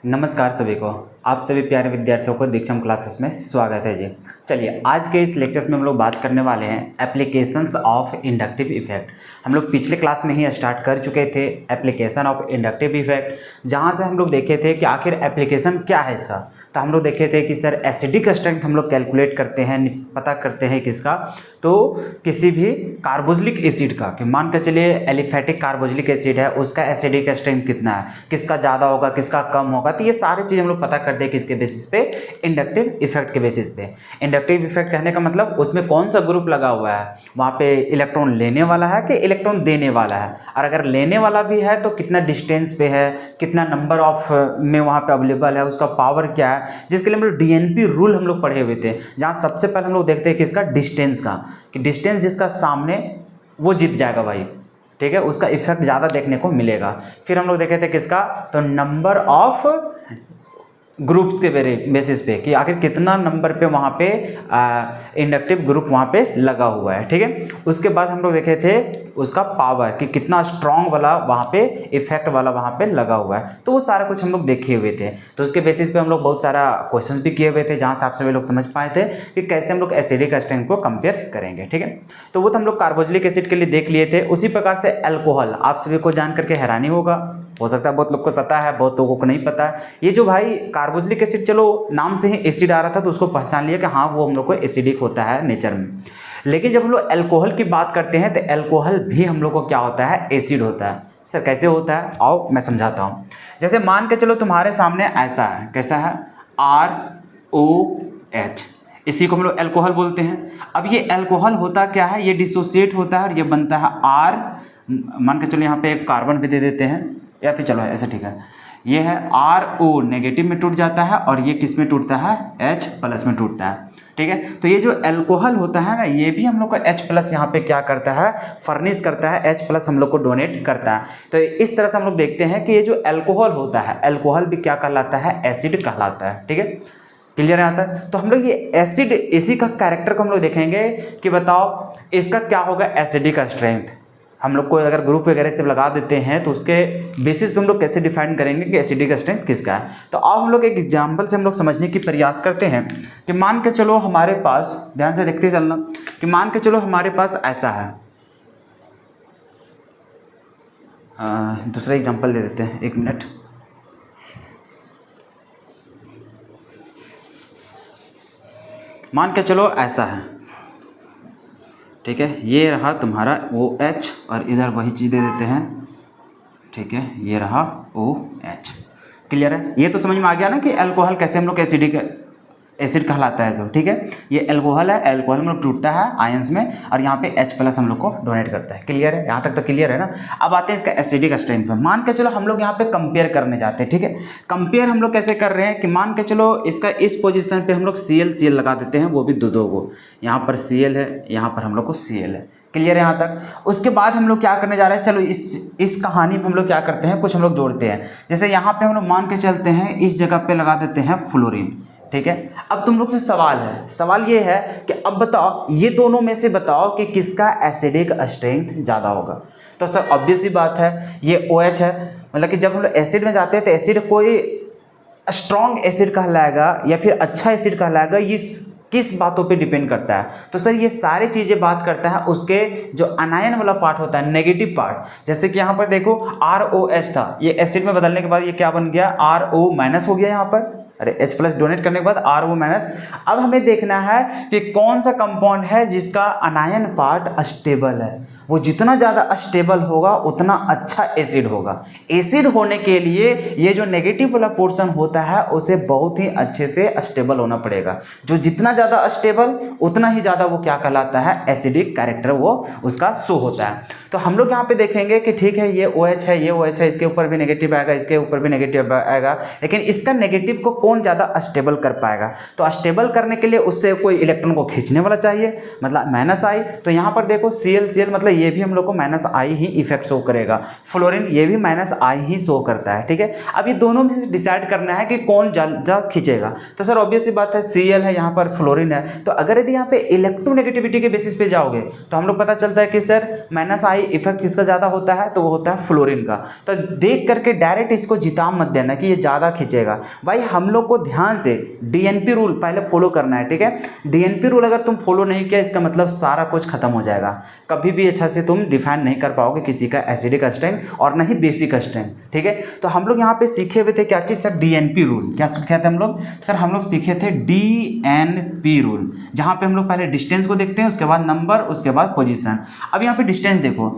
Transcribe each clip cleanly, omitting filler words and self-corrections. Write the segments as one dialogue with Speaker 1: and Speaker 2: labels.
Speaker 1: नमस्कार सभी को। आप सभी प्यारे विद्यार्थियों को दीक्षम क्लासेस में स्वागत है जी। चलिए आज के इस लेक्चर्स में हम लोग बात करने वाले हैं एप्लीकेशंस ऑफ इंडक्टिव इफेक्ट। हम लोग पिछले क्लास में ही स्टार्ट कर चुके थे एप्लीकेशन ऑफ इंडक्टिव इफेक्ट, जहां से हम लोग देखे थे कि आखिर एप्लीकेशन क्या है इसका। तो हम लोग देखे थे कि सर एसिडिक स्ट्रेंथ हम लोग कैलकुलेट करते हैं, पता करते हैं किसका, तो किसी भी कार्बोक्सिलिक एसिड का, कि मान के चलिए एलिफेटिक कार्बोक्सिलिक एसिड है, उसका एसिडिक स्ट्रेंथ कितना है, किसका ज़्यादा होगा किसका कम होगा। तो ये सारी चीज़ हम लोग पता करते हैं किसके बेसिस पे, इंडक्टिव इफेक्ट के बेसिस पे। इंडक्टिव इफेक्ट कहने का मतलब उसमें कौन सा ग्रुप लगा हुआ है, वहाँ पे इलेक्ट्रॉन लेने वाला है कि इलेक्ट्रॉन देने वाला है, और अगर लेने वाला भी है तो कितना डिस्टेंस पे है, कितना नंबर ऑफ में वहाँ पे अवेलेबल है, उसका पावर क्या है, जिसके लिए हम लोग डीएनपी रूल हम लोग पढ़े हुए थे, जहाँ सबसे पहले हम लोग देखते हैं किसका, डिस्टेंस का, कि डिस्टेंस जिसका सामने वो जीत जाएगा भाई, ठीक है, उसका इफेक्ट ज़्यादा देखने को मिलेगा। फिर हम लोग देखे थे किसका, तो नंबर ऑफ ग्रुप्स के बेसिस पे, कि आखिर कितना नंबर पे वहाँ पे इंडक्टिव ग्रुप वहाँ पे लगा हुआ है, ठीक है। उसके बाद हम लोग देखे थे उसका पावर, कि कितना स्ट्रॉन्ग वाला वहाँ पे इफेक्ट वाला वहाँ पे लगा हुआ है। तो वो सारा कुछ हम लोग देखे हुए थे। तो उसके बेसिस पे हम लोग बहुत सारा क्वेश्चंस भी किए हुए थे, जहाँ से आप सभी लोग समझ पाए थे कि कैसे हम लोग एसिडिक स्ट्रेंथ को कंपेयर करेंगे, ठीक है। तो वो तो हम लोग कार्बोक्सिलिक एसिड के लिए देख लिए थे। उसी प्रकार से अल्कोहल, आप सभी को जान करके हैरानी होगा, हो सकता है बहुत लोग को पता है, बहुत लोगों को नहीं पता है। ये जो भाई कार्बोक्सिलिक एसिड, चलो नाम से ही एसिड आ रहा था तो उसको पहचान लिया कि हाँ वो हम लोग को एसिडिक होता है नेचर में। लेकिन जब हम लोग अल्कोहल की बात करते हैं तो अल्कोहल भी हम लोग को क्या होता है, एसिड होता है। सर कैसे होता है, आओ मैं समझाता हूँ। जैसे मान के चलो तुम्हारे सामने ऐसा है, कैसा है, ROH, इसी को हम लोग अल्कोहल बोलते हैं। अब ये अल्कोहल होता क्या है, ये डिसोसिएट होता है और ये बनता है R, मान के चलो यहाँ पे एक कार्बन भी दे देते हैं, या फिर चलो ऐसे ठीक है, ये है RO नेगेटिव में टूट जाता है और ये किस में टूटता है, H प्लस में टूटता है, ठीक है। तो ये जो अल्कोहल होता है ना, ये भी हम लोग को H प्लस यहाँ पे क्या करता है, फर्निश करता है, H प्लस हम लोग को डोनेट करता है। तो इस तरह से हम लोग देखते हैं कि ये जो अल्कोहल होता है, अल्कोहल भी क्या कहलाता है, एसिड कहलाता है, ठीक है। क्लियर आता है। तो हम लोग ये एसिड, इसी का कैरेक्टर को हम लोग देखेंगे कि बताओ इसका क्या होगा, एसिडिक स्ट्रेंथ। हम लोग को अगर ग्रुप वगैरह से लगा देते हैं तो उसके बेसिस पे हम लोग कैसे डिफाइन करेंगे कि एसिडिक स्ट्रेंथ किसका है। तो अब हम लोग एक एग्जांपल से हम लोग समझने की प्रयास करते हैं कि मान के चलो हमारे पास, ध्यान से देखते चलना, कि मान के चलो हमारे पास ऐसा है, दूसरा एग्जांपल दे देते हैं, एक मिनट। मान के चलो ऐसा है, ठीक है, ये रहा तुम्हारा OH और इधर वही चीज़ दे देते हैं, ठीक है, ये रहा OH। क्लियर है, ये तो समझ में आ गया ना कि अल्कोहल कैसे हम लोग एसिडिक एसिड कहलाता है जो, ठीक है। ये अल्कोहल है, अल्कोहल में लोग टूटता है आयंस में और यहाँ पे H प्लस हम लोग को डोनेट करता है। क्लियर है, यहाँ तक तो क्लियर है ना। अब आते हैं इसका एसिडिक स्ट्रेंथ पे। मान के चलो हम लोग यहाँ पे कंपेयर करने जाते हैं, ठीक है। कंपेयर हम लोग कैसे कर रहे हैं कि मान के चलो इसका इस पोजीशन पे हम लोग Cl लगा देते हैं, वो भी दो को, यहाँ पर Cl है, यहाँ पर हम लोग को Cl है। क्लियर है यहाँ तक। उसके बाद हम लोग क्या करने जा रहे हैं, चलो इस कहानी में हम लोग क्या करते हैं, कुछ हम लोग जोड़ते हैं। जैसे यहाँ पे हम लोग मान के चलते हैं, इस जगह पे लगा देते हैं फ्लोरीन, ठीक है। अब तुम लोग से सवाल है, सवाल ये है कि अब बताओ ये दोनों में से बताओ कि किसका एसिडिक स्ट्रेंथ ज़्यादा होगा। तो सर ऑब्वियस सी बात है, ये OH है, मतलब कि जब हम लोग एसिड में जाते हैं तो एसिड कोई स्ट्रॉन्ग एसिड कहलाएगा या फिर अच्छा एसिड कहलाएगा, ये किस बातों पे डिपेंड करता है। तो सर ये सारी चीज़ें बात करता है उसके जो अनायन वाला पार्ट होता है, नेगेटिव पार्ट। जैसे कि यहाँ पर देखो ROH था, ये एसिड में बदलने के बाद ये क्या बन गया, RO माइनस हो गया यहाँ पर, अरे H प्लस डोनेट करने के बाद RO माइनस। अब हमें देखना है कि कौन सा कंपाउंड है जिसका अनायन पार्ट स्टेबल है। वो जितना ज़्यादा स्टेबल होगा उतना अच्छा एसिड होगा। एसिड होने के लिए ये जो नेगेटिव वाला पोर्शन होता है उसे बहुत ही अच्छे से स्टेबल होना पड़ेगा। जो जितना ज़्यादा स्टेबल उतना ही ज़्यादा वो क्या कहलाता है, एसिडिक कैरेक्टर वो उसका शो होता है। तो हम लोग यहाँ पे देखेंगे कि ठीक है ये OH है, ये OH है, इसके ऊपर भी नेगेटिव आएगा, इसके ऊपर भी नेगेटिव आएगा, लेकिन इसका नेगेटिव को कौन ज़्यादा स्टेबल कर पाएगा। तो स्टेबल करने के लिए उससे कोई इलेक्ट्रॉन को खींचने वाला चाहिए, मतलब माइनस आई। तो यहाँ पर देखो Cl मतलब ये भी हम लोग को माइनस आई ही इफेक्ट शो करेगा, फ्लोरीन ये भी माइनस आई ही शो करता है, ठीक है। अब ये दोनों में से डिसाइड करना है कि कौन ज़्यादा खींचेगा। तो सर ऑब्वियस सी बात है Cl है, यहाँ पर फ्लोरीन है, तो अगर यदि यहाँ पे इलेक्ट्रोनेगेटिविटी के बेसिस पे जाओगे तो हम लोग पता चलता है कि सर माइनस आई इफेक्ट किसका ज़्यादा होता है, तो वो होता है फ्लोरीन का। तो देख करके डायरेक्ट इसको जिता मत देना कि ये ज़्यादा खींचेगा। भाई हम लोग को ध्यान से डीएनपी रूल पहले फॉलो करना है, ठीक है। डीएनपी रूल अगर तुम फॉलो नहीं किया इसका मतलब सारा कुछ खत्म हो जाएगा, कभी भी अच्छा से तुम डिफाइन नहीं कर पाओगे किसी का एसिडिक स्ट्रेंथ और नहीं बेसिक स्ट्रेंथ, ठीक है। तो हम लोग यहाँ पे सीखे हुए थे क्या चीज़ सर, डीएनपी रूल। क्या सीखे थे हम लोग सर, हम लोग सीखे थे डीएनपी रूल, जहाँ पे हम लोग पहले डिस्टेंस को देखते हैं, उसके बाद नंबर, उसके बाद पोजीशन। अब यहाँ पे डिस्टेंस देखो,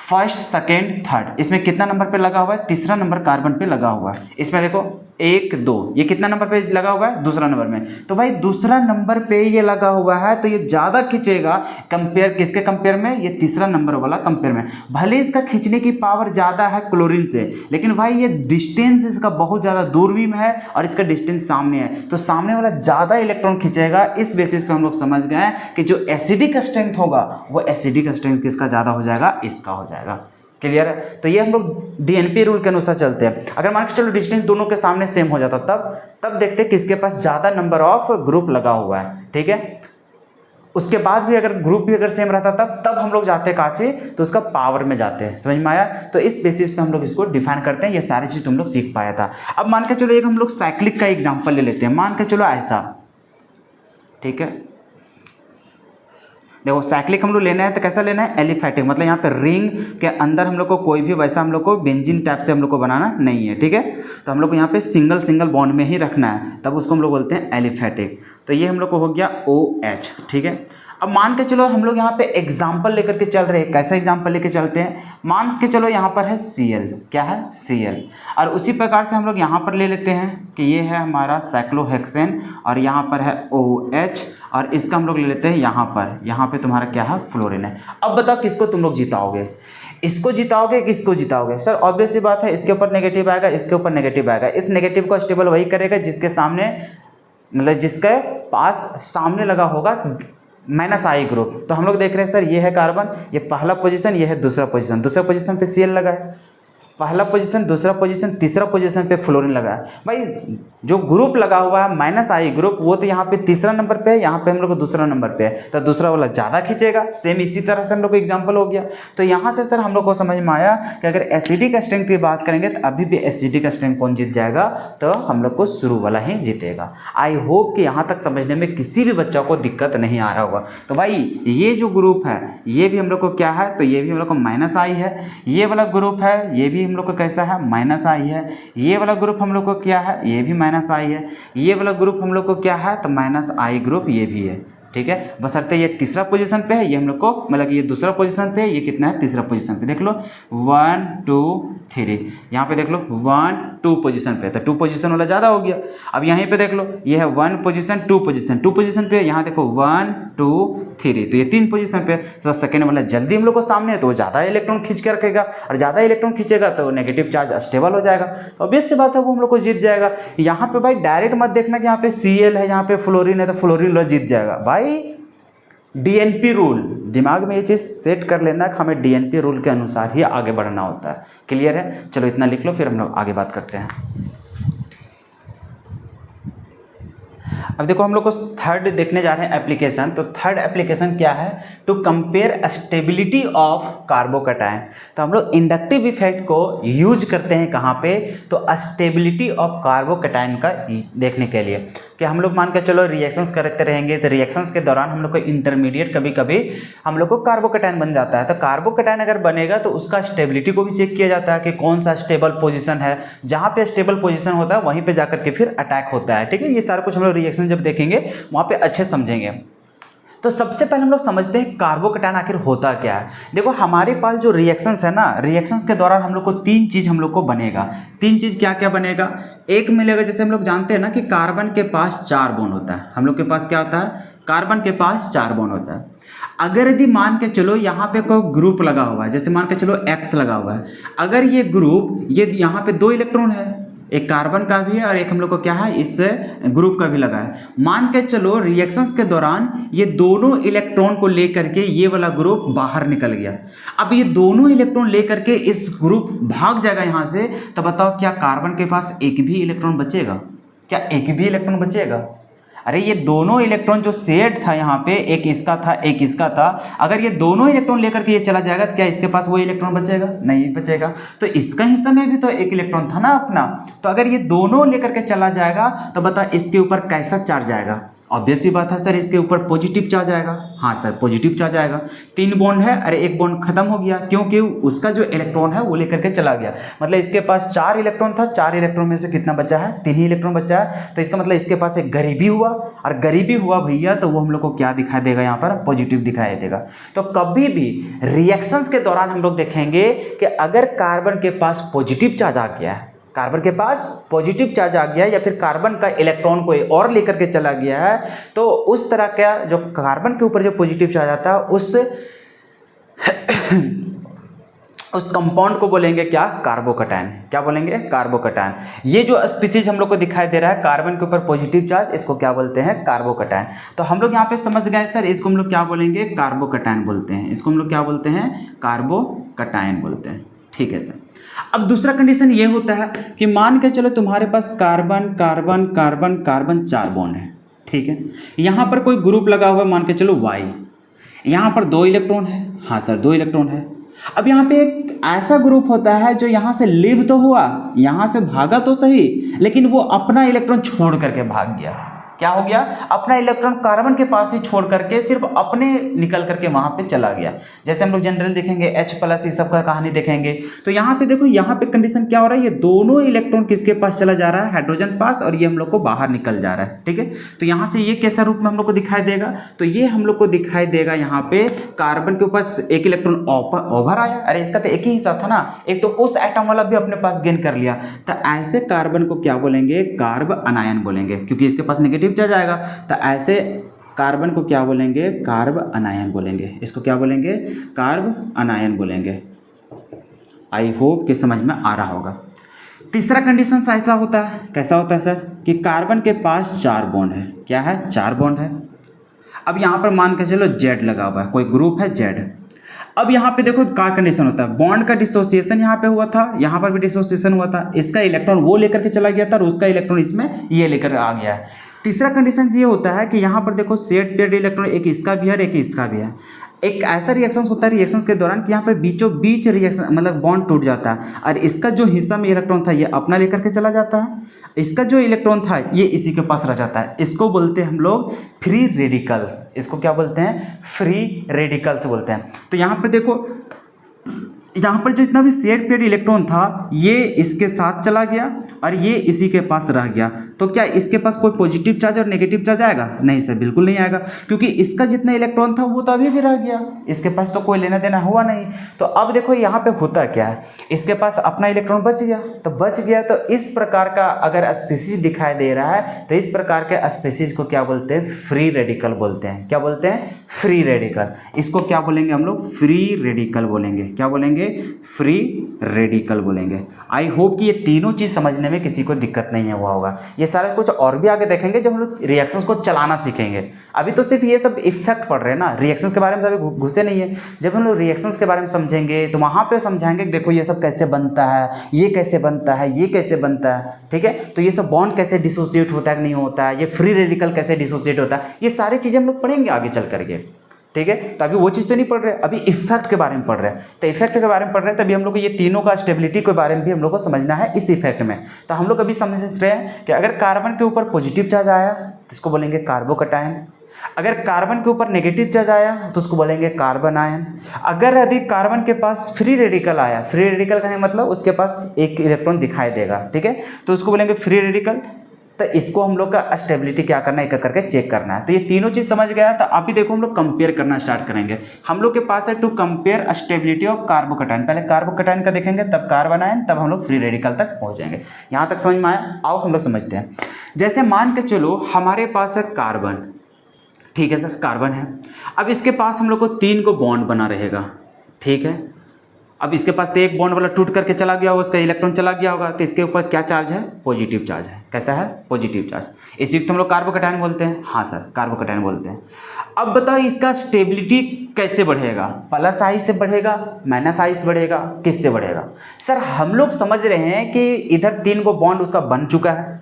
Speaker 1: फर्स्ट सेकेंड थर्ड, इसमें कितना नंबर पे लगा हुआ है, तीसरा नंबर कार्बन पे लगा हुआ है। इसमें देखो 1 2, ये कितना नंबर पे लगा हुआ है, दूसरा नंबर में। तो भाई दूसरा नंबर पे ये लगा हुआ है तो ये ज़्यादा खींचेगा कंपेयर किसके कंपेयर में, ये तीसरा नंबर वाला कंपेयर में। भले इसका खींचने की पावर ज़्यादा है क्लोरीन से, लेकिन भाई ये डिस्टेंस इसका बहुत ज़्यादा दूर भी है और इसका डिस्टेंस सामने है, तो सामने वाला ज़्यादा इलेक्ट्रॉन खींचेगा। इस बेसिस पे हम लोग समझ गए कि जो एसिडिक स्ट्रेंथ होगा वो एसिडिक स्ट्रेंथ किसका ज़्यादा हो जाएगा, इसका हो जाएगा। क्लियर है। तो ये हम लोग डीएनपी रूल के अनुसार चलते हैं। अगर मान के चलो डिस्टेंस दोनों के सामने सेम हो जाता तब देखते हैं किसके पास ज़्यादा नंबर ऑफ ग्रुप लगा हुआ है, ठीक है। उसके बाद भी अगर ग्रुप भी अगर सेम रहता तब हम लोग जाते काचे तो उसका पावर में जाते हैं, समझ में आया। तो इस बेसिस पे हम लोग इसको डिफाइन करते हैं। ये सारी चीज़ तुम लोग सीख पाया था। अब मान के चलो एक हम लोग साइक्लिक का एग्जाम्पल ले लेते हैं। मान के चलो ऐसा, ठीक है, देखो साइक्लिक हम लोग लेना है तो कैसा लेना है, एलिफैटिक, मतलब यहाँ पे रिंग के अंदर हम लोग को कोई भी वैसा हम लोग को बेंजीन टाइप से हम लोग को बनाना नहीं है, ठीक है। तो हम लोग को यहाँ पे सिंगल बॉन्ड में ही रखना है, तब उसको हम लोग बोलते हैं एलिफैटिक। तो ये हम लोग को हो गया OH, ठीक है। अब मान के चलो हम लोग यहाँ पे एग्जाम्पल लेकर के चल रहे हैं। कैसा एग्जाम्पल लेके चलते हैं, मान के चलो यहाँ पर है Cl, क्या है Cl, और उसी प्रकार से हम लोग यहाँ पर ले लेते हैं कि ये है हमारा साइक्लोहेक्सेन और यहाँ पर है OH, और इसका हम लोग ले लेते हैं यहाँ पे तुम्हारा क्या है, फ्लोरीन है। अब बताओ किसको तुम लोग जिताओगे, इसको जिताओगे किसको जिताओगे। सर ऑब्वियस सी बात है, इसके ऊपर नेगेटिव आएगा, इसके ऊपर नेगेटिव आएगा। इस नेगेटिव को स्टेबल वही करेगा जिसके सामने, मतलब जिसके पास सामने लगा होगा माइनस आई ग्रुप। तो हम लोग देख रहे हैं सर ये है कार्बन, ये पहला पोजीशन, ये है दूसरा पोजीशन। दूसरा पोजीशन पे Cl लगा है, पहला पोजीशन, दूसरा पोजीशन, तीसरा पोजीशन पे फ्लोरीन लगा है। भाई जो ग्रुप लगा हुआ है माइनस आई ग्रुप, वो तो यहाँ पे तीसरा नंबर पे है, यहाँ पे हम लोग को दूसरा नंबर पे है, तो दूसरा वाला ज़्यादा खींचेगा। सेम इसी तरह से हम लोग को एग्जाम्पल हो गया। तो यहाँ से सर हम लोग को समझ में आया कि अगर एसिडिक स्ट्रेंथ की बात करेंगे तो अभी भी एसिडिक स्ट्रेंथ कौन जीत जाएगा, तो हम लोग को शुरू वाला ही जीतेगा। आई होप कि यहाँ तक समझने में किसी भी बच्चा को दिक्कत नहीं आ रहा होगा। तो भाई ये जो ग्रुप है ये भी हम लोग को क्या है, तो ये भी हम लोग को माइनस आई है। ये वाला ग्रुप है ये भी हम लोग को कैसा है, माइनस आई है। ये वाला ग्रुप हम लोग को क्या है, ये भी माइनस आई है। ये वाला ग्रुप हम लोग को क्या है, तो माइनस आई ग्रुप ये भी है, ठीक है। बशर्ते ये तीसरा पोजीशन पे है, ये हम लोग को मतलब ये दूसरा पोजीशन पे है, ये कितना है, तीसरा पोजीशन पे। देख लो 1 2 3, यहाँ पे देख लो 1 2 पोजीशन पे, तो 2 पोजीशन वाला ज़्यादा हो गया। अब यहीं पे देख लो ये है 1 पोजीशन 2 पोजीशन, 2 पोजीशन पे, यहाँ देखो 1 2 3, तो ये 3 पोजीशन पे। तो सेकेंड वाला जल्दी हम लोग को सामने है तो वो ज़्यादा इलेक्ट्रॉन खींच के रखेगा, और ज़्यादा इलेक्ट्रॉन खींचेगा तो नेगेटिव चार्ज स्टेबल हो जाएगा। तो ऑब्वियस सी बात है वो हम लोग को जीत जाएगा। यहाँ पे भाई डायरेक्ट मत देखना कि यहाँ पे Cl है, यहाँ पे फ्लोरीन है तो फ्लोरीन लो जीत जाएगा। भाई डीएनपी रूल, दिमाग में ये चीज़ सेट कर लेना कि हमें डीएनपी रूल के अनुसार ही आगे बढ़ना होता है। क्लियर है। चलो इतना लिख लो, फिर हम लोग आगे बात करते हैं। अब देखो हम लोग को थर्ड देखने जा रहे हैं एप्लीकेशन। तो थर्ड एप्लीकेशन क्या है, to compare stability of carbocation. तो हम लोग इंडक्टिव इफेक्ट को यूज करते हैं कहाँ पे, तो स्टेबिलिटी ऑफ कार्बोकैटायन का देखने के लिए कि हम लोग मान के चलो रिएक्शंस करते रहेंगे तो रिएक्शंस के दौरान हम लोग को इंटरमीडिएट कभी कभी हम लोग को कार्बोकैटायन बन जाता है। तो कार्बोकैटायन अगर बनेगा तो उसका स्टेबिलिटी को भी चेक किया जाता है कि कौन सा स्टेबल पोजीशन है। जहाँ पे स्टेबल पोजीशन होता है वहीं पे जाकर के फिर अटैक होता है, ठीक है। ये सारा कुछ हम लोग रिएक्शन जब देखेंगे वहाँ पे अच्छे समझेंगे। तो सबसे पहले हम लोग समझते हैं कार्बोकैटायन आखिर होता क्या है। देखो हमारे पास जो रिएक्शंस है ना, रिएक्शंस के दौरान हम लोग को 3 चीज़ हम लोग को बनेगा। 3 चीज़ क्या क्या बनेगा, एक मिलेगा, जैसे हम लोग जानते हैं ना कि कार्बन के पास 4 बॉन्ड होता है। हम लोग के पास क्या होता है, कार्बन के पास 4 बॉन्ड होता है। अगर यदि मान के चलो यहाँ पे कोई ग्रुप लगा हुआ है, जैसे मान के चलो X लगा हुआ है, अगर ये ग्रुप ये यहाँ पे 2 इलेक्ट्रॉन है, एक कार्बन का भी है और एक हम लोग को क्या है इस ग्रुप का भी लगा है। मान के चलो रिएक्शंस के दौरान ये दोनों इलेक्ट्रॉन को लेकर के ये वाला ग्रुप बाहर निकल गया। अब ये दोनों इलेक्ट्रॉन लेकर के इस ग्रुप भाग जाएगा यहाँ से, तो बताओ क्या कार्बन के पास एक भी इलेक्ट्रॉन बचेगा? क्या एक भी इलेक्ट्रॉन बचेगा? अरे ये दोनों इलेक्ट्रॉन जो शेयर्ड था यहाँ पे, एक इसका था एक इसका था, अगर ये दोनों इलेक्ट्रॉन लेकर के ये चला जाएगा तो क्या इसके पास वो इलेक्ट्रॉन बचेगा? नहीं बचेगा। तो इसका हिस्सा में भी तो एक इलेक्ट्रॉन था ना अपना, तो अगर ये दोनों लेकर के चला जाएगा तो बता इसके ऊपर कैसा चार्ज आएगा? ऑब्वियस सी बात है सर, इसके ऊपर पॉजिटिव चार्ज आएगा। हाँ सर पॉजिटिव चार्ज आएगा। 3 बॉन्ड है, अरे एक बॉन्ड खत्म हो गया क्योंकि उसका जो इलेक्ट्रॉन है वो लेकर के चला गया। मतलब इसके पास 4 इलेक्ट्रॉन था, 4 इलेक्ट्रॉन में से कितना बचा है? 3 ही इलेक्ट्रॉन बचा है। तो इसका मतलब इसके पास एक गरीबी हुआ, और गरीबी हुआ भैया तो वो हम लोग को क्या दिखाई देगा? यहाँ पर पॉजिटिव दिखाई देगा। तो कभी भी रिएक्शंस के दौरान हम लोग देखेंगे कि अगर कार्बन के पास पॉजिटिव चार्ज आ गया है, कार्बन के पास पॉजिटिव चार्ज आ गया है, या फिर कार्बन का इलेक्ट्रॉन कोई और लेकर के चला गया है, तो उस तरह का जो कार्बन के ऊपर जो पॉजिटिव चार्ज आता है उस कंपाउंड को बोलेंगे क्या? कार्बोकैटायन। क्या बोलेंगे? कार्बोकैटायन। ये जो स्पीसीज हम लोग को दिखाई दे रहा है कार्बन के ऊपर पॉजिटिव चार्ज, इसको क्या बोलते हैं? कार्बोकैटायन। तो हम लोग यहाँ पे समझ गए सर, इसको हम लोग क्या बोलेंगे? कार्बोकैटायन बोलते हैं। इसको हम लोग क्या बोलते हैं? कार्बोकैटायन बोलते हैं। ठीक है सर। अब दूसरा कंडीशन ये होता है कि मान के चलो तुम्हारे पास carbon carbon carbon carbon 4 bond है, ठीक है। यहाँ पर कोई ग्रुप लगा हुआ है, मान के चलो Y, यहाँ पर 2 इलेक्ट्रॉन है। हाँ सर 2 इलेक्ट्रॉन है। अब यहाँ पे एक ऐसा ग्रुप होता है जो यहाँ से लीव तो हुआ, यहाँ से भागा तो सही, लेकिन वो अपना इलेक्ट्रॉन छोड़ करके भाग गया। क्या हो गया? अपना इलेक्ट्रॉन कार्बन के पास ही छोड़ करके सिर्फ अपने निकल करके वहां पे चला गया। जैसे हम लोग जनरल देखेंगे H+ इस सब का कहानी देखेंगे, तो यहाँ पे देखो यहाँ पे कंडीशन क्या हो रहा है, ये दोनों इलेक्ट्रॉन किसके पास चला जा रहा है? हाइड्रोजन पास, और ये हम लोग को बाहर निकल जा रहा है। ठीक है, तो यहाँ से ये कैसा रूप में हम लोग को दिखाई देगा? तो ये हम लोग को दिखाई देगा यहाँ पे कार्बन के ऊपर एक इलेक्ट्रॉन ओवर आया। अरे इसका तो एक ही हिस्सा था ना, एक तो उस एटम वाला भी अपने पास गेन कर लिया। तो ऐसे कार्बन को क्या बोलेंगे? कार्ब अनायन बोलेंगे, क्योंकि इसके पास नेगेटिव चार्ज आएगा। तो ऐसे कार्बन को क्या बोलेंगे? कार्ब अनायन बोलेंगे। इसको क्या बोलेंगे? कार्ब अनायन बोलेंगे। आई होप कि समझ में आ रहा होगा। तीसरा कंडीशन ऐसा होता है, कैसा होता है सर, कि कार्बन के पास 4 बॉन्ड है। क्या है? 4 बॉन्ड है। अब यहाँ पर मान के चलो Z लगा हुआ है, कोई ग्रुप है Z। अब यहाँ पे देखो क्या कंडीशन होता है, बॉन्ड का डिसोसिएशन यहाँ पे हुआ था, यहाँ पर भी डिसोसिएशन हुआ था। इसका इलेक्ट्रॉन वो लेकर के चला गया था और उसका इलेक्ट्रॉन इसमें ये लेकर आ गया है। तीसरा कंडीशन ये होता है कि यहाँ पर देखो शेयर्ड पेयर्ड इलेक्ट्रॉन एक इसका भी है और एक इसका भी है। एक ऐसा रिएक्शंस होता है रिएक्शंस के दौरान कि यहाँ पर बीचों बीच रिएक्शन मतलब बॉन्ड टूट जाता है, और इसका जो हिस्सा में इलेक्ट्रॉन था ये अपना लेकर के चला जाता है, इसका जो इलेक्ट्रॉन था ये इसी के पास रह जाता है। इसको बोलते हैं हम लोग फ्री रेडिकल्स। इसको क्या बोलते हैं? फ्री रेडिकल्स बोलते हैं। तो यहाँ पर देखो, यहाँ पर जो इतना भी शेयर्ड पेयर्ड इलेक्ट्रॉन था ये इसके साथ चला गया और ये इसी के पास रह गया। तो क्या इसके पास कोई पॉजिटिव चार्ज और नेगेटिव चार्ज आएगा? नहीं सर, बिल्कुल नहीं आएगा, क्योंकि इसका जितना इलेक्ट्रॉन था वो तो अभी भी रह गया, इसके पास तो कोई लेना देना हुआ नहीं। तो अब देखो यहाँ पे होता क्या है, इसके पास अपना इलेक्ट्रॉन बच गया, तो बच गया तो इस प्रकार का अगर स्पीसीज दिखाई दे रहा है तो इस प्रकार के स्पीसीज को क्या बोलते हैं? फ्री रेडिकल बोलते हैं। क्या बोलते हैं? Free radical. इसको क्या बोलेंगे हम लोग? फ्री रेडिकल बोलेंगे। क्या बोलेंगे? फ्री रेडिकल बोलेंगे। आई होप कि ये तीनों चीज़ समझने में किसी को दिक्कत नहीं हुआ होगा। ये सारा कुछ और भी आगे देखेंगे जब हम लोग रिएक्शंस को चलाना सीखेंगे। अभी तो सिर्फ ये सब इफेक्ट पड़ रहे हैं ना, रिएक्शंस के बारे में अभी घुसे नहीं है। जब हम लोग रिएक्शंस के बारे में समझेंगे तो वहाँ पे समझाएंगे कि देखो ये सब कैसे बनता है, ये कैसे बनता है, ये कैसे बनता है। ठीक है, तो ये सब बॉन्ड कैसे डिसोसिएट होता है कि नहीं होता है, ये फ्री रेडिकल कैसे डिसोसिएट होता है, ये सारी चीज़ें हम लोग पढ़ेंगे आगे चल करके। ठीक है, तो अभी वो चीज़ तो नहीं पढ़ रहे, अभी इफेक्ट के बारे में पढ़ रहे हैं। तो इफेक्ट के बारे में पढ़ रहे हैं तभी हम लोग को ये तीनों का स्टेबिलिटी के बारे में भी हम लोग को समझना है इस इफेक्ट में। तो हम लोग अभी समझ रहे हैं कि अगर कार्बन के ऊपर पॉजिटिव चार्ज आया तो इसको बोलेंगे कार्बोकैटायन, अगर कार्बन के ऊपर नेगेटिव चार्ज आया तो उसको बोलेंगे कार्बन आयन। अगर यदि कार्बन के पास फ्री रेडिकल आया, फ्री रेडिकल का मतलब उसके पास एक इलेक्ट्रॉन दिखाई देगा, ठीक है, तो उसको बोलेंगे फ्री रेडिकल। तो इसको हम लोग का स्टेबिलिटी क्या करना है, एक करके चेक करना है। तो ये तीनों चीज़ समझ गया। तो अभी देखो हम लोग कंपेयर करना स्टार्ट करेंगे। हम लोग के पास है to compare stability of carbocation. पहले कार्बोकैटायन का देखेंगे, तब कार्बन आयन, तब हम लोग फ्री रेडिकल तक पहुंच जाएंगे। यहाँ तक समझ में आया? आओ हम लोग समझते हैं। जैसे मान के चलो हमारे पास है कार्बन, ठीक है सर, कार्बन है। अब इसके पास हम लोग को 3 को बॉन्ड बना रहेगा, ठीक है। अब इसके पास तो एक बॉन्ड वाला टूट करके चला गया होगा, उसका इलेक्ट्रॉन चला गया होगा, तो इसके ऊपर क्या चार्ज है? पॉजिटिव चार्ज है। कैसा है? Positive charge. इसी को हम लोग कार्बोकैटायन बोलते हैं। हाँ सर, कार्बोकैटायन बोलते हैं। अब बताओ इसका स्टेबिलिटी कैसे बढ़ेगा? प्लस आई से बढ़ेगा, माइनस आई से बढ़ेगा, किससे बढ़ेगा? सर हम लोग समझ रहे हैं कि इधर 3 को बॉन्ड उसका बन चुका है,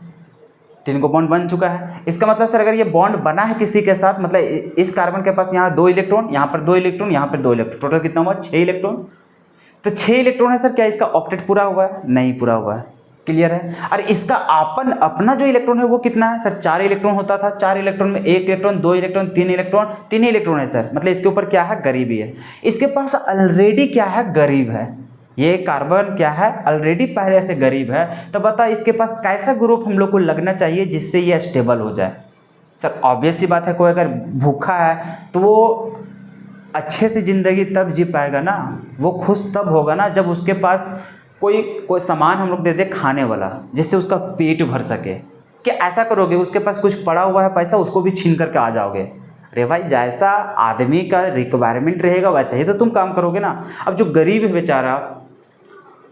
Speaker 1: 3 को बॉन्ड बन चुका है। इसका मतलब सर अगर ये बॉन्ड बना है किसी के साथ, मतलब इस कार्बन के पास यहाँ 2 इलेक्ट्रॉन, यहाँ पर 2 इलेक्ट्रॉन, यहाँ पर 2 इलेक्ट्रॉन, टोटल कितना हुआ? 6 इलेक्ट्रॉन। तो 6 इलेक्ट्रॉन है सर, क्या इसका ऑक्टेट पूरा हुआ है? नहीं पूरा हुआ है। क्लियर है? और इसका अपना जो इलेक्ट्रॉन है वो कितना है सर? 4 इलेक्ट्रॉन होता था। 4 इलेक्ट्रॉन में 1 इलेक्ट्रॉन, 2 इलेक्ट्रॉन, 3 इलेक्ट्रॉन, 3 ही इलेक्ट्रॉन है सर। मतलब इसके ऊपर क्या है? गरीबी है। इसके पास ऑलरेडी क्या है? गरीब है। ये कार्बन क्या है? ऑलरेडी पहले से गरीब है। तो बता इसके पास कैसा ग्रुप हम लोग को लगना चाहिए जिससे ये स्टेबल हो जाए? सर ऑब्वियस सी बात है, कोई अगर भूखा है तो वो अच्छे से ज़िंदगी तब जी पाएगा ना, वो खुश तब होगा ना जब उसके पास कोई सामान हम लोग दे दे खाने वाला, जिससे उसका पेट भर सके। क्या ऐसा करोगे? उसके पास कुछ पड़ा हुआ है पैसा, उसको भी छीन करके आ जाओगे? अरे भाई, जैसा आदमी का रिक्वायरमेंट रहेगा वैसा ही तो तुम काम करोगे ना। अब जो गरीब है बेचारा,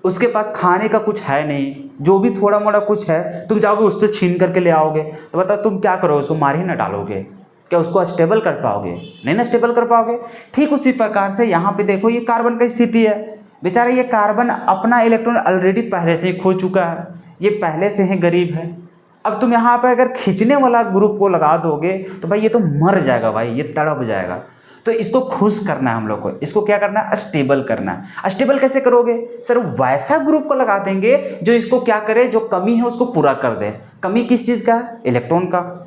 Speaker 1: उसके पास खाने का कुछ है नहीं, जो भी थोड़ा मोड़ा कुछ है तुम जाओगे उससे छीन करके ले आओगे, तो बताओ तुम क्या करोगे? उसको मार ही ना डालोगे? क्या उसको स्टेबल कर पाओगे? नहीं ना स्टेबल कर पाओगे। ठीक उसी प्रकार से यहाँ पे देखो ये कार्बन की स्थिति है। बेचारा ये कार्बन अपना इलेक्ट्रॉन ऑलरेडी पहले से ही खो चुका है, ये पहले से ही गरीब है। अब तुम यहाँ पे अगर खींचने वाला ग्रुप को लगा दोगे तो भाई ये तो मर जाएगा भाई, ये तड़प जाएगा। तो इसको खुश करना है हम लोग को, इसको क्या करना है? स्टेबल करना है। स्टेबल कैसे करोगे सर? वैसा ग्रुप को लगा देंगे जो इसको क्या करे, जो कमी है उसको पूरा कर दे। कमी किस चीज़ का? इलेक्ट्रॉन का।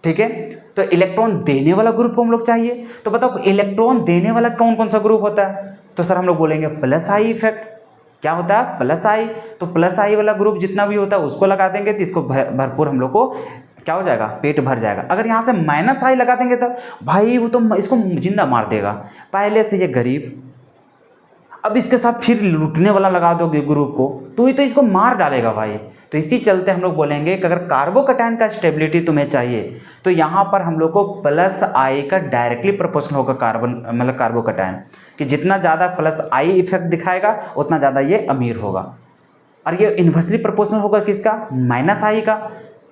Speaker 1: ठीक है, तो इलेक्ट्रॉन देने वाला ग्रुप को हम लोग चाहिए। तो बताओ इलेक्ट्रॉन देने वाला कौन कौन सा ग्रुप होता है? तो सर हम लोग बोलेंगे प्लस आई इफेक्ट। क्या होता है? प्लस आई। तो प्लस आई वाला ग्रुप जितना भी होता है उसको लगा देंगे तो इसको भरपूर हम लोग को क्या हो जाएगा? पेट भर जाएगा। अगर यहाँ से माइनस आई लगा देंगे तो भाई वो तो इसको जिंदा मार देगा, पहले से ये गरीब। अब इसके साथ फिर लूटने वाला लगा दोगे ग्रुप को तो ये तो इसको मार डालेगा भाई। तो इसी चलते हम लोग बोलेंगे कि अगर कार्बोकैटायन का स्टेबिलिटी तुम्हें चाहिए तो यहाँ पर हम लोग को प्लस आई का डायरेक्टली प्रोपोर्शनल होगा कार्बन मतलब कार्बोकैटायन, कि जितना ज़्यादा प्लस आई इफेक्ट दिखाएगा उतना ज़्यादा ये अमीर होगा। और ये इन्वर्सली प्रोपोर्शनल होगा किसका? माइनस आई का,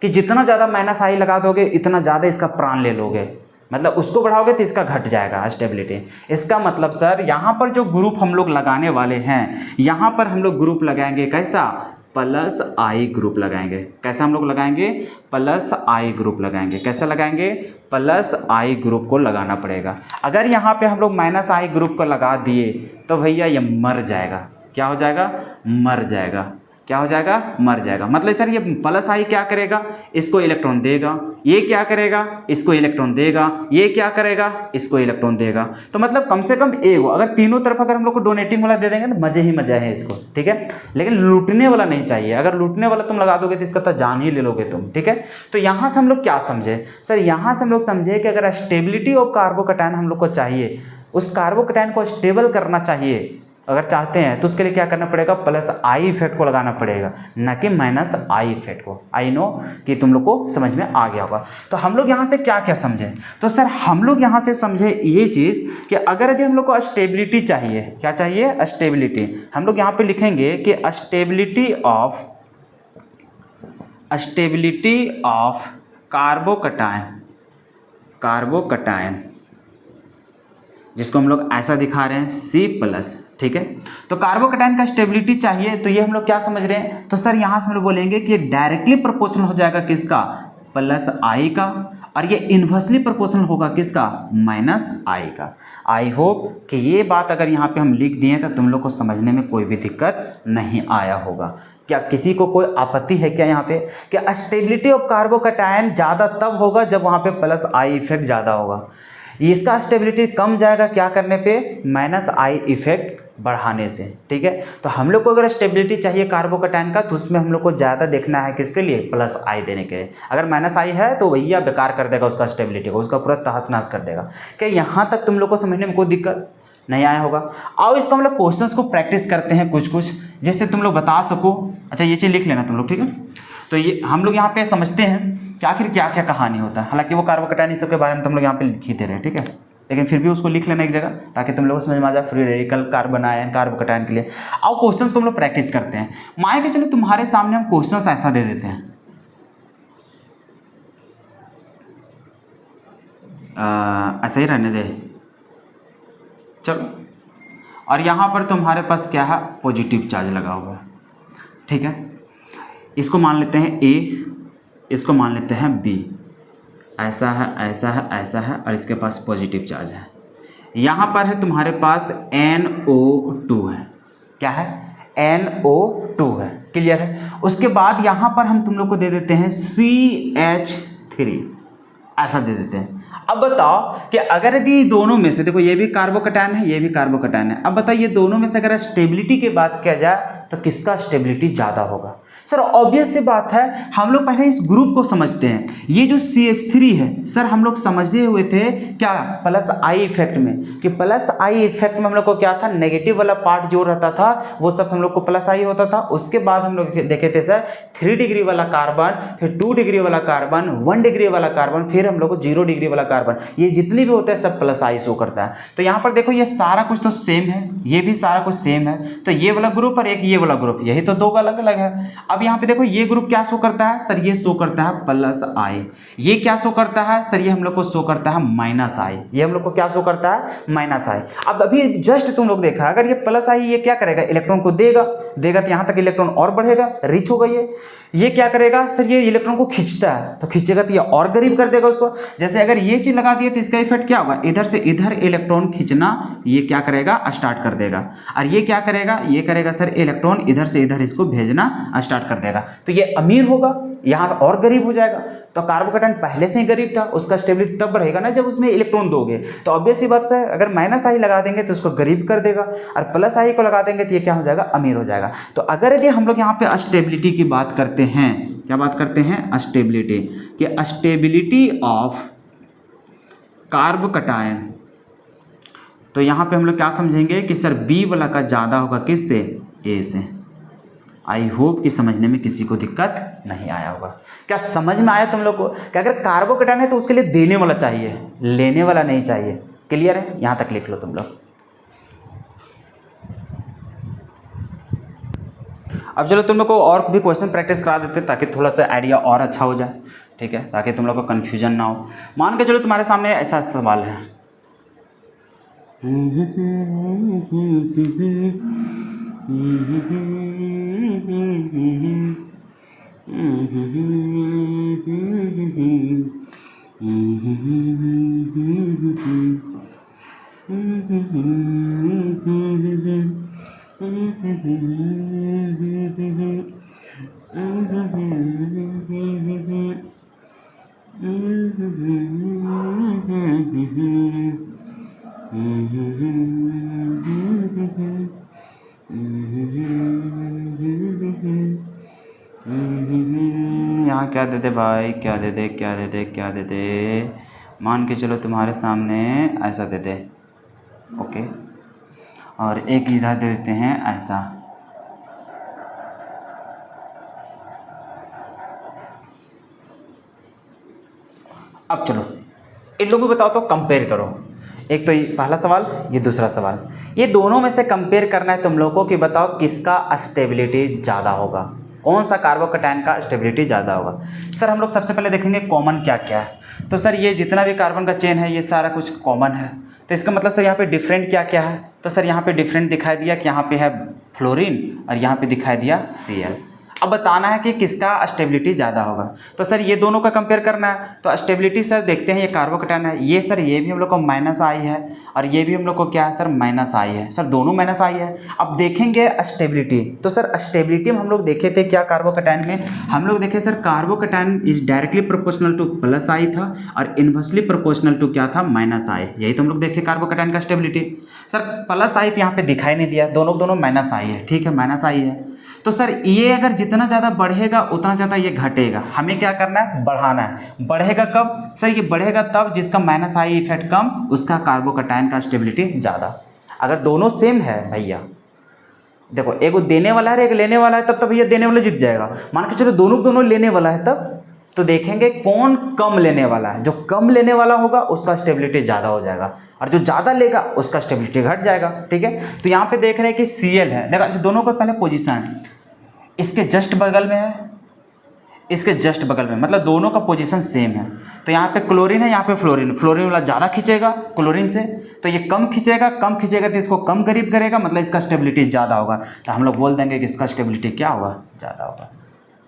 Speaker 1: कि जितना ज़्यादा माइनस आई लगा दोगे इतना ज़्यादा इसका प्राण ले लोगे, मतलब उसको बढ़ाओगे तो इसका घट जाएगा स्टेबिलिटी। इसका मतलब सर यहाँ पर जो ग्रुप हम लोग लगाने वाले हैं, यहाँ पर हम लोग ग्रुप लगाएंगे कैसा? प्लस आई ग्रुप लगाएंगे। कैसा हम लोग लगाएंगे? प्लस आई ग्रुप लगाएंगे। कैसा लगाएंगे? प्लस आई ग्रुप को लगाना पड़ेगा। अगर यहाँ पे हम लोग माइनस आई ग्रुप को लगा दिए तो भैया ये मर जाएगा। क्या हो जाएगा? मर जाएगा। क्या हो जाएगा? मर जाएगा। मतलब सर ये प्लस आई क्या करेगा? इसको इलेक्ट्रॉन देगा। ये क्या करेगा? इसको इलेक्ट्रॉन देगा। ये क्या करेगा? इसको इलेक्ट्रॉन देगा। तो मतलब कम से कम एक, अगर तीनों तरफ अगर हम लोग को डोनेटिंग वाला दे देंगे तो मजे ही मजा है इसको। ठीक है, लेकिन लूटने वाला नहीं चाहिए। अगर लूटने वाला तुम लगा दोगे तो इसका तो जान ही ले लोगे तुम। ठीक है, तो यहाँ से हम लोग क्या समझे सर? यहाँ से हम लोग समझे कि अगर स्टेबिलिटी ऑफ कार्बोकैटायन हम लोग को चाहिए, उस कार्बोकैटायन को स्टेबल करना चाहिए, अगर चाहते हैं तो उसके लिए क्या करना पड़ेगा? प्लस आई इफेक्ट को लगाना पड़ेगा, न कि माइनस आई इफेक्ट को। आई नो कि तुम लोग को समझ में आ गया होगा। तो हम लोग यहाँ से क्या क्या समझे? तो सर हम लोग यहाँ से समझे ये चीज़ कि अगर यदि हम लोग को स्टेबिलिटी चाहिए, क्या चाहिए? स्टेबिलिटी। हम लोग यहाँ पे लिखेंगे कि स्टेबिलिटी ऑफ कार्बोकैटायन, जिसको हम लोग ऐसा दिखा रहे हैं C+। ठीक है, तो कार्बोकैटायन का स्टेबिलिटी चाहिए तो ये हम लोग क्या समझ रहे हैं? तो सर यहाँ से हम लोग बोलेंगे कि डायरेक्टली प्रोपोर्शनल हो जाएगा किसका? प्लस आई का, और ये इन्वर्सली प्रोपोर्शनल होगा किसका? माइनस आई का। आई होप कि ये बात अगर यहाँ पे हम लिख दिए तो तुम लोग को समझने में कोई भी दिक्कत नहीं आया होगा। क्या किसी को कोई आपत्ति है क्या यहाँ पे? क्या स्टेबिलिटी ऑफ कार्बोकैटायन ज़्यादा तब होगा जब वहाँ पे प्लस आई इफेक्ट ज़्यादा होगा। इसका स्टेबिलिटी कम जाएगा क्या करने पे? माइनस आई इफेक्ट बढ़ाने से। ठीक है, तो हम लोग को अगर स्टेबिलिटी चाहिए कार्बोकैटायन का तो उसमें हम लोग को ज़्यादा देखना है किसके लिए? प्लस आई देने के। अगर माइनस आई है तो भैया बेकार कर देगा उसका स्टेबिलिटी को, उसका पूरा तहस नहस कर देगा। क्या यहाँ तक तुम लोग को समझने में कोई दिक्कत नहीं आया होगा? आओ इसको हम लोग क्वेश्चंस को प्रैक्टिस करते हैं कुछ जिससे तुम लोग बता सको। अच्छा ये चीज़ लिख लेना तुम लोग। ठीक है, तो ये हम लोग यहाँ पे समझते हैं कि आखिर क्या क्या कहानी होता है। हालांकि वो कार्बोकैटायन इस सब के बारे में तुम लोग यहाँ पे लिख ही दे रहे हैं। ठीक है, लेकिन फिर भी उसको लिख लेना एक जगह ताकि तुम लोगों को समझ में आ जाए। Free radical, carbon ion, carbocation के लिए अब क्वेश्चंस को हम लोग प्रैक्टिस करते हैं। मान के चलो तुम्हारे सामने हम क्वेश्चंस ऐसा दे देते हैं, ऐसा ही रहने दे चलो, और यहाँ पर तुम्हारे पास क्या है, पॉजिटिव चार्ज लगा हुआ है, ठीक है। इसको मान लेते हैं ए, इसको मान लेते हैं बी, ऐसा है, ऐसा है, ऐसा है, और इसके पास पॉजिटिव चार्ज है। यहाँ पर है तुम्हारे पास NO2 है, क्या है, NO2 है, क्लियर है। उसके बाद यहाँ पर हम तुम लोग को दे देते हैं CH3, ऐसा दे देते हैं। अब बताओ कि अगर यदि दोनों में से, देखो ये भी कार्बोकैटायन है, ये भी कार्बोकैटायन है, अब बताओ ये दोनों में से अगर स्टेबिलिटी की बात किया जाए तो किसका स्टेबिलिटी ज़्यादा होगा। सर ऑब्वियस सी बात है, हम लोग पहले इस ग्रुप को समझते हैं। ये जो CH3 है सर, हम लोग समझे हुए थे क्या, प्लस आई इफेक्ट में, कि प्लस आई इफेक्ट में हम लोग को क्या था, नेगेटिव वाला पार्ट जो रहता था वो सब हम लोग को प्लस आई होता था। उसके बाद हम लोग देखे थे सर 3 डिग्री वाला कार्बन, फिर 2 डिग्री वाला कार्बन, 1 डिग्री वाला कार्बन, फिर हम लोग को 0 डिग्री वाला कार्बन, ये जितने भी होते हैं सब प्लस आई शो करता है। तो यहाँ पर देखो ये सारा कुछ तो सेम है, ये भी सारा कुछ सेम है, तो ये वाला ग्रुप और एक ये वाला ग्रुप, यही तो दो अलग अलग है। अब यहाँ पे देखो ये ग्रुप क्या शो करता है सर, ये शो करता है प्लस आई, ये क्या शो करता है सर, ये हम लोग को शो करता है माइनस आई, ये हम लोग को क्या शो करता है, माइनस आई। अब अभी जस्ट तुम लोग देखा, अगर ये प्लस आई ये क्या करेगा, इलेक्ट्रॉन को देगा तो यहाँ तक इलेक्ट्रॉन और बढ़ेगा, रिच होगा। ये क्या करेगा सर, ये इलेक्ट्रॉन को खींचता है, तो खींचेगा तो ये और करीब कर देगा उसको। जैसे अगर ये चीज लगा दिए तो इसका इफेक्ट क्या होगा, इधर से इधर इलेक्ट्रॉन खींचना ये क्या करेगा, स्टार्ट कर देगा। और ये क्या करेगा, ये करेगा सर इलेक्ट्रॉन इधर से इधर इसको भेजना स्टार्ट कर देगा, तो ये अमीर होगा, यहाँ और गरीब हो जाएगा। तो कार्बोकैटायन पहले से ही गरीब था, उसका स्टेबिलिटी तब बढ़ेगा ना जब उसमें इलेक्ट्रॉन दोगे। तो ऑब्वियस सी बात से अगर माइनस आई लगा देंगे तो उसको गरीब कर देगा, और प्लस आई को लगा देंगे तो ये क्या हो जाएगा, अमीर हो जाएगा। तो अगर यदि हम लोग यहाँ पे स्टेबिलिटी की बात करते हैं, क्या बात करते हैं, स्टेबिलिटी, कि स्टेबिलिटी ऑफ कार्बोकैटायन, तो यहाँ पे हम लोग क्या समझेंगे कि सर बी वाला का ज़्यादा होगा किससे, ए से। आई होप कि समझने में किसी को दिक्कत नहीं आया होगा। क्या समझ में आया तुम लोग को कि अगर कार्बोकैटायन है तो उसके लिए देने वाला चाहिए, लेने वाला नहीं चाहिए। क्लियर है, यहाँ तक लिख लो तुम लोग। अब चलो तुम लोग को और भी क्वेश्चन प्रैक्टिस करा देते ताकि थोड़ा सा आइडिया और अच्छा हो जाए, ठीक है, ताकि तुम लोग को कन्फ्यूजन ना हो। मान के चलो तुम्हारे सामने ऐसा सवाल है, यहाँ क्या दे दे भाई, क्या दे दे, क्या दे दे, क्या दे दे, मान के चलो तुम्हारे सामने ऐसा दे दे, ओके, और एक इधर दे देते हैं ऐसा। अब चलो इन लोगों को बताओ तो कंपेयर करो, एक तो ये पहला सवाल, ये दूसरा सवाल, ये दोनों में से कंपेयर करना है तुम लोगों को कि बताओ किसका स्टेबिलिटी ज़्यादा होगा, कौन सा कार्बोकैटायन का स्टेबिलिटी ज़्यादा होगा। सर हम लोग सबसे पहले देखेंगे कॉमन क्या क्या है। तो सर ये जितना भी कार्बन का चेन है ये सारा कुछ कॉमन है, तो इसका मतलब सर यहाँ पे डिफरेंट क्या क्या है। तो सर यहाँ पे डिफरेंट दिखाई दिया कि यहाँ पे है फ्लोरीन और यहाँ पे दिखाई दिया Cl। अब बताना है कि किसका स्टेबिलिटी ज़्यादा होगा। तो सर ये दोनों का कंपेयर करना है, तो स्टेबिलिटी सर देखते हैं, ये कार्बोकैटायन है, ये सर ये भी हम लोग को माइनस आई है और ये भी हम लोग को क्या है सर माइनस आई है, सर दोनों माइनस आई है। अब देखेंगे स्टेबिलिटी, तो सर स्टेबिलिटी में हम लोग देखे थे क्या, कार्बोकैटायन में हम लोग देखे sir carbocation is directly proportional to plus I था और इन्वर्सली प्रोपोर्शनल टू क्या था, माइनस आई। यही तो हम लोग देखे कार्बोकैटायन का स्टेबिलिटी। सर प्लस आई तो यहाँ पे दिखाई नहीं दिया, दोनों माइनस आई है, ठीक है माइनस आई है। तो सर ये अगर जितना ज़्यादा बढ़ेगा उतना ज़्यादा ये घटेगा, हमें क्या करना है, बढ़ाना है। बढ़ेगा कब सर, ये बढ़ेगा तब जिसका माइनस आई इफेक्ट कम, उसका कार्बोकैटायन का स्टेबिलिटी ज़्यादा। अगर दोनों सेम है भैया, देखो एक देने वाला है एक लेने वाला है, तब तो भैया देने वाला जीत जाएगा। मान के चलो दोनों लेने वाला है तब, तो देखेंगे कौन कम लेने वाला है। जो कम लेने वाला होगा उसका स्टेबिलिटी ज़्यादा हो जाएगा, और जो ज़्यादा लेगा उसका स्टेबिलिटी घट जाएगा। ठीक है, तो यहाँ पे देख रहे हैं कि Cl है, देखा दोनों को पहले पोजीशन इसके जस्ट बगल में है, इसके जस्ट बगल में, मतलब दोनों का पोजीशन सेम है। तो यहाँ पे क्लोरीन है, यहाँ पे फ्लोरीन, फ्लोरीन वाला ज़्यादा खींचेगा क्लोरीन से, तो ये कम खींचेगा, कम खींचेगा तो इसको कम करीब करेगा, मतलब इसका स्टेबिलिटी ज़्यादा होगा। तो हम लोग बोल देंगे कि इसका स्टेबिलिटी क्या होगा, ज़्यादा होगा।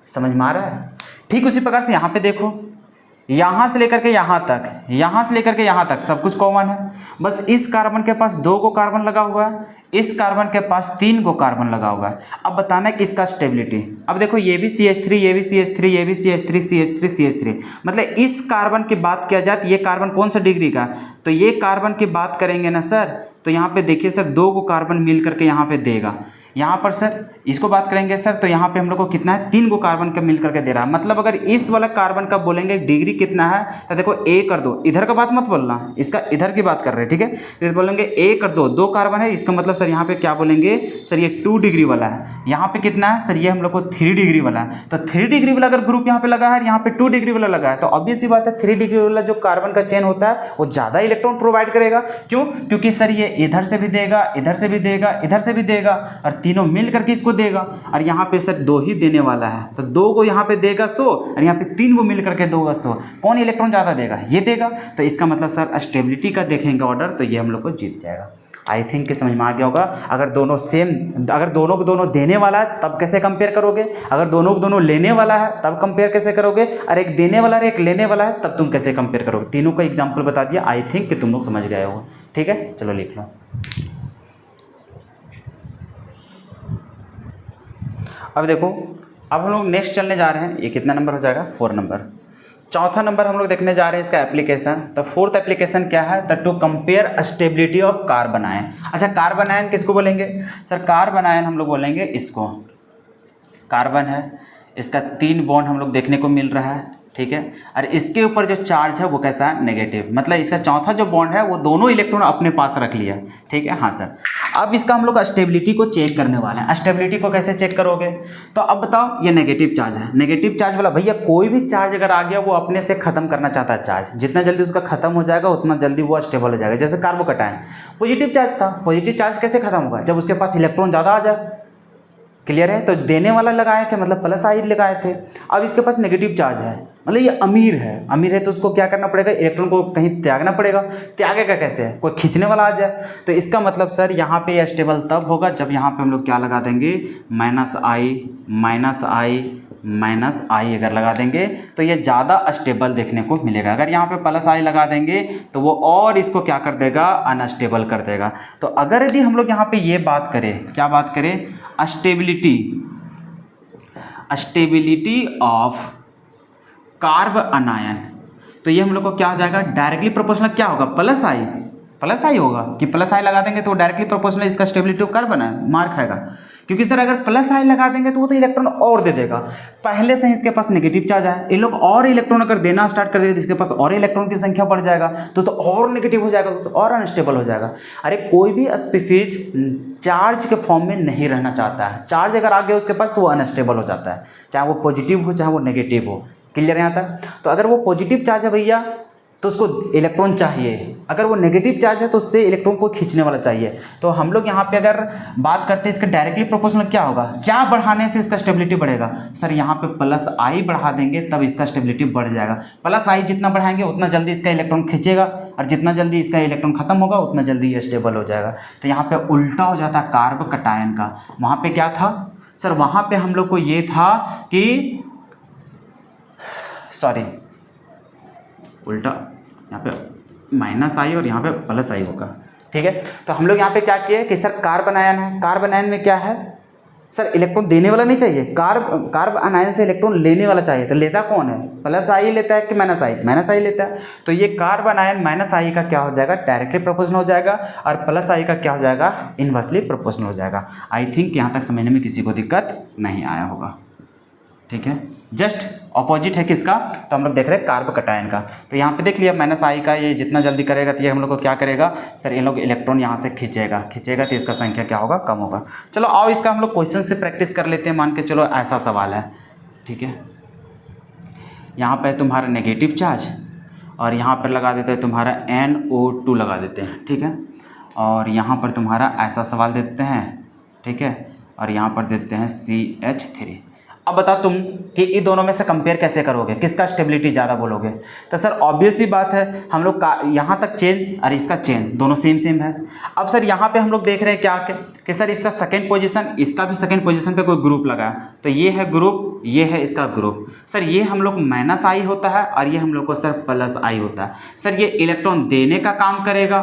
Speaker 1: समझ में आ रहा है? ठीक उसी प्रकार से यहाँ पे देखो, यहाँ से लेकर के यहाँ तक, यहाँ से लेकर के यहाँ तक सब कुछ कॉमन है। बस इस कार्बन के पास 2 को कार्बन लगा हुआ है, इस कार्बन के पास 3 को कार्बन लगा हुआ है। अब बताना है कि इसका स्टेबिलिटी। अब देखो ये भी CH3, ये भी CH3, ये भी CH3, CH3, CH3, मतलब इस कार्बन की बात किया जाए तो ये कार्बन कौन सा डिग्री का, तो ये कार्बन की बात करेंगे ना सर, तो यहाँ पे देखिए सर 2 को कार्बन मिल करके यहाँ पे देगा। यहाँ पर सर इसको बात करेंगे सर, तो यहाँ पे हम लोग को कितना है, 3 को कार्बन का मिल करके दे रहा है। मतलब अगर इस वाला कार्बन का बोलेंगे डिग्री कितना है, तो देखो A कर दो, इधर का बात मत बोलना, इसका इधर की बात कर रहे हैं। ठीक है, तो बोलेंगे A कर दो, 2 कार्बन है, इसका मतलब सर यहाँ पे क्या बोलेंगे सर, ये 2 डिग्री वाला है। यहाँ पे कितना है सर, ये हम लोग को 3 डिग्री वाला है। तो 3 डिग्री वाला अगर ग्रुप यहाँ पे लगा है, यहाँ पे 2 डिग्री वाला लगा है, तो ऑब्वियस सी बात है 3 डिग्री वाला जो कार्बन का चेन होता है वो ज़्यादा इलेक्ट्रॉन प्रोवाइड करेगा। क्यों? क्योंकि सर ये इधर से भी देगा, इधर से भी देगा, इधर से भी देगा, और तीनों मिल करके इसको देगा। और यहाँ पे सर 2 ही देने वाला है, तो 2 को यहाँ पे देगा 100, और यहाँ पे 3 को मिल करके देगा 100। कौन इलेक्ट्रॉन ज़्यादा देगा, ये देगा। तो इसका मतलब सर स्टेबिलिटी का देखेंगे ऑर्डर, तो ये हम लोग को जीत जाएगा। आई थिंक कि समझ में आ गया होगा। अगर दोनों सेम, अगर दोनों को दोनों देने वाला है तब कैसे कंपेयर करोगे, अगर दोनों को दोनों लेने वाला है तब कंपेयर कैसे करोगे, और एक देने वाला है एक लेने वाला है तब तुम कैसे कंपेयर करोगे। तीनों का एग्जाम्पल बता दिया, आई थिंक कि तुम लोग समझ गए हो। ठीक है, चलो लिख लो। अब देखो, अब हम लोग नेक्स्ट चलने जा रहे हैं। ये कितना नंबर हो जाएगा, 4 नंबर। चौथा नंबर हम लोग देखने जा रहे हैं इसका एप्लीकेशन। तो 4th एप्लीकेशन क्या है, the two compare stability of carbon ion. अच्छा, कार्बन आयन किसको बोलेंगे सर, कार्बन आयन हम लोग बोलेंगे इसको, कार्बन है, इसका 3 बॉन्ड हम लोग देखने को मिल रहा है। ठीक है, और इसके ऊपर जो चार्ज है वो कैसा है, नेगेटिव, मतलब इसका चौथा जो बॉन्ड है वो दोनों इलेक्ट्रॉन अपने पास रख लिया। ठीक है, हाँ सर। अब इसका हम लोग स्टेबिलिटी को चेक करने वाले हैं। स्टेबिलिटी को कैसे चेक करोगे, तो अब बताओ, ये नेगेटिव चार्ज है, नेगेटिव चार्ज वाला भैया कोई भी चार्ज अगर आ गया वो अपने से खत्म करना चाहता है चार्ज, जितना जल्दी उसका खत्म हो जाएगा उतना जल्दी वो स्टेबल हो जाएगा। जैसे कार्बोकैटायन पॉजिटिव चार्ज था, पॉजिटिव चार्ज कैसे खत्म होगा, जब उसके पास इलेक्ट्रॉन ज़्यादा आ जाए। क्लियर है, तो देने वाला लगाए थे मतलब प्लस आई लगाए थे। अब इसके पास नेगेटिव चार्ज है, मतलब ये अमीर है तो उसको क्या करना पड़ेगा, इलेक्ट्रॉन को कहीं त्यागना पड़ेगा। त्यागेगा कैसे, कोई खींचने वाला आ जाए। तो इसका मतलब सर यहाँ पे ये स्टेबल तब होगा जब यहाँ पे हम लोग क्या लगा देंगे, माइनस आई अगर लगा देंगे तो ये ज़्यादा स्टेबल देखने को मिलेगा। अगर यहाँ पे प्लस आई लगा देंगे तो वो और इसको क्या कर देगा, अनस्टेबल कर देगा। तो अगर यदि हम लोग यहाँ पे ये बात करें, क्या बात करें, स्टेबिलिटी ऑफ कार्ब अनायन, तो ये हम लोग को क्या हो जाएगा, डायरेक्टली प्रोपोर्शनल क्या होगा, प्लस आई होगा। कि प्लस आई लगा देंगे तो डायरेक्टली प्रोपोर्शनल इसका स्टेबिलिटी ऑफ कार्बन है, मार खाएगा। क्योंकि सर अगर प्लस आई लगा देंगे तो वो तो इलेक्ट्रॉन और दे देगा। पहले से ही इसके पास नेगेटिव चार्ज है, ये लोग और इलेक्ट्रॉन अगर देना स्टार्ट कर देंगे तो इसके पास और इलेक्ट्रॉन की संख्या बढ़ जाएगा, तो और नेगेटिव हो जाएगा, तो और अनस्टेबल हो जाएगा। अरे कोई भी स्पीसीज चार्ज के फॉर्म में नहीं रहना चाहता है। चार्ज अगर आ गया उसके पास तो वो अनस्टेबल हो जाता है, चाहे वो पॉजिटिव हो चाहे वो नेगेटिव हो। क्लियर यहाँ तक। तो अगर वो पॉजिटिव चार्ज है भैया तो उसको इलेक्ट्रॉन चाहिए, अगर वो नेगेटिव चार्ज है तो उससे इलेक्ट्रॉन को खींचने वाला चाहिए। तो हम लोग यहाँ पे अगर बात करते हैं इसका डायरेक्टली प्रोपोर्शनल क्या होगा, क्या बढ़ाने से इसका स्टेबिलिटी बढ़ेगा, सर यहाँ पे प्लस आई बढ़ा देंगे तब इसका स्टेबिलिटी बढ़ जाएगा। प्लस आई जितना बढ़ाएंगे उतना जल्दी इसका इलेक्ट्रॉन खींचेगा, और जितना जल्दी इसका इलेक्ट्रॉन खत्म होगा उतना जल्दी ये स्टेबल हो जाएगा। तो यहाँ पे उल्टा हो जाता है कार्ब कटायन का। वहाँ पे क्या था सर, वहाँ पे हम लोग को ये था कि सॉरी उल्टा, यहाँ पे माइनस आई और यहाँ पे प्लस आई होगा। ठीक है, तो हम लोग यहाँ पे क्या किए कि सर कार्बन आयन है, कार्बन आयन में क्या है सर, इलेक्ट्रॉन देने वाला नहीं चाहिए, कार्ब आयन से इलेक्ट्रॉन लेने वाला चाहिए। तो लेता कौन है, प्लस आई लेता है कि माइनस आई, माइनस आई लेता है। तो ये कार्बन आयन माइनस आई का क्या हो जाएगा, डायरेक्टली प्रोपोर्शनल हो जाएगा, और प्लस आई का क्या हो जाएगा, इन्वर्सली प्रोपोर्शनल हो जाएगा। आई थिंक यहाँ तक समझने में किसी को दिक्कत नहीं आया होगा। ठीक है, जस्ट ऑपोजिट है किसका, तो हम लोग देख रहे हैं कार्ब कटायन का। तो यहाँ पे देख लिया माइनस आई का, ये जितना जल्दी करेगा तो ये हम लोग को क्या करेगा सर, इन लोग इलेक्ट्रॉन यहाँ से खींचेगा तो इसका संख्या क्या होगा, कम होगा। चलो आओ इसका हम लोग क्वेश्चन से प्रैक्टिस कर लेते हैं। मान के चलो ऐसा सवाल है, ठीक है, यहाँ पे तुम्हारा नेगेटिव चार्ज और यहाँ पर लगा देते हैं तुम्हारा NO2 लगा देते हैं, ठीक है। और यहाँ पर तुम्हारा ऐसा सवाल देते हैं, ठीक है, और यहाँ पर देते हैं CH3। अब बताओ तुम कि इन दोनों में से कंपेयर कैसे करोगे, किसका स्टेबिलिटी ज़्यादा बोलोगे। तो सर ऑब्वियस सी बात है, हम लोग का यहाँ तक चेन और इसका चेन दोनों सेम सेम है। अब सर यहाँ पे हम लोग देख रहे हैं क्या कि सर इसका सेकंड पोजीशन, इसका भी सेकंड पोजीशन पे कोई ग्रुप लगा है, तो ये है ग्रुप, ये है इसका ग्रुप। सर ये हम लोग -I होता है और ये हम लोग को सर +I होता है। सर ये इलेक्ट्रॉन देने का काम करेगा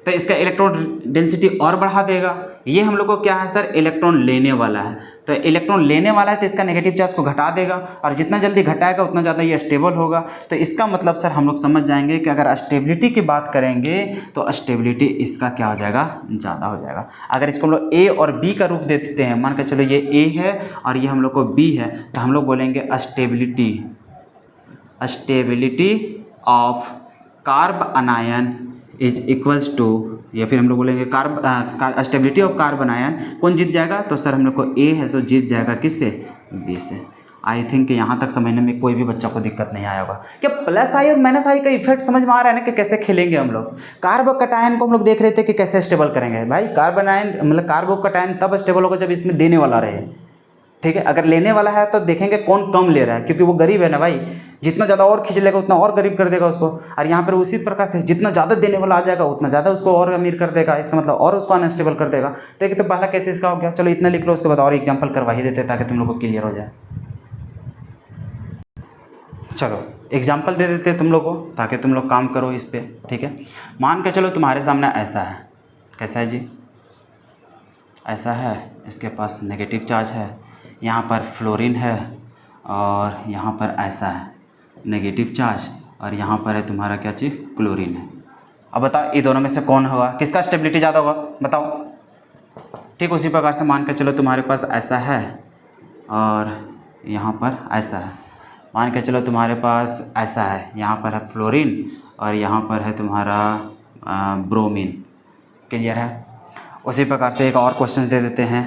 Speaker 1: तो इसका इलेक्ट्रॉन डेंसिटी और बढ़ा देगा। ये हम लोग को क्या है सर, इलेक्ट्रॉन लेने वाला है, तो इलेक्ट्रॉन लेने वाला है तो इसका नेगेटिव चार्ज को घटा देगा और जितना जल्दी घटाएगा उतना ज़्यादा ये स्टेबल होगा। तो इसका मतलब सर हम लोग समझ जाएंगे कि अगर स्टेबिलिटी की बात करेंगे तो स्टेबिलिटी इसका क्या हो जाएगा, ज़्यादा हो जाएगा। अगर इसको हम लोग A और B का रूप दे देते हैं, मान के चलो ये A है और ये हम लोग को B है, तो हम लोग बोलेंगे stability of carbanion is equals to, या फिर हम लोग बोलेंगे स्टेबिलिटी ऑफ कार्बन आयन कौन जीत जाएगा, तो सर हम लोग को A है सो जीत जाएगा किससे, B से। आई थिंक यहाँ तक समझने में कोई भी बच्चा को दिक्कत नहीं आया होगा। क्या +I और -I का इफेक्ट समझ में आ रहा है ना कि कैसे खेलेंगे हम लोग। कार्बोकटायन को हम लोग देख रहे थे कि कैसे स्टेबल करेंगे भाई। कार्बन आयन मतलब कार्बोकटायन तब स्टेबल होगा जब इसमें देने वाला रहे, ठीक है। अगर लेने वाला है तो देखेंगे कौन कम ले रहा है, क्योंकि वो गरीब है ना भाई, जितना ज़्यादा और खींच लेगा उतना और गरीब कर देगा उसको। और यहाँ पर उसी प्रकार से जितना ज़्यादा देने वाला आ जाएगा उतना ज़्यादा उसको और अमीर कर देगा, इसका मतलब और उसको अनस्टेबल कर देगा। तो एक तो पहला केस इसका हो गया। चलो इतना लिख लो, उसके बाद और एग्जाम्पल करवा ही देते ताकि तुम लोग को क्लियर हो जाए। चलो एग्जाम्पल दे देते तुम लोग को ताकि तुम लोग काम करो इस पर, ठीक है। मान के चलो तुम्हारे सामने ऐसा है, कैसा है जी, ऐसा है, इसके पास नेगेटिव चार्ज है, यहाँ पर फ्लोरीन है और यहाँ पर ऐसा है नेगेटिव चार्ज और यहाँ पर है तुम्हारा क्या चीज़, क्लोरीन है। अब बताओ ये दोनों में से कौन होगा, किसका स्टेबिलिटी ज़्यादा होगा बताओ। ठीक उसी प्रकार से मान के चलो तुम्हारे पास ऐसा है और यहाँ पर ऐसा है। मान के चलो तुम्हारे पास ऐसा है, यहाँ पर है फ्लोरीन और यहाँ पर है तुम्हारा ब्रोमीन। क्लियर है। उसी प्रकार से एक और क्वेश्चन दे देते हैं।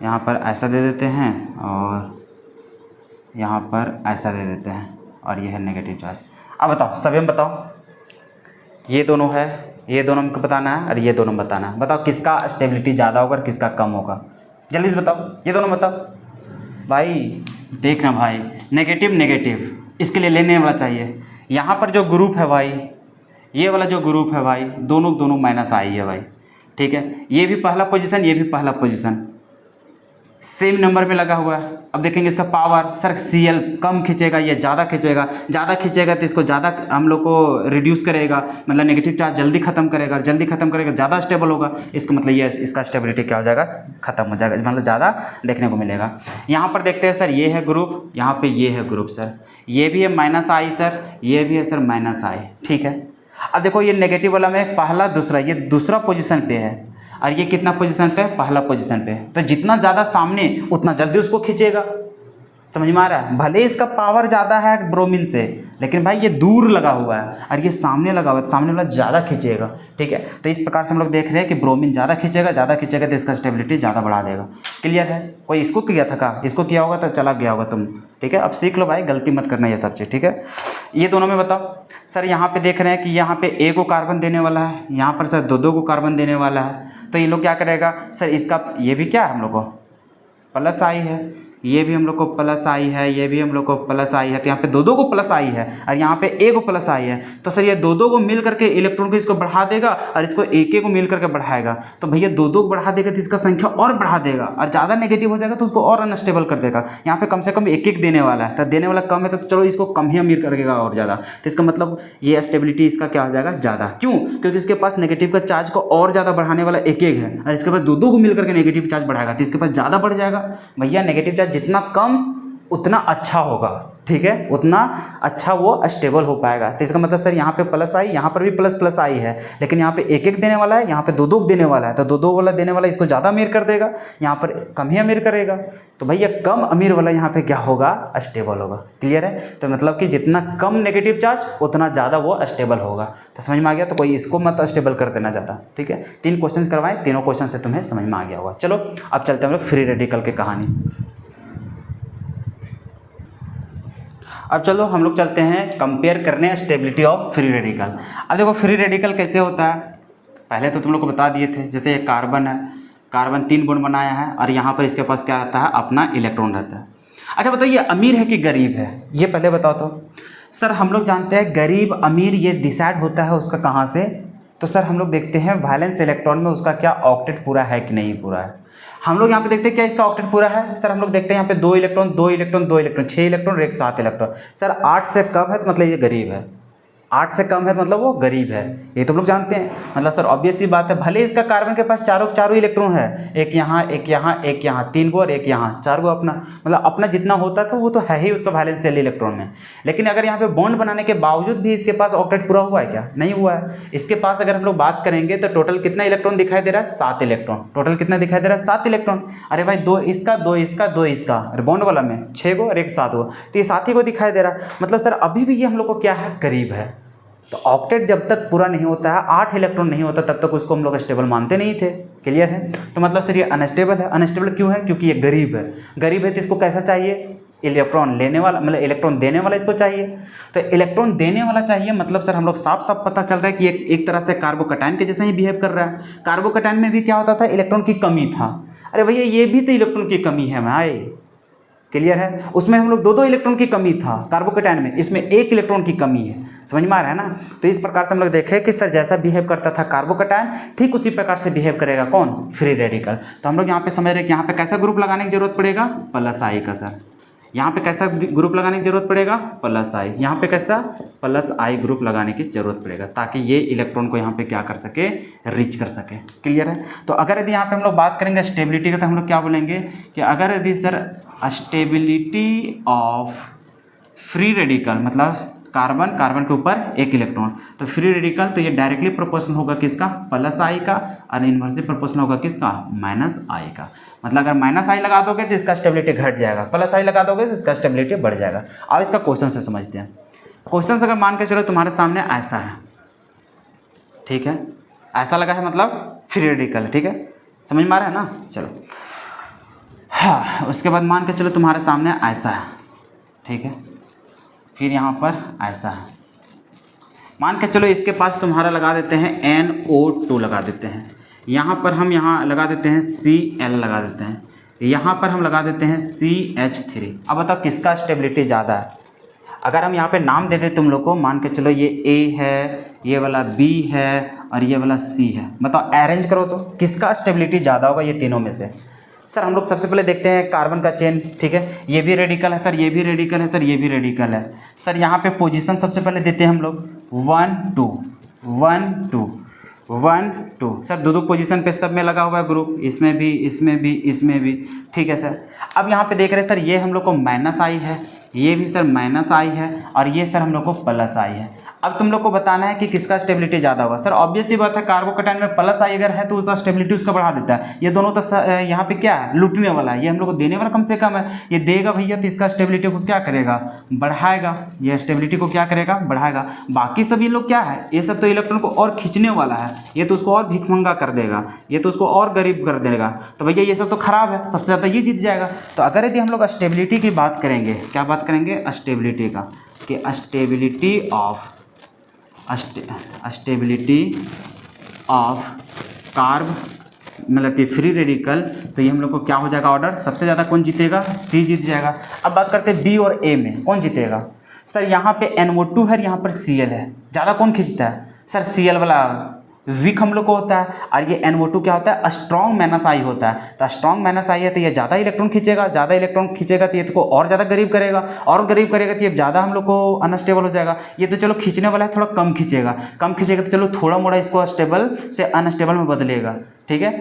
Speaker 1: यहाँ पर ऐसा दे देते हैं और यहाँ पर ऐसा दे देते हैं और ये है नेगेटिव चार्ज। अब बताओ सभी में बताओ, ये दोनों है, ये दोनों में बताना है और ये दोनों में बताना है। बताओ किसका स्टेबिलिटी ज़्यादा होगा और किसका कम होगा, जल्दी से बताओ। ये दोनों बताओ भाई। देखना भाई, नेगेटिव नेगेटिव इसके लिए लेने वाला चाहिए। यहाँ पर जो ग्रुप है भाई, ये वाला जो ग्रुप है भाई, दोनों -I है भाई, ठीक है। ये भी पहला पोजीशन, ये भी पहला पोजीशन, सेम नंबर में लगा हुआ है। अब देखेंगे इसका पावर, सर Cl कम खींचेगा या ज़्यादा खींचेगा। ज़्यादा खींचेगा तो इसको ज़्यादा हम लोग को रिड्यूस करेगा, मतलब नेगेटिव चार्ज जल्दी खत्म करेगा, जल्दी खत्म करेगा, ज़्यादा स्टेबल होगा। इसका मतलब ये इसका स्टेबिलिटी क्या हो जाएगा, खत्म हो जाएगा, मतलब ज़्यादा देखने को मिलेगा। यहाँ पर देखते हैं सर, ये है ग्रुप, यहाँ पर ये है ग्रुप सर, ये भी है -I सर, ये भी है सर -I, ठीक है। अब देखो ये नेगेटिव वाला में पहला दूसरा, ये दूसरा पोजीशन पे है और ये कितना पोजीशन पे है, पहला पोजीशन पे है। तो जितना ज़्यादा सामने उतना जल्दी उसको खींचेगा। समझ में आ रहा है। भले इसका पावर ज़्यादा है ब्रोमीन से, लेकिन भाई ये दूर लगा हुआ है और ये सामने लगा हुआ है, सामने वाला ज़्यादा खींचेगा, ठीक है। तो इस प्रकार से हम लोग देख रहे हैं कि ब्रोमीन ज़्यादा खींचेगा तो इसका स्टेबिलिटी ज़्यादा बढ़ा देगा। क्लियर है। कोई इसको किया था का, इसको किया होगा तो चला गया होगा तुम, ठीक है। अब सीख लो भाई, गलती मत करना ये सब चीज़, ठीक है। ये दोनों में बताओ सर, यहाँ पे देख रहे हैं कि यहाँ पे A को कार्बन देने वाला है, यहाँ पर सर दो को कार्बन देने वाला है। तो ये लोग क्या करेगा सर, इसका ये भी क्या है हम लोग को +I है, ये भी हम लोग को +I है, ये भी हम लोग को +I है। तो यहाँ पे दो को +I है और यहाँ पे A को +I है। तो सर ये दो को मिल करके इलेक्ट्रॉन को इसको बढ़ा देगा और इसको एक को मिल करके बढ़ाएगा। तो भैया दो को बढ़ा देगा तो इसका संख्या और बढ़ा देगा और ज़्यादा नेगेटिव हो जाएगा तो उसको और अनस्टेबल कर देगा। यहाँ पे कम से कम एक देने वाला है, तो देने वाला कम है तो चलो इसको कम ही अमीर करेगा और ज़्यादा। तो इसका मतलब ये स्टेबिलिटी इसका क्या हो जाएगा, ज़्यादा। क्यों? क्योंकि इसके पास नेगेटिव का चार्ज को और ज़्यादा बढ़ाने वाला एक है और इसके पास दो को मिल करके नेगेटिव चार्ज बढ़ाएगा तो इसके पास ज़्यादा बढ़ जाएगा। भैया नेगेटिव चार्ज जितना कम उतना अच्छा होगा, ठीक है, उतना अच्छा वो स्टेबल हो पाएगा। तो इसका मतलब सर यहाँ पे प्लस आई, यहाँ पर भी प्लस प्लस आई है, लेकिन यहाँ पे एक एक देने वाला है, यहाँ पे दो दो देने वाला है, तो दो दो वाला देने वाला इसको ज़्यादा अमीर कर देगा, यहाँ पर कम ही अमीर करेगा। तो भैया कम अमीर वाला यहाँ पे क्या होगा, स्टेबल होगा। क्लियर है? तो मतलब कि जितना कम नेगेटिव चार्ज उतना ज़्यादा वो स्टेबल होगा। तो समझ में आ गया? तो कोई इसको मत स्टेबल कर देना ज़्यादा। ठीक है, 3 क्वेश्चन करवाएं, तीनों क्वेश्चन से तुम्हें समझ में आ गया होगा। चलो अब चलते हैं हम लोग फ्री रेडिकल की कहानी। अब चलो हम लोग चलते हैं कंपेयर करने स्टेबिलिटी ऑफ फ्री रेडिकल। अब देखो फ्री रेडिकल कैसे होता है, पहले तो तुम लोग को बता दिए थे। जैसे ये कार्बन है, कार्बन 3 बॉन्ड बनाया है और यहाँ पर इसके पास क्या रहता है, अपना इलेक्ट्रॉन रहता है। अच्छा बताइए अमीर है कि गरीब है, ये पहले बताओ तो। सर हम लोग जानते हैं गरीब अमीर ये डिसाइड होता है उसका कहाँ से, तो सर हम लोग देखते हैं वैलेंस इलेक्ट्रॉन में उसका क्या ऑक्टेट पूरा है कि नहीं पूरा है। हम लोग यहाँ पे देखते हैं क्या इसका ऑक्टेट पूरा है। सर हम लोग देखते हैं यहाँ पे 2 इलेक्ट्रॉन 2 इलेक्ट्रॉन 2 इलेक्ट्रॉन 6 इलेक्ट्रॉन और एक 7 इलेक्ट्रॉन। सर 8 से कम है तो मतलब ये गरीब है, 8 से कम है तो मतलब वो गरीब है, ये तो लोग जानते हैं। मतलब सर ऑब्वियस सी बात है, भले इसका कार्बन के पास चारों इलेक्ट्रॉन है, एक यहाँ एक यहाँ एक यहाँ, 3 गो और एक यहाँ 4 गो अपना, मतलब अपना जितना होता था वो तो है ही उसका वैलेंस शेल इलेक्ट्रॉन में। लेकिन अगर यहाँ पे बॉन्ड बनाने के बावजूद भी इसके पास ऑक्टेट पूरा हुआ है क्या, नहीं हुआ है। इसके पास अगर हम लोग बात करेंगे तो टोटल कितना इलेक्ट्रॉन दिखाई दे रहा है, 7 इलेक्ट्रॉन। टोटल कितना दिखाई दे रहा है, 7 इलेक्ट्रॉन। अरे भाई 2 इसका 2 इसका 2 इसका, अरे बॉन्ड वाला में 6 गो और एक 7 गो, तो ये 7 ही को दिखाई दे रहा है। मतलब सर अभी भी ये हम लोग को क्या है, गरीब है। तो ऑक्टेट जब तक पूरा नहीं होता है, 8 इलेक्ट्रॉन नहीं होता, तब तक उसको हम लोग स्टेबल मानते नहीं थे। क्लियर है? तो मतलब सर ये अनस्टेबल है। अनस्टेबल क्यों है, क्योंकि ये गरीब है। गरीब है तो इसको कैसा चाहिए, इलेक्ट्रॉन लेने वाला, मतलब इलेक्ट्रॉन देने वाला इसको चाहिए। तो इलेक्ट्रॉन देने वाला चाहिए, मतलब सर हम लोग साफ साफ पता चल रहा है कि एक तरह से कार्बोकैटायन के जैसे ही बिहेव कर रहा है। कार्बोकैटायन में भी क्या होता था, इलेक्ट्रॉन की कमी था। अरे भैया ये भी तो इलेक्ट्रॉन की कमी है भाई। क्लियर है? उसमें हम लोग 2 इलेक्ट्रॉन की कमी था कार्बोकैटायन में, इसमें 1 इलेक्ट्रॉन की कमी है। समझ में आ रहा है ना? तो इस प्रकार से हम लोग देखें कि सर जैसा बिहेव करता था कार्बोकैटायन, ठीक उसी प्रकार से बिहेव करेगा कौन, फ्री रेडिकल। तो हम लोग यहाँ पे समझ रहे हैं कि यहाँ पे कैसा ग्रुप लगाने की जरूरत पड़ेगा, प्लस आई का। सर यहाँ पे कैसा ग्रुप लगाने की जरूरत पड़ेगा, प्लस आई। यहाँ पे कैसा, प्लस आई ग्रुप लगाने की जरूरत पड़ेगा, ताकि ये इलेक्ट्रॉन को यहाँ पे क्या कर सके, रीच कर सके। क्लियर है? तो अगर यदि यहाँ पे हम लोग बात करेंगे स्टेबिलिटी का, तो हम लोग क्या बोलेंगे कि अगर यदि sir stability of free radical, मतलब कार्बन के ऊपर 1 इलेक्ट्रॉन, तो फ्री रेडिकल तो ये डायरेक्टली प्रोपोर्शनल होगा किसका, प्लस आई का, और इन्वर्सली प्रोपोर्शनल होगा किसका, माइनस आई का। मतलब अगर माइनस आई लगा दोगे तो इसका स्टेबिलिटी घट जाएगा, प्लस आई लगा दोगे तो इसका स्टेबिलिटी बढ़ जाएगा। अब इसका क्वेश्चन से समझते हैं। क्वेश्चन से अगर मान के चलो तुम्हारे सामने ऐसा है, ठीक है, ऐसा लगा है मतलब फ्री रेडिकल, ठीक है, समझ में आ रहा है ना? चलो हाँ, उसके बाद मान के चलो तुम्हारे सामने ऐसा है, ठीक है, फिर यहाँ पर ऐसा है। मान के चलो इसके पास तुम्हारा लगा देते हैं NO2 लगा देते हैं, यहाँ पर हम यहाँ लगा देते हैं Cl लगा देते हैं, यहाँ पर हम लगा देते हैं CH3। अब बताओ किसका स्टेबिलिटी ज़्यादा है। अगर हम यहाँ पे नाम दे दें तुम लोग को, मान के चलो ये A है, ये वाला B है और ये वाला C है, बताओ अरेंज करो तो किसका स्टेबिलिटी ज़्यादा होगा ये तीनों में से। सर हम लोग सबसे पहले देखते हैं कार्बन का चेन, ठीक है, ये भी रेडिकल है सर, ये भी रेडिकल है सर, ये भी रेडिकल है सर। यहाँ पे पोजीशन सबसे पहले देते हैं हम लोग 1 2 1 2 1 2। सर 2 पोजीशन पे सब में लगा हुआ है ग्रुप, इसमें भी इसमें भी इसमें भी, ठीक है सर। अब यहाँ पे देख रहे हैं सर ये हम लोग को माइनस आई है, ये भी सर माइनस आई है, और ये सर हम लोग को प्लस आई है। अब तुम लोग को बताना है कि किसका स्टेबिलिटी ज़्यादा होगा। सर ऑब्वियस सी बात है, कार्बोकैटायन में प्लस आई अगर है तो उसका स्टेबिलिटी उसका बढ़ा देता है। ये दोनों तो यहाँ पे क्या है, लूटने वाला है, ये हम लोग को देने वाला कम से कम है। ये देगा भैया तो इसका स्टेबिलिटी को क्या करेगा, बढ़ाएगा। ये स्टेबिलिटी को क्या करेगा, बढ़ाएगा। बाकी सभी लोग क्या है, ये सब तो इलेक्ट्रॉन को और खींचने वाला है, ये तो उसको और भिखमंगा कर देगा, ये तो उसको और गरीब कर देगा। तो भैया ये सब तो खराब है, सबसे ज़्यादा ये जीत जाएगा। तो अगर यदि हम लोग स्टेबिलिटी की बात करेंगे, क्या बात करेंगे, स्टेबिलिटी का, कि स्टेबिलिटी ऑफ कार्ब मतलब कि फ्री रेडिकल, तो ये हम लोग को क्या हो जाएगा ऑर्डर, सबसे ज़्यादा कौन जीतेगा, सी जीत जाएगा। अब बात करते हैं बी और ए में कौन जीतेगा। सर यहाँ पे NO2 है, यहाँ पर Cl है, ज़्यादा कौन खींचता है, सर Cl वाला वीक हम लोग को होता है, और ये NO2 क्या होता है, स्ट्रॉन्ग माइनस आई होता है। तो स्ट्रॉन्ग माइनस आई है तो ये ज़्यादा इलेक्ट्रॉन खींचेगा, ज़्यादा इलेक्ट्रॉन खींचेगा तो ये तो और ज़्यादा गरीब करेगा, और गरीब करेगा तो ये ज़्यादा हम लोग को अनस्टेबल हो जाएगा। ये तो चलो खींचने वाला है, थोड़ा कम खींचेगा तो चलो थोड़ा मोड़ा इसको स्टेबल से अनस्टेबल में बदलेगा, ठीक है।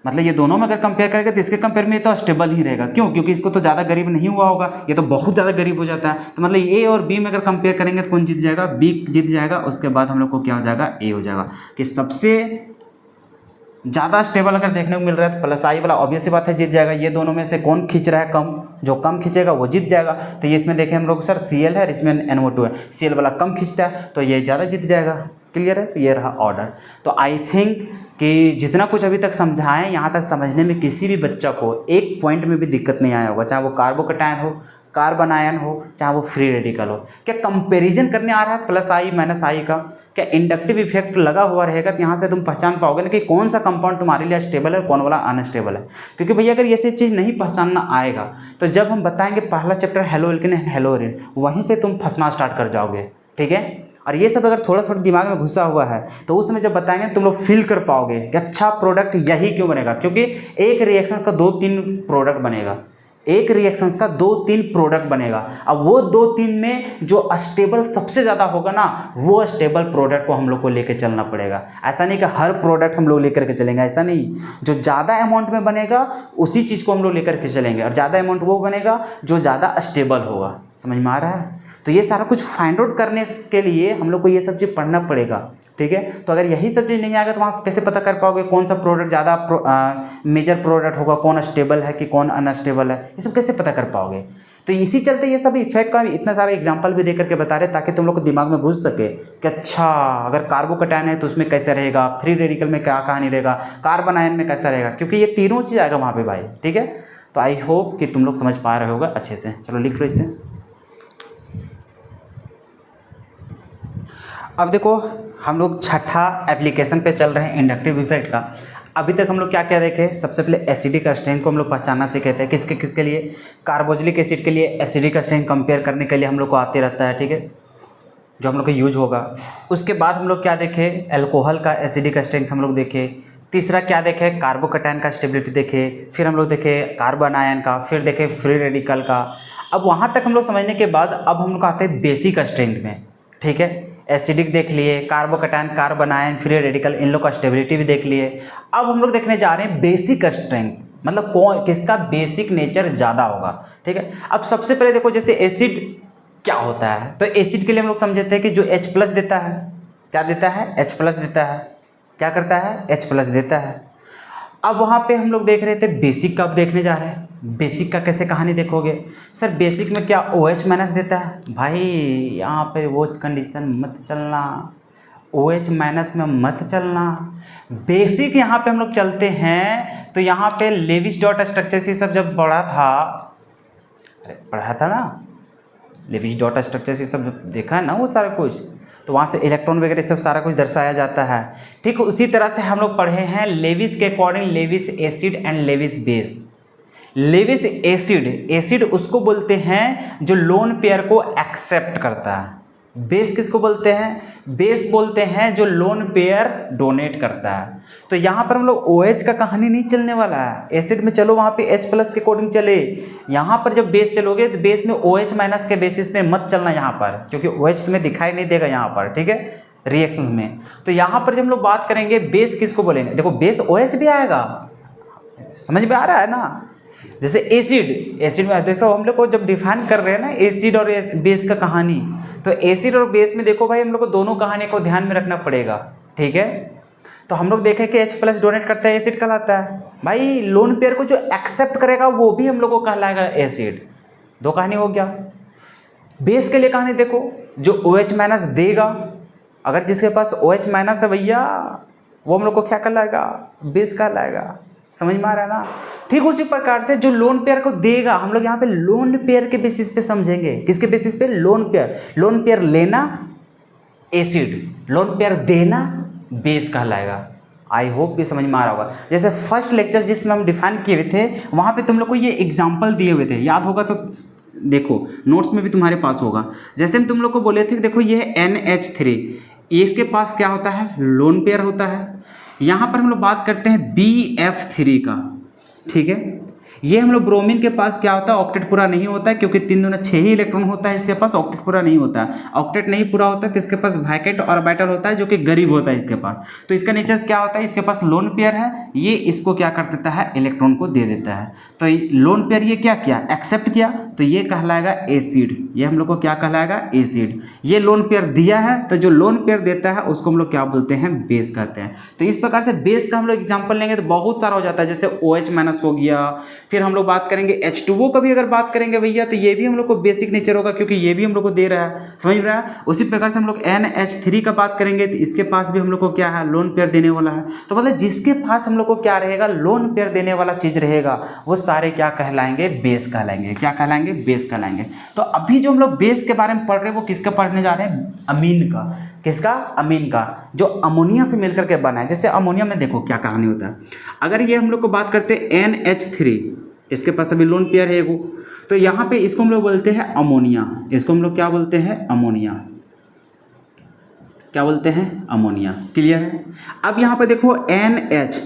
Speaker 1: मतलब ये दोनों में अगर कंपेयर करेगा तो इसके कंपेयर में तो स्टेबल ही रहेगा। क्यों? क्योंकि इसको तो ज़्यादा गरीब नहीं हुआ होगा, ये तो बहुत ज़्यादा गरीब हो जाता है। तो मतलब ए और बी में अगर कंपेयर करेंगे तो कौन जीत जाएगा? बी जीत जाएगा। उसके बाद हम लोग को क्या हो जाएगा? ए हो जाएगा कि सबसे ज़्यादा स्टेबल अगर देखने को मिल रहा है तो प्लस आई वाला ऑब्वियस सी बात है जीत जाएगा। ये दोनों में से कौन खींच रहा है कम? जो कम खींचेगा वो जीत जाएगा। तो ये इसमें देखें हम लोग सर Cl है और इसमें NO2 है, Cl वाला कम खींचता है तो ये ज़्यादा जीत जाएगा। क्लियर है? तो ये रहा ऑर्डर। तो आई थिंक कि जितना कुछ अभी तक समझाएं, यहाँ तक समझने में किसी भी बच्चा को एक पॉइंट में भी दिक्कत नहीं आया होगा, चाहे वो कार्बोकैटायन हो, कार्बन आयन हो, चाहे वो फ्री रेडिकल हो। क्या कंपैरिजन करने आ रहा है प्लस आई माइनस आई का? क्या इंडक्टिव इफेक्ट लगा हुआ रहेगा तो यहाँ से तुम पहचान पाओगे ना कि कौन सा कंपाउंड तुम्हारे लिए स्टेबल है, कौन वाला अनस्टेबल है। क्योंकि भैया अगर ये सब चीज़ नहीं पहचानना आएगा तो जब हम बताएंगे पहला chapter halo alkane hello Erin, वहीं से तुम फंसना स्टार्ट कर जाओगे। ठीक है? और ये सब अगर थोड़ा थोड़ा दिमाग में घुसा हुआ है तो उस समय जब बताएंगे तुम लोग फील कर पाओगे कि अच्छा प्रोडक्ट यही क्यों बनेगा। क्योंकि एक रिएक्शन का 2-3 प्रोडक्ट बनेगा, एक रिएक्शंस का 2-3 प्रोडक्ट बनेगा। अब वो 2-3 में जो स्टेबल सबसे ज़्यादा होगा ना, वो स्टेबल प्रोडक्ट को हम लोग को लेकर चलना पड़ेगा। ऐसा नहीं कि हर प्रोडक्ट हम लोग लेकर के चलेंगे, ऐसा नहीं। जो ज़्यादा अमाउंट में बनेगा उसी चीज़ को हम लोग लेकर के चलेंगे, और ज़्यादा अमाउंट वो बनेगा जो ज़्यादा स्टेबल होगा। समझ में आ रहा है? तो ये सारा कुछ फाइंड आउट करने के लिए हम लोग को ये सब चीज़ पढ़ना पड़ेगा। ठीक है? तो अगर यही सब चीज़ नहीं आएगा तो वहाँ कैसे पता कर पाओगे कौन सा प्रोडक्ट ज़्यादा मेजर प्रोडक्ट होगा, कौन स्टेबल है कि कौन अनस्टेबल है, ये सब कैसे पता कर पाओगे? तो इसी चलते ये सब इफेक्ट का इतना सारा एग्जांपल भी दे करके बता रहे ताकि तुम लोग को दिमाग में घुस सके कि अच्छा अगर कार्बोकैटायन है तो उसमें कैसे रहेगा, फ्री रेडिकल में क्या कहानी रहेगा, कार्बन आयन में कैसा रहेगा, क्योंकि ये तीनों चीज़ आएगा वहाँ पे भाई। ठीक है? तो आई होप कि तुम लोग समझ पा रहे होगा अच्छे से। चलो लिख लो इसे। अब देखो हम लोग छठा एप्लीकेशन पे चल रहे हैं इंडक्टिव इफेक्ट का। अभी तक हम लोग क्या क्या देखे? सबसे पहले एसिडिक स्ट्रेंथ को हम लोग पहचानना सीखे थे। किसके किसके लिए? कार्बोक्सिलिक एसिड के लिए एसिडिक स्ट्रेंथ कंपेयर करने के लिए हम लोग को आते रहता है। ठीक है? जो हम लोग का यूज होगा। उसके बाद हम लोग क्या देखे? अल्कोहल का एसिडिक स्ट्रेंथ हम लोग देखे। तीसरा क्या देखे? कार्बोकैटायन का स्टेबिलिटी देखे। फिर हम लोग देखे कार्बन आयन का, फिर देखे फ्री रेडिकल का। अब वहाँ तक हम लोग समझने के बाद अब हम लोग आते हैं बेसिक स्ट्रेंथ में। ठीक है? एसिडिक देख लिए, carbocation, carbon ion, free radical, इन लोग का स्टेबिलिटी भी देख लिए। अब हम लोग देखने जा रहे हैं बेसिक स्ट्रेंथ, मतलब कौन किसका बेसिक नेचर ज़्यादा होगा। ठीक है? अब सबसे पहले देखो जैसे एसिड क्या होता है, तो एसिड के लिए हम लोग समझे थे कि जो H+ देता है, क्या देता है? H+ देता है। क्या करता है? H+ देता है। अब वहाँ पे हम लोग देख रहे थे बेसिक का, अब देखने जा रहे हैं बेसिक का कैसे कहानी देखोगे। सर बेसिक में क्या OH- देता है? भाई यहाँ पे वो कंडीशन मत चलना, OH- में मत चलना। बेसिक यहाँ पे हम लोग चलते हैं तो यहाँ पे लेविस डॉट स्ट्रक्चर से सब जब पढ़ा था, अरे पढ़ा था ना, लेविस डॉट स्ट्रक्चर से सब देखा है ना वो सारा कुछ, तो वहाँ से इलेक्ट्रॉन वगैरह सब सारा कुछ दर्शाया जाता है। ठीक उसी तरह से हम लोग पढ़े हैं लेविस के according Lewis acid and Lewis base. Lewis acid, acid उसको बोलते हैं जो लोन पेयर को एक्सेप्ट करता है। बेस किसको बोलते हैं? बेस बोलते हैं जो लोन पेयर डोनेट करता है। तो यहाँ पर हम लोग OH का कहानी नहीं चलने वाला है। एसिड में चलो वहाँ पे H+ के अकॉर्डिंग चले, यहाँ पर जब बेस चलोगे तो बेस में OH- के बेसिस पे मत चलना यहाँ पर, क्योंकि OH तुम्हें दिखाई नहीं देगा यहाँ पर। ठीक है? रिएक्शंस में तो यहाँ पर जब हम लोग बात करेंगे बेस किसको बोलेंगे, देखो बेस OH भी आएगा, समझ में आ रहा है ना। जैसे एसिड, एसिड में देखो हम लोग को जब डिफाइन कर रहे हैं ना एसिड और बेस का कहानी, तो एसिड और बेस में देखो भाई हम लोग को दोनों कहानी को ध्यान में रखना पड़ेगा। ठीक है? तो हम लोग देखें कि H+ डोनेट करता है, एसिड कहलाता है। भाई लोन पेयर को जो एक्सेप्ट करेगा वो भी हम लोग को कहलाएगा एसिड। दो कहानी हो गया। बेस के लिए कहानी देखो, जो OH- देगा, अगर जिसके पास OH- है भैया वो हम लोग को क्या कहलाएगा? बेस कहलाएगा। समझ में आ रहा है ना। ठीक उसी प्रकार से जो लोन पेयर को देगा, हम लोग यहाँ पे लोन पेयर के बेसिस पे समझेंगे। किसके बेसिस पे? Lone pair. लोन पेयर लेना एसिड, लोन पेयर देना बेस कहलाएगा। आई होप ये समझ में आ रहा होगा। जैसे फर्स्ट लेक्चर जिसमें हम डिफाइन किए हुए थे वहाँ पे तुम लोग को ये एग्जाम्पल दिए हुए थे, याद होगा तो देखो नोट्स में भी तुम्हारे पास होगा। जैसे हम तुम लोग को बोले थे देखो ये NH3, इसके पास क्या होता है? लोन पेयर होता है। यहाँ पर हम लोग बात करते हैं BF3 का। ठीक है? ये हम लोग ब्रोमीन के पास क्या होता है, ऑक्टेट पूरा नहीं होता है, क्योंकि 3 दूना 6 ही इलेक्ट्रॉन होता है इसके पास, ऑक्टेट पूरा नहीं होता है। ऑक्टेट नहीं पूरा होता है तो इसके पास वैकेंट ऑर्बिटल होता है जो कि गरीब होता है इसके पास। तो इसका नेचर क्या होता है, इसके पास लोन पेयर है, ये इसको क्या कर देता है, इलेक्ट्रॉन को दे देता है। तो लोन पेयर ये क्या किया, एक्सेप्ट किया, तो ये कहलाएगा एसिड। ये हम लोग को क्या कहलाएगा, एसिड। ये लोन पेयर दिया है, तो जो लोन पेयर देता है उसको हम लोग क्या बोलते हैं, बेस कहते हैं। तो इस प्रकार से बेस का हम लोग एग्जांपल लेंगे तो बहुत सारा हो जाता है, जैसे OH- हो गया। फिर हम लोग बात करेंगे H2O का भी अगर बात करेंगे भैया, तो ये भी हम लोग को बेसिक नेचर होगा, क्योंकि ये भी हम लोग को दे रहा है, समझ रहा है। उसी प्रकार से हम लोग NH3 का बात करेंगे तो इसके पास भी हम लोग को क्या है, लोन पेयर देने वाला है। तो मतलब जिसके पास हम लोग को क्या रहेगा, लोन पेयर देने वाला चीज रहेगा, वो सारे क्या कहलाएंगे, बेस कहलाएंगे। क्या कहलाएंगे, बेस कहलाएंगे। तो अभी जो हम लोग बेस के बारे में पढ़ रहे हैं वो किसका पढ़ने जा रहे हैं, अमीन का। किसका, अमीन का, जो अमोनिया से मिलकर के बना है। जैसे अमोनिया में देखो क्या कहानी होता है, अगर ये हम लोग को बात करते हैं NH3, इसके पास अभी लोन पेयर है वो, तो यहाँ पे इसको हम लोग बोलते हैं अमोनिया। इसको हम लोग क्या बोलते हैं, अमोनिया। क्या बोलते हैं, अमोनिया। क्लियर है। अब यहाँ पे देखो NH,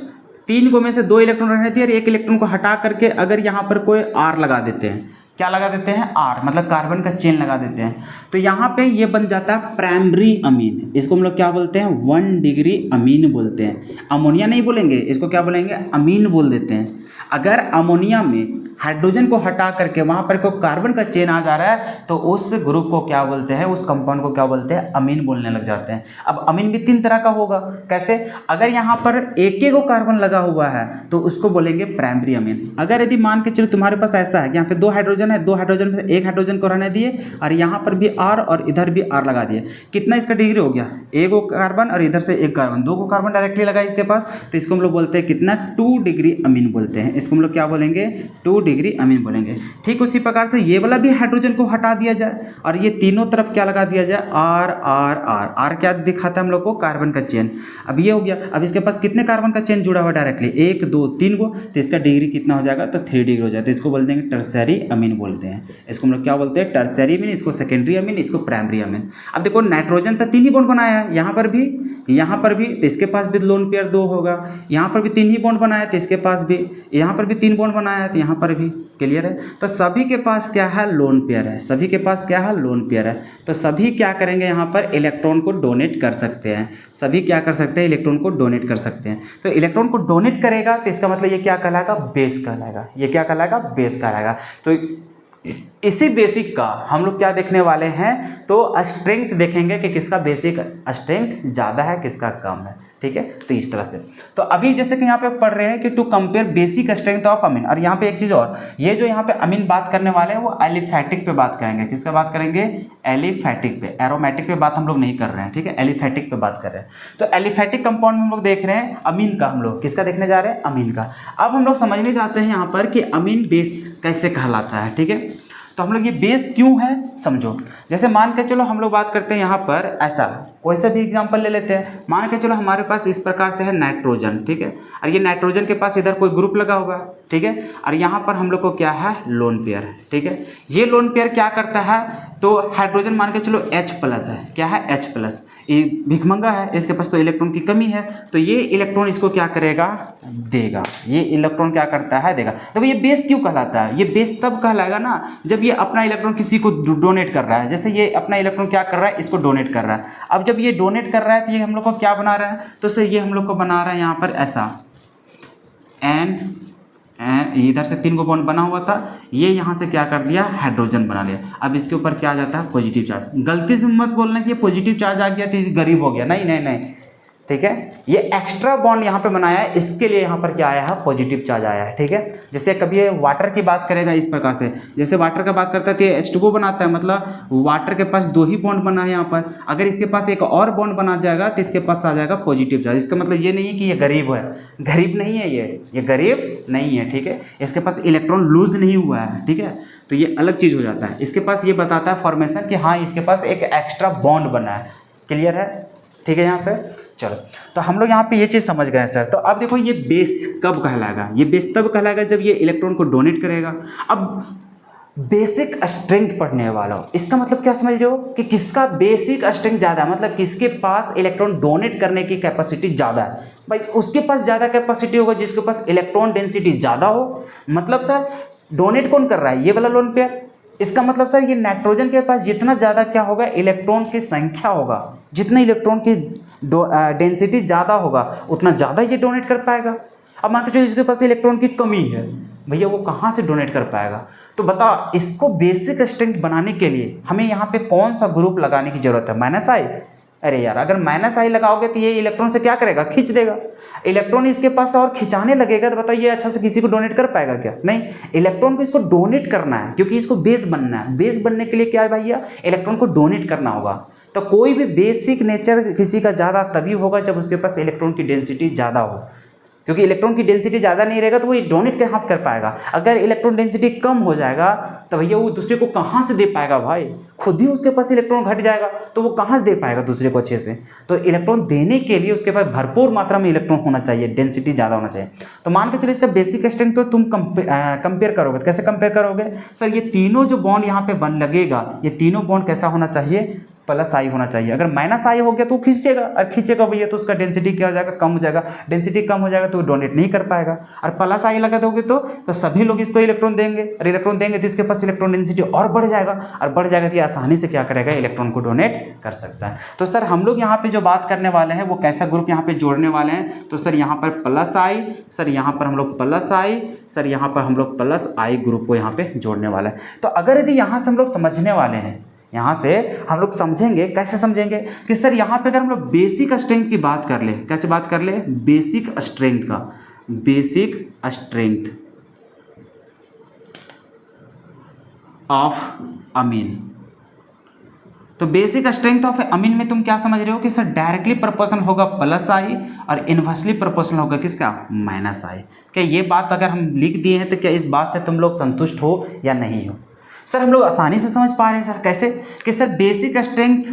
Speaker 1: 3 को में से 2 इलेक्ट्रॉन रहने दिए और 1 इलेक्ट्रॉन को हटा करके अगर यहाँ पर कोई R लगा देते हैं, क्या लगा देते हैं, R, मतलब कार्बन का चेन लगा देते हैं, तो यहाँ पे ये बन जाता है प्राइमरी अमीन। इसको हम लोग क्या बोलते हैं, 1 डिग्री अमीन बोलते हैं। अमोनिया नहीं बोलेंगे, इसको क्या बोलेंगे, अमीन बोल देते हैं। अगर अमोनिया में हाइड्रोजन को हटा करके वहाँ पर कोई कार्बन का चेन आ जा रहा है तो उस ग्रुप को क्या बोलते हैं, उस कंपाउंड को क्या बोलते हैं, अमीन बोलने लग जाते हैं। अब अमीन भी 3 तरह का होगा। कैसे, अगर यहाँ पर एक को कार्बन लगा हुआ है तो उसको बोलेंगे प्राइमरी अमीन। अगर यदि मान के चलो तुम्हारे पास ऐसा है, यहाँ पे 2 हाइड्रोजन है, 2 हाइड्रोजन में से 1 हाइड्रोजन को रहने दिए और यहाँ पर भी R और इधर भी R लगा दिए, कितना इसका डिग्री हो गया, 1 कार्बन और इधर से 1 कार्बन, 2 को कार्बन डायरेक्टली लगा इसके पास, तो इसको हम लोग बोलते हैं कितना, 2 डिग्री अमीन बोलते हैं। इसको हम लोग क्या बोलेंगे, 2 डिग्री अमीन बोलेंगे। ठीक उसी प्रकार से ये वाला भी हाइड्रोजन को हटा दिया जाए और ये तीनों तरफ क्या लगा दिया जाए, R R R R क्या दिखाता है हम लोग को, कार्बन का चेन। अब ये हो गया। अब इसके पास कितने कार्बन का चेन जुड़ा हुआ डायरेक्टली, 1 2 3 को, तो इसका डिग्री कितना हो जाएगा, तो 3 डिग्री हो जाता है। इसको बोल देंगे टर्शियरी अमीन बोलते हैं। इसको हम लोग क्या बोलते हैं, टर्शियरी अमीन, इसको सेकेंडरी अमीन, इसको प्राइमरी अमीन। अब देखो नाइट्रोजन तो 3 ही बॉन्ड बनाया है, यहाँ पर भी, यहाँ पर भी, तो इसके पास भी लोन पेयर 2 होगा। यहाँ पर भी 3 ही बॉन्ड बनाया तो इसके पास भी, यहाँ पर भी 3 बॉन्ड बनाया है तो यहाँ पर भी। क्लियर है। तो सभी के पास क्या है, लोन पेयर है। सभी के पास क्या है, लोन पेयर है। तो सभी क्या करेंगे, यहाँ पर इलेक्ट्रॉन को डोनेट कर सकते हैं। सभी क्या कर सकते हैं, इलेक्ट्रॉन को डोनेट कर सकते हैं। तो इलेक्ट्रॉन को डोनेट करेगा तो इसका मतलब ये क्या कहलाएगा, बेस कहलाएगा। ये क्या कहलाएगा, बेस कहलाएगा। तो इसी बेसिक का हम लोग क्या देखने वाले हैं, तो स्ट्रेंथ देखेंगे कि किसका बेसिक स्ट्रेंथ ज़्यादा है, किसका कम है। ठीक है। तो इस तरह से, तो अभी जैसे कि यहाँ पे पढ़ रहे हैं कि to compare basic strength of amine. और यहाँ पे एक चीज़ और, ये जो यहाँ पे अमीन बात करने वाले हैं वो एलिफैटिक पे बात करेंगे। किसका बात करेंगे, एलिफैटिक पे। एरोमेटिक पे बात हम लोग नहीं कर रहे हैं। ठीक है, एलिफैटिक पे बात कर रहे हैं। तो एलिफैटिक कंपाउंड में हम लोग देख रहे हैं अमीन का, हम लोग किसका देखने जा रहे हैं, अमीन का। अब हम लोग समझने जाते हैं यहाँ पर कि अमीन बेस कैसे कहलाता है। ठीक है, तो हम लोग ये बेस क्यों है समझो। जैसे मान के चलो हम लोग बात करते हैं यहाँ पर ऐसा, कोई सा भी एग्जांपल ले लेते हैं। मान के चलो हमारे पास इस प्रकार से है नाइट्रोजन। ठीक है, और ये नाइट्रोजन के पास इधर कोई ग्रुप लगा होगा। ठीक है, और यहाँ पर हम लोग को क्या है, लोन पेयर है। ठीक है, ये लोन पेयर क्या करता है, तो हाइड्रोजन मान के चलो H+ है। क्या है, H+। ये भिखमंगा है, इसके पास तो इलेक्ट्रॉन की कमी है, तो ये इलेक्ट्रॉन इसको क्या करेगा, देगा। ये इलेक्ट्रॉन क्या करता है, देगा। देखो ये बेस क्यों कहलाता है, ये बेस तब कहलाएगा ना जब ये अपना इलेक्ट्रॉन किसी को डोनेट कर रहा है। जैसे ये अपना इलेक्ट्रॉन क्या कर रहा है, इसको डोनेट कर रहा है। अब जब ये डोनेट कर रहा है तो ये हम लोग को क्या बना रहा है, तो सर ये हम लोग को बना रहा है यहाँ पर ऐसा एन, इधर से 3 को बॉन्ड बना हुआ था, ये यहाँ से क्या कर दिया, हाइड्रोजन बना लिया। अब इसके ऊपर क्या आ जाता है, पॉजिटिव चार्ज। गलती से मत बोलना कि ये पॉजिटिव चार्ज आ गया तो इस गरीब हो गया, नहीं नहीं नहीं। ठीक है, ये एक्स्ट्रा बॉन्ड यहाँ पे बनाया है, इसके लिए यहाँ पर क्या आया है, पॉजिटिव चार्ज आया है। ठीक है, जैसे कभी ये वाटर की बात करेगा इस प्रकार से, जैसे वाटर का बात करता है तो ये H2O बनाता है, मतलब वाटर के पास 2 ही बॉन्ड बना है यहाँ पर। अगर इसके पास एक और बॉन्ड बना जाएगा तो इसके पास आ जाएगा पॉजिटिव चार्ज। इसका मतलब ये नहीं है कि ये गरीब है, गरीब नहीं है, ये गरीब नहीं है। ठीक है, इसके पास इलेक्ट्रॉन लूज नहीं हुआ है। ठीक है, तो ये अलग चीज़ हो जाता है। इसके पास ये बताता है फॉर्मेशन कि हाँ इसके पास एक एक्स्ट्रा बॉन्ड बना है। क्लियर है। ठीक है, यहाँ पे चलो, तो हम लोग यहाँ पे ये चीज़ समझ गए हैं सर। तो अब देखो ये बेस कब कहलाएगा, ये बेस तब कहलाएगा जब ये इलेक्ट्रॉन को डोनेट करेगा। अब बेसिक स्ट्रेंथ पढ़ने वाला हो। इसका मतलब क्या समझ रहे हो कि किसका बेसिक स्ट्रेंथ ज़्यादा है, मतलब किसके पास इलेक्ट्रॉन डोनेट करने की कैपेसिटी ज़्यादा है। भाई उसके पास ज़्यादा कैपेसिटी होगा जिसके पास इलेक्ट्रॉन डेंसिटी ज़्यादा हो। मतलब सर डोनेट कौन कर रहा है, ये वाला लोन पेयर। इसका मतलब सर ये नाइट्रोजन के पास जितना ज़्यादा क्या होगा, इलेक्ट्रॉन की संख्या होगा, जितना इलेक्ट्रॉन की डेंसिटी ज़्यादा होगा उतना ज़्यादा ये डोनेट कर पाएगा। अब मान के चलो इसके पास इलेक्ट्रॉन की कमी है, भैया वो कहाँ से डोनेट कर पाएगा। तो बताओ इसको बेसिक स्ट्रेंथ बनाने के लिए हमें यहाँ पे कौन सा ग्रुप लगाने की जरूरत है, माइनस आई। अरे यार अगर माइनस आई लगाओगे तो ये इलेक्ट्रॉन से क्या करेगा, खींच देगा। इलेक्ट्रॉन इसके पास और खिंचाने लगेगा तो बताओ ये अच्छा से किसी को डोनेट कर पाएगा क्या, नहीं। इलेक्ट्रॉन को इसको डोनेट करना है क्योंकि इसको बेस बनना है। बेस बनने के लिए क्या है भैया, इलेक्ट्रॉन को डोनेट करना होगा। तो कोई भी बेसिक नेचर किसी का ज़्यादा तभी होगा जब उसके पास इलेक्ट्रॉन की डेंसिटी ज़्यादा हो, क्योंकि इलेक्ट्रॉन की डेंसिटी ज़्यादा नहीं रहेगा तो वो डोनेट कहाँ से कर पाएगा। अगर इलेक्ट्रॉन डेंसिटी कम हो जाएगा तो भैया वो दूसरे को कहाँ से दे पाएगा, भाई खुद ही उसके पास इलेक्ट्रॉन घट जाएगा तो वो कहाँ से दे पाएगा दूसरे को अच्छे से। तो इलेक्ट्रॉन देने के लिए उसके पास भरपूर मात्रा में इलेक्ट्रॉन होना चाहिए, डेंसिटी ज़्यादा होना चाहिए। तो मान के चलिए इसका बेसिक स्ट्रेंथ तो तुम कंपेयर करोगे तो कैसे कंपेयर करोगे, सर ये तीनों जो बॉन्ड यहाँ पे बन लगेगा, ये तीनों बॉन्ड कैसा होना चाहिए, प्लस आई होना चाहिए। अगर माइनस आई हो गया तो खींचेगा, और खींचेगा भैया तो उसका डेंसिटी क्या हो जाएगा, कम हो जाएगा। डेंसिटी कम हो जाएगा तो डोनेट नहीं कर पाएगा। और प्लस आई लगा दोगे तो सभी लोग इसको इलेक्ट्रॉन देंगे, और इलेक्ट्रॉन देंगे तो इसके पास इलेक्ट्रॉन डेंसिटी और बढ़ जाएगा, और बढ़ जाएगा तो ये आसानी से क्या करेगा, इलेक्ट्रॉन को डोनेट कर सकता है। तो सर हम लोग यहाँ पे जो बात करने वाले हैं वो कैसा ग्रुप यहाँ पे जोड़ने वाले हैं, तो सर यहाँ पर प्लस आई, सर यहाँ पर हम लोग प्लस आई, सर यहाँ पर हम लोग प्लस आई ग्रुप को यहाँ पे जोड़ने वाला है। तो अगर यदि यहाँ से हम लोग समझने वाले हैं, यहाँ से हम लोग समझेंगे, कैसे समझेंगे कि सर यहाँ पे अगर हम लोग बेसिक स्ट्रेंथ की बात कर ले, क्या बात कर ले, बेसिक स्ट्रेंथ का, बेसिक स्ट्रेंथ ऑफ अमीन। तो बेसिक स्ट्रेंथ ऑफ अमीन में तुम क्या समझ रहे हो कि सर डायरेक्टली प्रोपोर्शनल होगा प्लस आई और इनवर्सली प्रोपोर्शनल होगा किसका, माइनस आई। क्या ये बात अगर हम लिख दिए हैं तो क्या इस बात से तुम लोग संतुष्ट हो या नहीं हो। सर हम लोग आसानी से समझ पा रहे हैं सर, कैसे कि सर बेसिक स्ट्रेंथ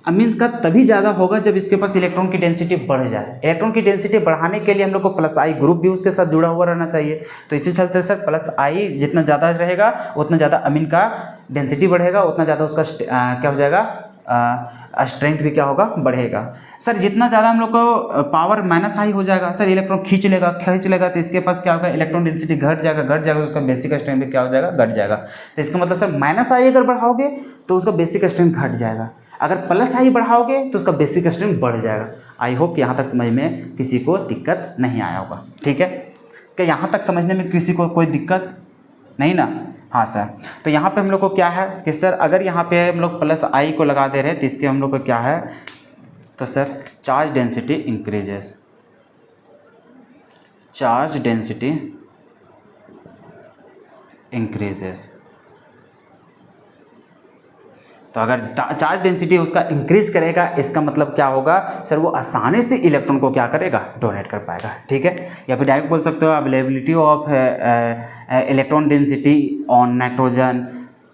Speaker 1: अमीन का तभी ज़्यादा होगा जब इसके पास इलेक्ट्रॉन की डेंसिटी बढ़ जाए। इलेक्ट्रॉन की डेंसिटी बढ़ाने के लिए हम लोग को प्लस आई ग्रुप भी उसके साथ जुड़ा हुआ रहना चाहिए। तो इसी चलते सर प्लस आई जितना ज़्यादा रहेगा उतना ज़्यादा अमीन का डेंसिटी बढ़ेगा, उतना ज़्यादा उसका क्या हो जाएगा, स्ट्रेंथ भी क्या होगा, बढ़ेगा। सर जितना ज़्यादा हम लोग को पावर माइनस आई हो जाएगा, सर इलेक्ट्रॉन खींच लेगा तो इसके पास क्या होगा, इलेक्ट्रॉन डेंसिटी घट जाएगा तो उसका बेसिक स्ट्रेंथ भी क्या हो जाएगा, घट जाएगा। तो इसका मतलब सर माइनस आई अगर बढ़ाओगे तो उसका बेसिक स्ट्रेंथ घट जाएगा, अगर प्लस आई बढ़ाओगे तो उसका बेसिक स्ट्रेंथ बढ़ जाएगा। आई होप कि यहाँ तक समझ में किसी को दिक्कत नहीं आया होगा, ठीक है। क्या यहाँ तक समझने में किसी को कोई दिक्कत नहीं ना, हाँ सर। तो यहाँ पे हम लोग को क्या है कि सर अगर यहाँ पे हम लोग प्लस आई को लगा दे रहे हैं तो इसके हम लोग को क्या है, तो sir charge density increases, charge density increases. तो अगर चार्ज डेंसिटी उसका इंक्रीज करेगा इसका मतलब क्या होगा सर, वो आसानी से इलेक्ट्रॉन को क्या करेगा, डोनेट कर पाएगा, ठीक है। या फिर डायरेक्ट बोल सकते हो availability of electron density on nitrogen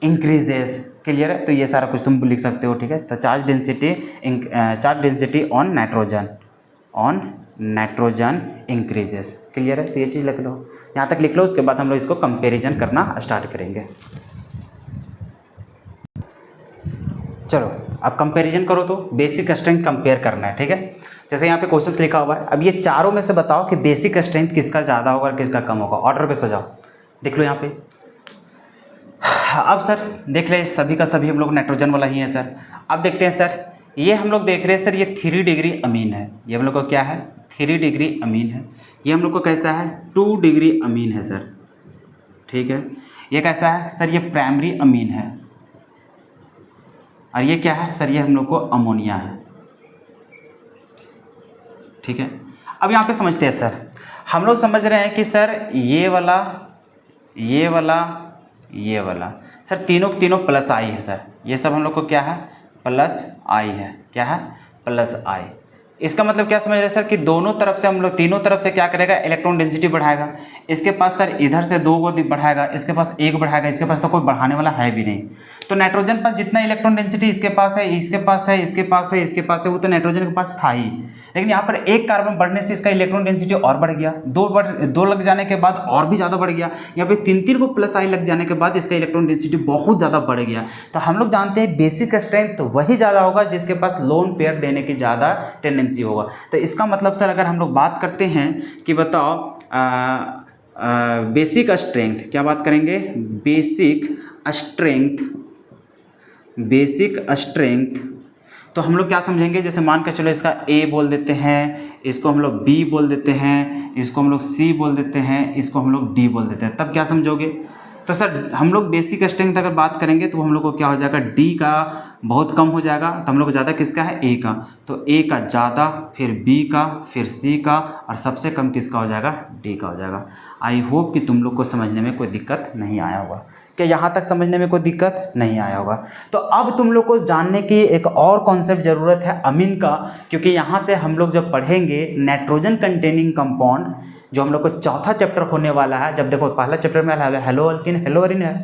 Speaker 1: increases, clear है। तो ये सारा कुछ तुम लिख सकते हो, ठीक है। तो charge density on nitrogen increases, clear है। तो ये चीज़ लिख लो, यहाँ तक लिख लो। उसके बाद हम लोग इसको कंपेरिजन करना स्टार्ट करेंगे। चलो अब कंपैरिजन करो, तो बेसिक स्ट्रेंथ कंपेयर करना है, ठीक है। जैसे यहाँ पे क्वेश्चन लिखा हुआ है, अब ये चारों में से बताओ कि बेसिक स्ट्रेंथ किसका ज़्यादा होगा और किसका कम होगा। ऑर्डर पे सजाओ, देख लो यहाँ पे। अब सर देख ले सभी का सभी हम लोग नाइट्रोजन वाला ही है सर। अब देखते हैं सर, ये हम लोग देख रहे हैं सर, ये 3 डिग्री अमीन है, ये हम लोग को क्या है, 3 डिग्री अमीन है। ये हम लोग को कैसा है, 2 डिग्री अमीन है सर, ठीक है। ये कैसा है सर, ये प्राइमरी अमीन है। और ये क्या है सर, ये हम लोग को अमोनिया है, ठीक है। अब यहाँ पे समझते हैं सर, हम लोग समझ रहे हैं कि सर ये वाला सर तीनों प्लस आई है सर। ये सब हम लोग को क्या है, प्लस आई है, क्या है, प्लस आई। इसका मतलब क्या समझ रहे हैं सर कि दोनों तरफ से हम लोग, तीनों तरफ से क्या करेगा, इलेक्ट्रॉन डेंसिटी बढ़ाएगा। इसके पास सर इधर से 2 को बढ़ाएगा, इसके पास 1 बढ़ाएगा, इसके पास तो कोई बढ़ाने वाला है भी नहीं। तो नाइट्रोजन पास जितना इलेक्ट्रॉन डेंसिटी इसके पास है, इसके पास है, इसके पास है, इसके पास है, वो तो नाइट्रोजन के पास था ही। लेकिन यहाँ पर एक कार्बन बढ़ने से इसका इलेक्ट्रॉन डेंसिटी और बढ़ गया, दो लग जाने के बाद और भी ज़्यादा बढ़ गया। यहाँ पे 3 को प्लस आई लग जाने के बाद इसका इलेक्ट्रॉन डेंसिटी बहुत ज़्यादा बढ़ गया। तो हम लोग जानते हैं बेसिक स्ट्रेंथ वही ज़्यादा होगा जिसके पास लोन पेयर देने की ज़्यादा टेंडेंसी होगा। तो इसका मतलब सर अगर हम लोग बात करते हैं कि बताओ बेसिक स्ट्रेंथ, क्या बात करेंगे, बेसिक स्ट्रेंथ तो हम लोग क्या समझेंगे, जैसे मान के चलो इसका ए बोल देते हैं, इसको हम लोग बी बोल देते हैं, इसको हम लोग सी बोल देते हैं, इसको हम लोग डी बोल देते हैं, तब क्या समझोगे। तो सर हम लोग बेसिक स्ट्रेंथ अगर बात करेंगे तो हम लोग को क्या हो जाएगा, डी का बहुत कम हो जाएगा, तो हम लोग को ज़्यादा किसका है, ए का। तो ए का ज़्यादा, फिर बी का, फिर सी का, और सबसे कम किसका हो जाएगा, डी का हो जाएगा। आई होप कि तुम लोग को समझने में कोई दिक्कत नहीं आया होगा। क्या यहाँ तक समझने में कोई दिक्कत नहीं आया होगा। तो अब तुम लोग को जानने की एक और कॉन्सेप्ट ज़रूरत है अमीन का, क्योंकि यहाँ से हम लोग जब पढ़ेंगे नाइट्रोजन कंटेनिंग कंपाउंड, जो हम लोग को चौथा चैप्टर होने वाला है। जब देखो पहला चैप्टर में हेलो अल्किन हेलोअरिन है,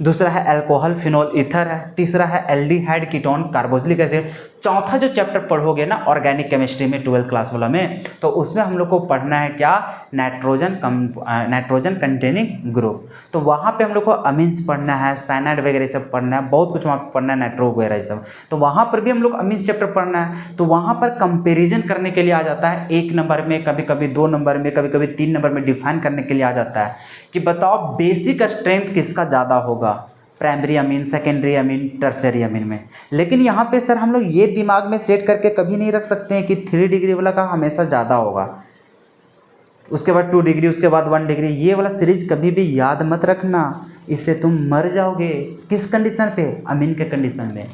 Speaker 1: दूसरा है अल्कोहल फिनोल ईथर है, तीसरा है एल्डिहाइड कीटोन कार्बोक्सिलिक एसिड। चौथा जो चैप्टर पढ़ोगे ना ऑर्गेनिक केमिस्ट्री में 12th क्लास वाला में, तो उसमें हम लोग को पढ़ना है क्या, नाइट्रोजन कंटेनिंग ग्रुप। तो वहाँ पे हम लोग को अमीन्स पढ़ना है, साइनाइड वगैरह सब पढ़ना है, बहुत कुछ वहाँ पे पढ़ना है, नाइट्रो वगैरह सब। तो वहाँ पर भी हम लोग अमीन्स चैप्टर पढ़ना है। तो वहाँ पर कंपेरिजन करने के लिए आ जाता है 1 नंबर में, कभी कभी 2 नंबर में, कभी कभी 3 नंबर में डिफाइन करने के लिए आ जाता है कि बताओ बेसिक स्ट्रेंथ किसका ज़्यादा होगा, primary amine, secondary amine, tertiary amine में। लेकिन यहाँ पे सर हम लोग ये दिमाग में सेट करके कभी नहीं रख सकते हैं कि 3 डिग्री वाला का हमेशा ज़्यादा होगा, उसके बाद 2 डिग्री, उसके बाद 1 डिग्री। ये वाला सीरीज कभी भी याद मत रखना, इससे तुम मर जाओगे। किस कंडीशन पे, अमीन के कंडीशन में।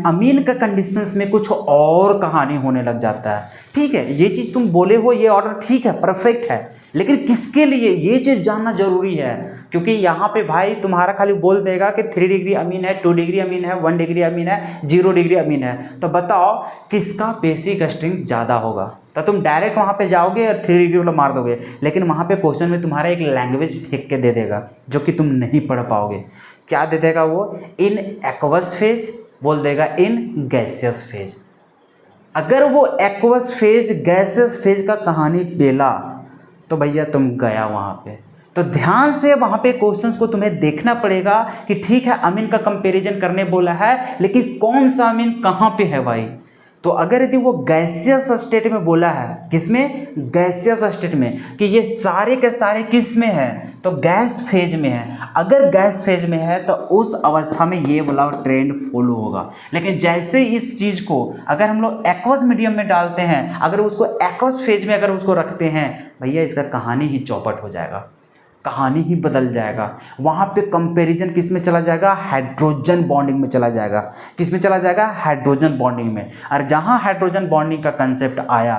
Speaker 1: अमीन का कंडीशंस में कुछ और कहानी होने लग जाता है। ठीक है, ये चीज़ तुम बोले हो, ये ऑर्डर ठीक है, परफेक्ट है, लेकिन किसके लिए ये चीज़ जानना जरूरी है। क्योंकि यहाँ पे भाई तुम्हारा खाली बोल देगा कि 3 डिग्री अमीन है, 2 डिग्री अमीन है, 1 डिग्री अमीन है, 0 डिग्री अमीन है, तो बताओ किसका बेसिक स्ट्रेंथ ज़्यादा होगा। तो तुम डायरेक्ट वहाँ पे जाओगे और 3 डिग्री वाला मार दोगे, लेकिन वहाँ पे क्वेश्चन में तुम्हारा एक लैंग्वेज फेंक के दे देगा जो कि तुम नहीं पढ़ पाओगे। क्या दे देगा वो, इन एक्वस फेज बोल देगा इन गैसियस फेज। अगर वो एक्वस फेज गैसियस फेज का कहानी पेला तो भैया तुम गया वहाँ पे। तो ध्यान से वहाँ पे क्वेश्चंस को तुम्हें देखना पड़ेगा कि ठीक है अमीन का कंपैरिजन करने बोला है, लेकिन कौन सा अमीन कहाँ पे है भाई। तो अगर यदि वो गैसियस स्टेट में बोला है, किसमें, गैसियस स्टेट में, कि ये सारे के सारे किस में है, तो गैस फेज में है। अगर गैस फेज में है तो उस अवस्था में ये वाला ट्रेंड फॉलो होगा। लेकिन जैसे इस चीज़ को अगर हम लोग एक्वस मीडियम में डालते हैं, अगर उसको एक्वस फेज में अगर उसको रखते हैं, भैया इसका कहानी ही चौपट हो जाएगा, कहानी ही बदल जाएगा। वहाँ पे कंपैरिजन किस में चला जाएगा, हाइड्रोजन बॉन्डिंग में चला जाएगा। किस में चला जाएगा, हाइड्रोजन बॉन्डिंग में। और जहाँ हाइड्रोजन बॉन्डिंग का कंसेप्ट आया,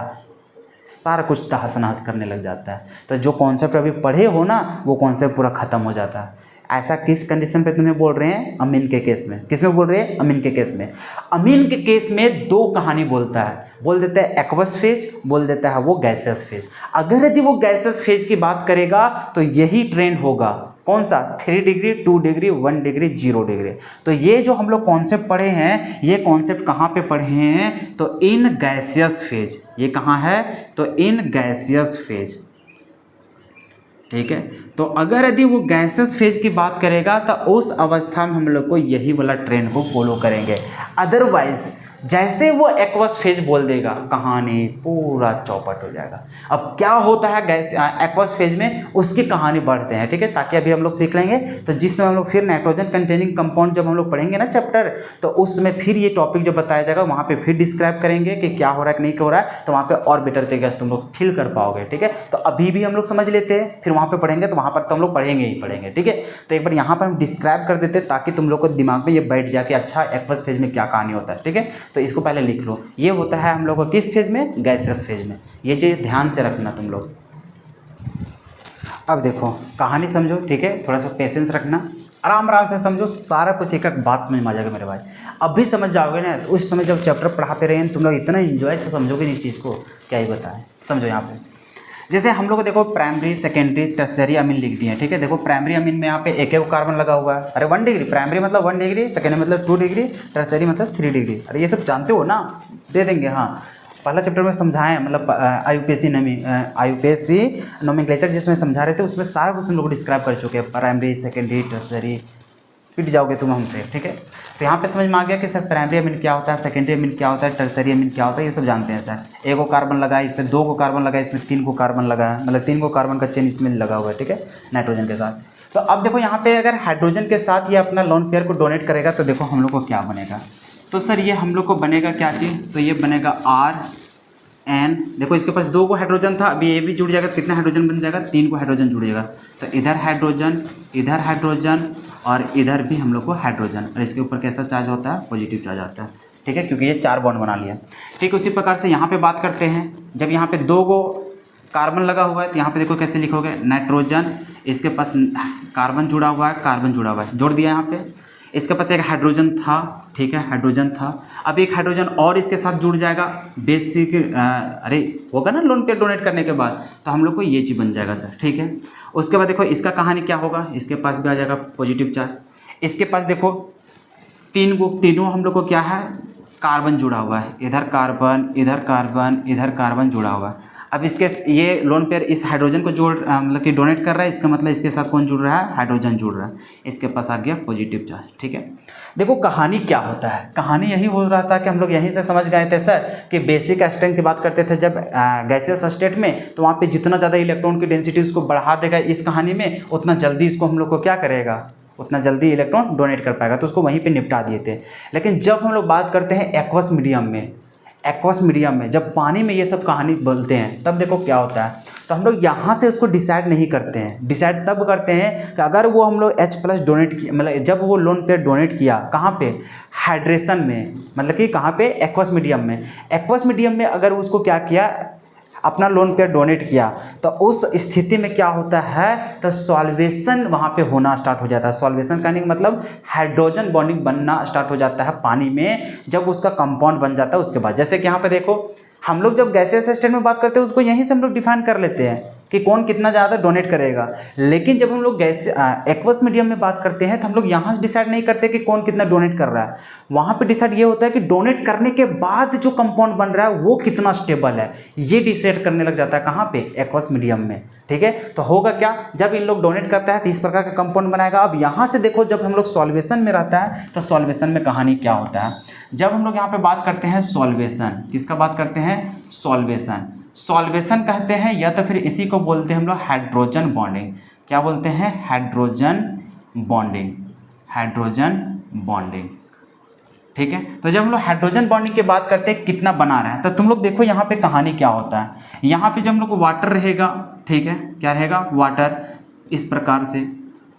Speaker 1: सारा कुछ तहस नहस करने लग जाता है। तो जो कॉन्सेप्ट अभी पढ़े हो ना, वो कॉन्सेप्ट पूरा ख़त्म हो जाता है। ऐसा किस कंडीशन पे तुम्हें बोल रहे हैं, अमीन के केस में। किस में बोल रहे हैं, अमीन के केस में। अमीन के केस में 2 कहानी बोलता है, बोल देता है एक्वस फेज, बोल देता है वो गैसियस फेज। अगर यदि वो गैसियस फेज की बात करेगा तो यही ट्रेंड होगा, कौन सा, 3 डिग्री, 2 डिग्री, 1 डिग्री, 0 डिग्री। तो ये जो हम लोग कॉन्सेप्ट पढ़े हैं, ये कॉन्सेप्ट कहाँ पे पढ़े हैं, तो इन गैसियस फेज। ये कहाँ है, तो इन गैसियस फेज। ठीक है, तो अगर यदि वो गैसेस फेज की बात करेगा तो उस अवस्था में हम लोग को यही वाला ट्रेंड को फॉलो करेंगे। अदरवाइज जैसे वो एक्वस फेज बोल देगा, कहानी पूरा चौपट हो जाएगा। अब क्या होता है गैस एक्वस फेज में, उसकी कहानी बढ़ते हैं। ठीक है, ताकि अभी हम लोग सीख लेंगे। तो जिस समय हम लोग फिर नाइट्रोजन कंटेनिंग कंपाउंड जब हम लोग पढ़ेंगे ना चैप्टर, तो उस समय फिर ये टॉपिक जब बताया जाएगा, वहाँ पे फिर डिस्क्राइब करेंगे कि क्या हो रहा है कि नहीं हो रहा है। तो वहाँ पे और बेटर तरीके से तुम लोग फील कर पाओगे। ठीक है, तो अभी भी हम लोग समझ लेते हैं, फिर वहाँ पे पढ़ेंगे तो वहाँ पर तो हम लोग पढ़ेंगे ही पढ़ेंगे। ठीक है, तो एक बार यहाँ पर हम डिस्क्राइब कर देते हैं ताकि तुम लोग को दिमाग में ये बैठ जाए कि अच्छा एक्वस फेज में क्या कहानी होता है। ठीक है, तो इसको पहले लिख लो। ये होता है हम लोग को किस फेज में, गैसियस फेज में। ये चीज़ ध्यान से रखना तुम लोग। अब देखो कहानी समझो। ठीक है, थोड़ा सा पेशेंस रखना। आराम से समझो, सारा कुछ एक एक बात समझ में आ जाएगा मेरे भाई। अभी समझ जाओगे ना, तो उस समय जब चैप्टर पढ़ाते रहे तुम लोग इतना इन्जॉय से समझोगे इस चीज़ को, क्या ही बताएं। समझो यहाँ पे जैसे हम लोग को देखो प्राइमरी सेकेंडरी टर्शियरी अमीन लिख दिए, ठीक है। देखो प्राइमरी अमीन में यहाँ पे एक एक कार्बन लगा हुआ है। अरे 1 डिग्री, प्राइमरी मतलब 1 डिग्री, सेकेंडरी मतलब 2 डिग्री, टर्शियरी मतलब 3 डिग्री। अरे ये सब जानते हो ना, दे देंगे। हाँ, पहला चैप्टर में समझाएं, मतलब IUPAC नोमेनक्लेचर जिसमें समझा रहे थे, उसमें सारा कुछ तुम लोग डिस्क्राइब कर चुके हैं, प्राइमरी सेकेंडरी टर्शियरी, पिट जाओगे तुम हमसे, ठीक है। तो यहाँ पे समझ में आ गया कि सर प्राइमरी अमीन क्या होता है, सेकेंडरी अमीन क्या होता है, टर्शियरी अमीन क्या होता है, ये सब जानते हैं सर। 1 को कार्बन लगा है, इसमें 2 को कार्बन लगा है, इसमें 3 को कार्बन लगा है, मतलब 3 को कार्बन का चेन इसमें लगा हुआ है, ठीक है, नाइट्रोजन के साथ। तो अब देखो यहाँ पे अगर हाइड्रोजन के साथ ये अपना लोन पेयर को डोनेट करेगा तो देखो हम लोग को क्या बनेगा। तो सर ये हम लोग को बनेगा क्या चीज़, तो ये बनेगा RN। देखो इसके पास 2 को हाइड्रोजन था, अभी ये भी जुड़ जाएगा, कितना हाइड्रोजन बन जाएगा, 3 को हाइड्रोजन जुड़ेगा। तो इधर हाइड्रोजन और इधर भी हम लोग को हाइड्रोजन, और इसके ऊपर कैसा चार्ज होता है, पॉजिटिव चार्ज आता है, ठीक है, क्योंकि ये 4 बॉन्ड बना लिया। ठीक उसी प्रकार से यहाँ पे बात करते हैं, जब यहाँ पे 2 को कार्बन लगा हुआ है तो यहाँ पे देखो कैसे लिखोगे, नाइट्रोजन, इसके पास कार्बन जुड़ा हुआ है, जोड़ दिया यहाँ पे। इसके पास एक हाइड्रोजन था, ठीक है, हाइड्रोजन था। अब एक हाइड्रोजन और इसके साथ जुड़ जाएगा, बेसिक अरे होगा ना लोन पेयर डोनेट करने के बाद, तो हम लोग को ये चीज़ बन जाएगा सर, ठीक है। उसके बाद देखो इसका कहानी क्या होगा, इसके पास भी आ जाएगा पॉजिटिव चार्ज। इसके पास देखो तीनों हम लोग को क्या है, कार्बन जुड़ा हुआ है, इधर कार्बन जुड़ा हुआ है। अब इसके ये लोन पेयर इस हाइड्रोजन को मतलब कि डोनेट कर रहा है, इसका मतलब इसके साथ कौन जुड़ रहा है, हाइड्रोजन जुड़ रहा है। इसके पास आ गया पॉजिटिव चार्ज, ठीक है। देखो कहानी क्या होता है, कहानी यही हो रहा था कि हम लोग यहीं से समझ गए थे सर कि बेसिक स्ट्रेंथ की बात करते थे जब गैसियस स्टेट में, तो वहाँ पे जितना ज़्यादा इलेक्ट्रॉन की डेंसिटी उसको बढ़ा देगा इस कहानी में, उतना जल्दी इसको हम लोग को क्या करेगा, उतना जल्दी इलेक्ट्रॉन डोनेट कर पाएगा, तो उसको वहीं पे निपटा दिए थे। लेकिन जब हम लोग बात करते हैं एक्वस मीडियम में, जब पानी में ये सब कहानी बोलते हैं, तब देखो क्या होता है, तो हम लोग यहाँ से उसको डिसाइड नहीं करते हैं। डिसाइड तब करते हैं कि अगर वो हम लोग H+ डोनेट किया, मतलब जब वो लोन पेयर डोनेट किया कहाँ पे, हाइड्रेशन में, मतलब कि कहाँ पे, एक्वस मीडियम में अगर उसको क्या किया, अपना लोन पेयर डोनेट किया, तो उस स्थिति में क्या होता है, तो सॉल्वेशन वहाँ पे होना स्टार्ट हो जाता है। सॉल्वेशन कहने का मतलब हाइड्रोजन बॉन्डिंग बनना स्टार्ट हो जाता है पानी में, जब उसका कंपाउंड बन जाता है उसके बाद। जैसे कि यहाँ पे देखो हम लोग जब गैसियस स्टेट में बात करते हैं उसको यहीं से हम लोग डिफाइन कर लेते हैं कि कौन कितना ज़्यादा डोनेट करेगा। लेकिन जब हम लोग एक्वस मीडियम में बात करते हैं तो हम लोग यहाँ डिसाइड नहीं करते कि कौन कितना डोनेट कर रहा है, वहाँ पे डिसाइड ये होता है कि डोनेट करने के बाद जो कंपाउंड बन रहा है वो कितना स्टेबल है, ये डिसाइड करने लग जाता है कहाँ पे, एक्वस मीडियम में, ठीक है। तो होगा क्या, जब इन लोग डोनेट करता है तो इस प्रकार का कंपाउंड बनाएगा। अब यहाँ से देखो जब हम लोग सॉल्वेशन में रहता है तो सॉल्वेशन में कहानी क्या होता है, जब हम लोग यहाँ पे बात करते हैं सॉल्वेशन, किसका बात करते हैं, सॉल्वेशन कहते हैं, या तो फिर इसी को बोलते हैं हम लोग हाइड्रोजन बॉन्डिंग। क्या बोलते हैं, हाइड्रोजन बॉन्डिंग, ठीक है। तो जब हम लोग हाइड्रोजन बॉन्डिंग की बात करते हैं कितना बना रहा है, तो तुम लोग देखो यहाँ पे कहानी क्या होता है। यहाँ पे जब हम लोग को वाटर रहेगा, ठीक है, क्या रहेगा, वाटर, इस प्रकार से।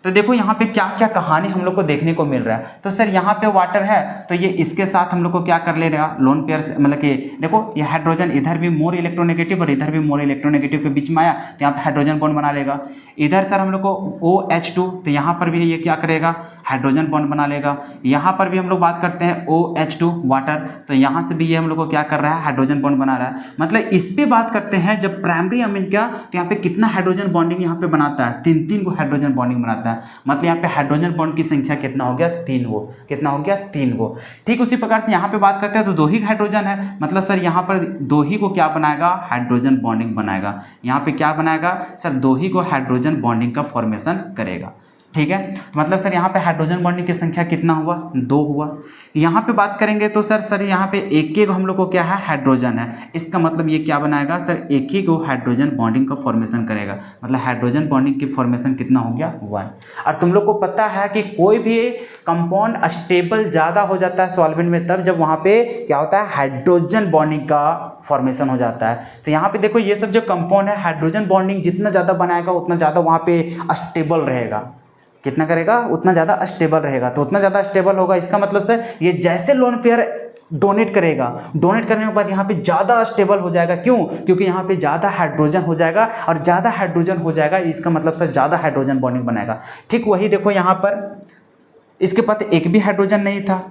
Speaker 1: तो देखो यहाँ पे क्या क्या कहानी हम लोग को देखने को मिल रहा है। तो सर यहाँ पे वाटर है तो ये इसके साथ हम लोग को क्या कर लेगा, लोन पेयर, मतलब कि देखो ये हाइड्रोजन इधर भी मोर इलेक्ट्रोनेगेटिव और इधर भी मोर इलेक्ट्रोनेगेटिव के बीच में आया तो यहाँ पे हाइड्रोजन बॉन्ड बना लेगा। इधर सर हम लोग को OH2, तो यहाँ पर भी ये क्या करेगा, हाइड्रोजन बॉन्ड बना लेगा। यहाँ पर भी हम लोग बात करते हैं OH2 वाटर, तो यहाँ से भी ये हम लोग को क्या कर रहा है, हाइड्रोजन बॉन्ड बना रहा है। मतलब इस पे बात करते हैं जब प्राइमरी अमीन क्या, तो यहाँ पे कितना हाइड्रोजन बॉन्डिंग यहाँ पे बनाता है, 3 को हाइड्रोजन बॉन्डिंग बनाता है। मतलब यहाँ पे हाइड्रोजन बॉन्ड की संख्या कितना हो गया, 3 गो, कितना हो गया, 3 गो। ठीक उसी प्रकार से यहाँ पे बात करते हैं तो 2 ही हाइड्रोजन है, मतलब सर यहाँ पर 2 ही को क्या बनाएगा, हाइड्रोजन बॉन्डिंग बनाएगा। यहाँ पे क्या बनाएगा सर, 2 ही को हाइड्रोजन बॉन्डिंग का फॉर्मेशन करेगा, ठीक है। तो मतलब सर यहाँ पे हाइड्रोजन बॉन्डिंग की संख्या कितना हुआ, 2 हुआ। यहाँ पे बात करेंगे तो सर यहाँ पे एक हम लोग को क्या है, हाइड्रोजन है, इसका मतलब ये क्या बनाएगा सर, एक ही को हाइड्रोजन बॉन्डिंग का फॉर्मेशन करेगा। मतलब हाइड्रोजन बॉन्डिंग की फॉर्मेशन कितना हो गया, 1। और तुम लोग को पता है कि कोई भी कंपाउंड स्टेबल ज़्यादा हो जाता है सॉल्वेंट में तब जब वहाँ पे क्या होता है, हाइड्रोजन बॉन्डिंग का फॉर्मेशन हो जाता है। तो यहाँ पे देखो ये सब जो कंपाउंड है, हाइड्रोजन बॉन्डिंग जितना ज़्यादा बनाएगा उतना ज़्यादा वहाँ पे स्टेबल रहेगा। कितना करेगा, उतना ज़्यादा स्टेबल रहेगा। तो उतना ज़्यादा स्टेबल होगा, इसका मतलब सर ये जैसे लोन पेयर डोनेट करेगा, डोनेट करने के बाद यहाँ पे ज़्यादा स्टेबल हो जाएगा। क्यों, क्योंकि यहाँ पे ज़्यादा हाइड्रोजन हो जाएगा, और ज़्यादा हाइड्रोजन हो जाएगा इसका मतलब सर ज़्यादा हाइड्रोजन बॉन्डिंग बनाएगा। ठीक वही देखो यहाँ पर इसके पास एक भी हाइड्रोजन नहीं था।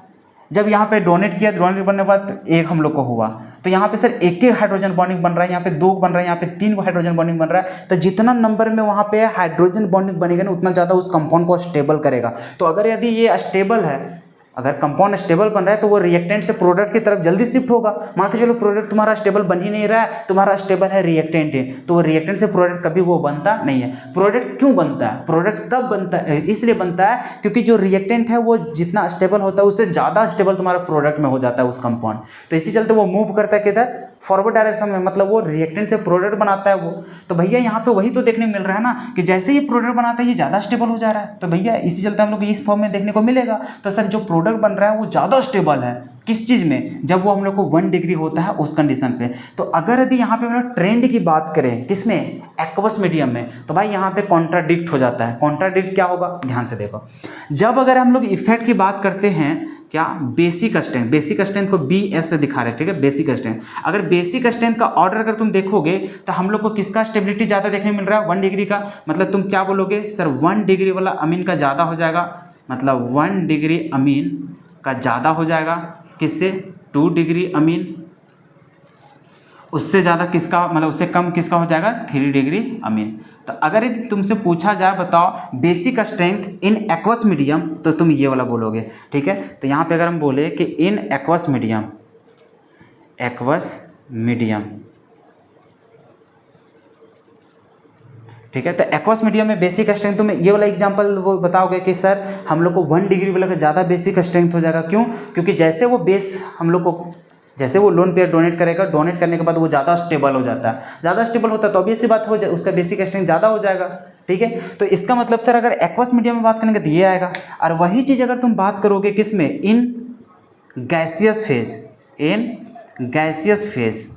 Speaker 1: जब यहाँ पे डोनेट किया, डोनेट बनने के बाद एक हम लोग को हुआ, तो यहाँ पे सर एक हाइड्रोजन बॉन्डिंग बन रहा है, यहाँ पे 2 बन रहा है, यहाँ पे 3 हाइड्रोजन बॉन्डिंग बन रहा है। तो जितना नंबर में वहाँ पे हाइड्रोजन बॉन्डिंग बनेगा ना, उतना ज़्यादा उस कंपाउंड को स्टेबल करेगा। तो अगर यदि ये स्टेबल है, अगर कंपाउंड स्टेबल बन रहा है, तो वो रिएक्टेंट से प्रोडक्ट की तरफ जल्दी शिफ्ट होगा। मान के चलो प्रोडक्ट तुम्हारा स्टेबल बन ही नहीं रहा है, तुम्हारा स्टेबल है रिएक्टेंट है, तो वो रिएक्टेंट से प्रोडक्ट कभी वो बनता नहीं है। प्रोडक्ट क्यों बनता है? प्रोडक्ट तब बनता है, इसलिए बनता है क्योंकि जो रिएक्टेंट है वो जितना स्टेबल होता है उससे ज़्यादा स्टेबल तुम्हारा प्रोडक्ट में हो जाता है उस कंपाउंड। तो इसी चलते वो मूव करता है किधर? फॉरवर्ड डायरेक्शन में, मतलब वो रिएक्टेंट से प्रोडक्ट बनाता है वो। तो भैया यहाँ पे वही तो देखने को मिल रहा है ना कि जैसे ये प्रोडक्ट बनाता है ये ज़्यादा स्टेबल हो जा रहा है। तो भैया इसी चलते हम लोग इस फॉर्म में देखने को मिलेगा। तो सर जो प्रोडक्ट बन रहा है वो ज़्यादा स्टेबल है, किस चीज़ में? जब वो हम लोग को 1 डिग्री होता है उस कंडीशन पे। तो अगर यदि यहाँ पे हम लोग ट्रेंड की बात करें, किसमें? एक्वस मीडियम में, तो भाई यहाँ पे कॉन्ट्राडिक्ट हो जाता है। कॉन्ट्राडिक्ट क्या होगा? ध्यान से देखो, जब अगर हम लोग इफेक्ट की बात करते हैं, क्या? बेसिक स्ट्रेंथ, बेसिक स्ट्रेंथ को BS से दिखा रहे हैं, ठीक है, बेसिक स्ट्रेंथ। अगर बेसिक स्ट्रेंथ का ऑर्डर अगर तुम देखोगे तो हम लोग को किसका स्टेबिलिटी ज़्यादा देखने को मिल रहा है? 1 डिग्री का। मतलब तुम क्या बोलोगे सर? 1 डिग्री वाला अमीन का ज़्यादा हो जाएगा, मतलब 1 डिग्री अमीन का ज़्यादा हो जाएगा किससे? 2 डिग्री अमीन। उससे ज़्यादा किसका, मतलब उससे कम किसका हो जाएगा? 3 डिग्री अमीन। तो अगर यदि तुमसे पूछा जाए बताओ basic strength in aqueous medium, तो तुम ये वाला बोलोगे, ठीक है। तो यहाँ पे अगर हम बोले कि in aqueous medium, aqueous medium, ठीक है, तो एक्वस मीडियम में बेसिक स्ट्रेंथ तुम ये वाला एग्जांपल वो बताओगे कि सर हम लोग को 1 डिग्री वाला का ज़्यादा बेसिक स्ट्रेंथ हो जाएगा। क्यों? क्योंकि जैसे वो बेस हम लोग को, जैसे वो लोन पेयर डोनेट करेगा, डोनेट करने के बाद वो ज़्यादा स्टेबल हो जाता है, ज़्यादा स्टेबल होता है तो ऑब्वियस सी बात हो जाए उसका बेसिक स्ट्रेंथ ज़्यादा हो जाएगा, ठीक है। तो इसका मतलब सर अगर एक्वस मीडियम में बात करेंगे तो ये आएगा। और वही चीज़ अगर तुम बात करोगे किस में? In gaseous phase, in gaseous phase,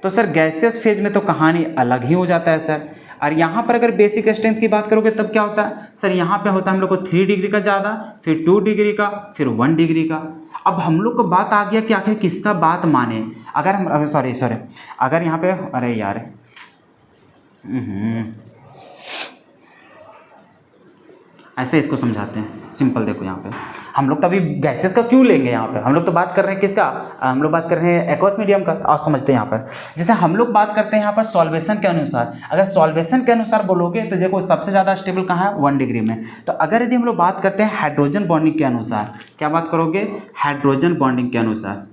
Speaker 1: तो सर गैसियस फेज में तो कहानी अलग ही हो जाता है सर। और यहाँ पर अगर बेसिक स्ट्रेंथ की बात करोगे तब क्या होता है सर? यहाँ पे होता है हम लोग को 3 डिग्री का ज़्यादा, फिर 2 डिग्री का, फिर 1 डिग्री का। अब हम लोग को बात आ गया कि आखिर किसका बात माने। अगर हम सॉरी अगर यहाँ पे, अरे यार ऐसे इसको समझाते हैं सिंपल। देखो यहाँ पे हम लोग तो अभी गैसेस का क्यों लेंगे, यहाँ पे हम लोग तो बात कर रहे हैं किसका? हम लोग बात कर रहे हैं एक्वस मीडियम का। आप समझते हैं यहाँ पर, जैसे हम लोग बात करते हैं यहाँ पर सॉल्वेशन के अनुसार। अगर सॉल्वेशन के अनुसार बोलोगे तो देखो सबसे ज़्यादा स्टेबल कहाँ है? 1 डिग्री में। तो अगर यदि हम लोग बात करते हैं हाइड्रोजन बॉन्डिंग के अनुसार, क्या बात करोगे? हाइड्रोजन बॉन्डिंग के अनुसार,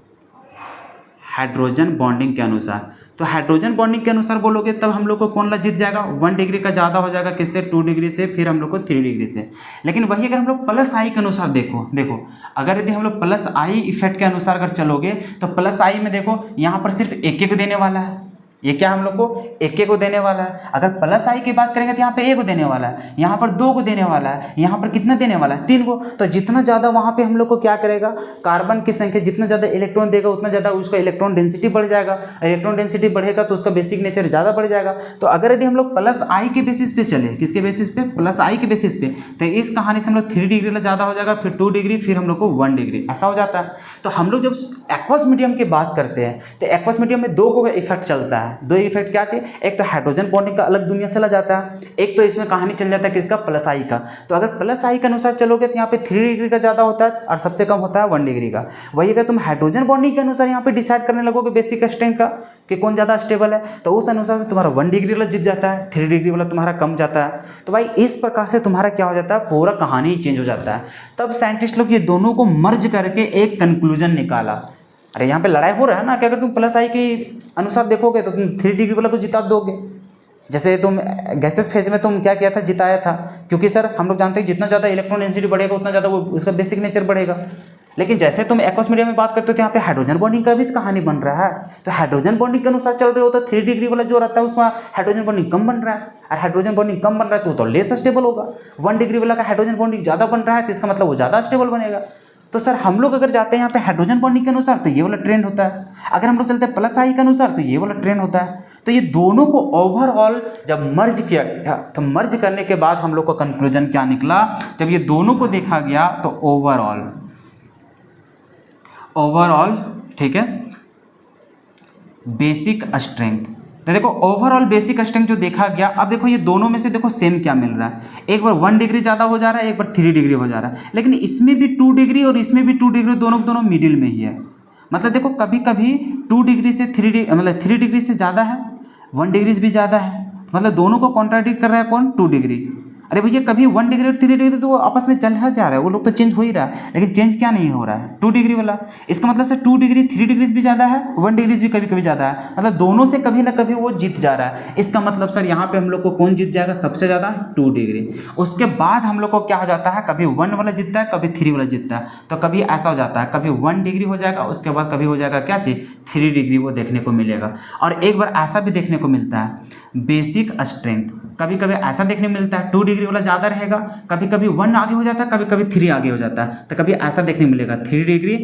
Speaker 1: हाइड्रोजन बॉन्डिंग के अनुसार। तो हाइड्रोजन बॉन्डिंग के अनुसार बोलोगे तब हम लोग को कौन ला जीत जाएगा? 1 डिग्री का ज़्यादा हो जाएगा, किससे? 2 डिग्री से, फिर हम लोग को 3 डिग्री से। लेकिन वही अगर हम लोग प्लस आई के अनुसार देखो अगर यदि हम लोग प्लस आई इफेक्ट के अनुसार अगर चलोगे तो प्लस आई में देखो यहाँ पर सिर्फ एक देने वाला है। ये क्या हम लोग को? एक को देने वाला है। अगर प्लस आई की बात करेंगे तो यहाँ पे 1 को देने वाला है, यहाँ पर 2 को देने वाला है, यहाँ पर कितना देने वाला है? 3 को। तो जितना ज़्यादा वहाँ पे हम लोग को क्या करेगा? कार्बन की संख्या जितना ज़्यादा इलेक्ट्रॉन देगा उतना ज़्यादा उसका इलेक्ट्रॉन डेंसिटी बढ़ जाएगा। इलेक्ट्रॉन डेंसिटी बढ़ेगा तो उसका बेसिक नेचर ज़्यादा बढ़ जाएगा। तो अगर यदि हम लोग प्लस आई के बेसिस पे चले, किसके बेसिस पे? प्लस आई के बेसिस पे, तो इस कहानी से हम लोग 3 डिग्री ज़्यादा हो जाएगा, फिर 2 डिग्री, फिर हम लोग को 1 डिग्री, ऐसा हो जाता है। तो हम लोग जब एक्वस मीडियम की बात करते हैं तो एक्वस मीडियम में 2 को इफेक्ट चलता है। 2 इफेक्ट क्या? एक तो हाइड्रोजन बॉन्डिंग का अलग दुनिया चला जाता है, एक तो इसमें कहानी चल जाता है किसका? प्लस आई का। तो अगर प्लस आई के अनुसार चलोगे तो यहाँ पे 3 डिग्री का ज़्यादा होता है और सबसे कम होता है 1 डिग्री का। वही अगर तुम हाइड्रोजन बॉन्डिंग के अनुसार यहाँ पे डिसाइड करने लगोगे बेसिक स्ट्रेंथ का कि कौन ज़्यादा स्टेबल है, तो उस अनुसार से तुम्हारा 1 डिग्री वाला जीत जाता है, 3 डिग्री वाला तुम्हारा कम जाता है। तो भाई इस प्रकार से तुम्हारा क्या हो जाता है? पूरा कहानी चेंज हो जाता है। तब साइंटिस्ट लोग ये दोनों को मर्ज करके एक कंक्लूजन निकाला। अरे यहाँ पे लड़ाई हो रहा है ना कि अगर तुम प्लस आई के अनुसार देखोगे तो तुम 3 डिग्री वाला तो जिता दोगे। जैसे तुम गैसेस फेज में तुम क्या किया था? जिताया था, क्योंकि सर हम लोग जानते हैं जितना ज़्यादा इलेक्ट्रॉन डेंसिटी बढ़ेगा उतना ज़्यादा वो उसका बेसिक नेचर बढ़ेगा। लेकिन जैसे तुम एक्वस मीडियम में बात करते हो तो यहाँ पे हाइड्रोजन बॉन्डिंग का भी तो कहानी बन रहा है। तो हाइड्रोजन बॉन्डिंग के अनुसार चल रहे हो तो 3 डिग्री वाला जो रहता है उसमें हाइड्रोजन बॉन्डिंग कम बन रहा है, और हाइड्रोजन बॉन्डिंग कम बन रहा है तो लेस स्टेबल होगा। 1 डिग्री वाला का हाइड्रोजन बॉन्डिंग ज़्यादा बन रहा है तो इसका मतलब वो ज़्यादा स्टेबल बनेगा। तो सर हम लोग अगर जाते हैं यहाँ पे हाइड्रोजन बॉन्डिंग के अनुसार तो ये वाला ट्रेंड होता है, अगर हम लोग चलते हैं प्लस आई के अनुसार तो ये वाला ट्रेंड होता है। तो ये दोनों को ओवरऑल जब मर्ज किया गया तो मर्ज करने के बाद हम लोग का कंक्लूजन क्या निकला? जब ये दोनों को देखा गया तो ओवरऑल ठीक है बेसिक स्ट्रेंथ, तो देखो ओवरऑल बेसिक स्ट्रेंथ जो देखा गया, अब देखो ये दोनों में से देखो सेम क्या मिल रहा है, एक बार 1 डिग्री ज़्यादा हो जा रहा है, एक बार 3 डिग्री हो जा रहा है, लेकिन इसमें भी 2 डिग्री और इसमें भी 2 डिग्री, दोनों मिडिल में ही है। मतलब देखो कभी कभी 2 डिग्री से 3 डिग्री, मतलब 3 डिग्री से ज़्यादा है, 1 डिग्री भी ज़्यादा है, मतलब दोनों को कॉन्ट्राडिक्ट कर रहा है कौन, 2 डिग्री। अरे भैया कभी 1 डिग्री और 3 डिग्री तो आपस में चल जा रहा है, वो लोग तो चेंज हो ही रहा है, लेकिन चेंज क्या नहीं हो रहा है, 2 डिग्री वाला। इसका मतलब से 2 डिग्री 3 डिग्री भी ज़्यादा है, 1 डिग्री भी कभी कभी ज़्यादा है, मतलब दोनों से कभी ना कभी वो जीत जा रहा है। इसका मतलब सर यहाँ पे हम लोग को कौन जीत जाएगा सबसे ज़्यादा, 2 डिग्री। उसके बाद हम लोग को क्या हो जाता है, कभी 1 वाला जीतता है, कभी 3 वाला जीतता है। तो कभी ऐसा हो जाता है, कभी 1 डिग्री हो जाएगा, उसके बाद कभी हो जाएगा क्या चीज़, 3 डिग्री वो देखने को मिलेगा। और एक बार ऐसा भी देखने को मिलता है बेसिक स्ट्रेंथ, कभी कभी ऐसा देखने मिलता है 2 डिग्री वाला ज़्यादा रहेगा, कभी कभी 1 आगे हो जाता है, कभी कभी 3 आगे हो जाता है। तो कभी ऐसा देखने मिलेगा 3 डिग्री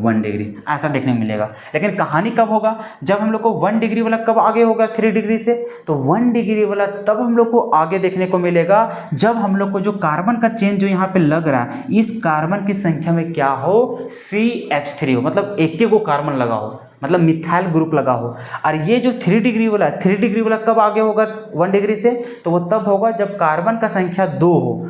Speaker 1: 1 डिग्री ऐसा देखने मिलेगा। लेकिन कहानी कब होगा, जब हम लोग को 1 डिग्री वाला कब आगे होगा 3 डिग्री से, तो 1 डिग्री वाला तब हम लोग को आगे देखने को मिलेगा जब हम लोग को जो कार्बन का चेन जो यहाँ पे लग रहा है, इस कार्बन की संख्या में क्या हो, CH3 हो, मतलब एक को कार्बन लगा हो, मतलब मिथाइल ग्रुप लगा हो। और ये जो 3 डिग्री वाला, 3 डिग्री वाला कब आगे होगा 1 डिग्री से, तो वो तब होगा जब कार्बन का संख्या 2 हो,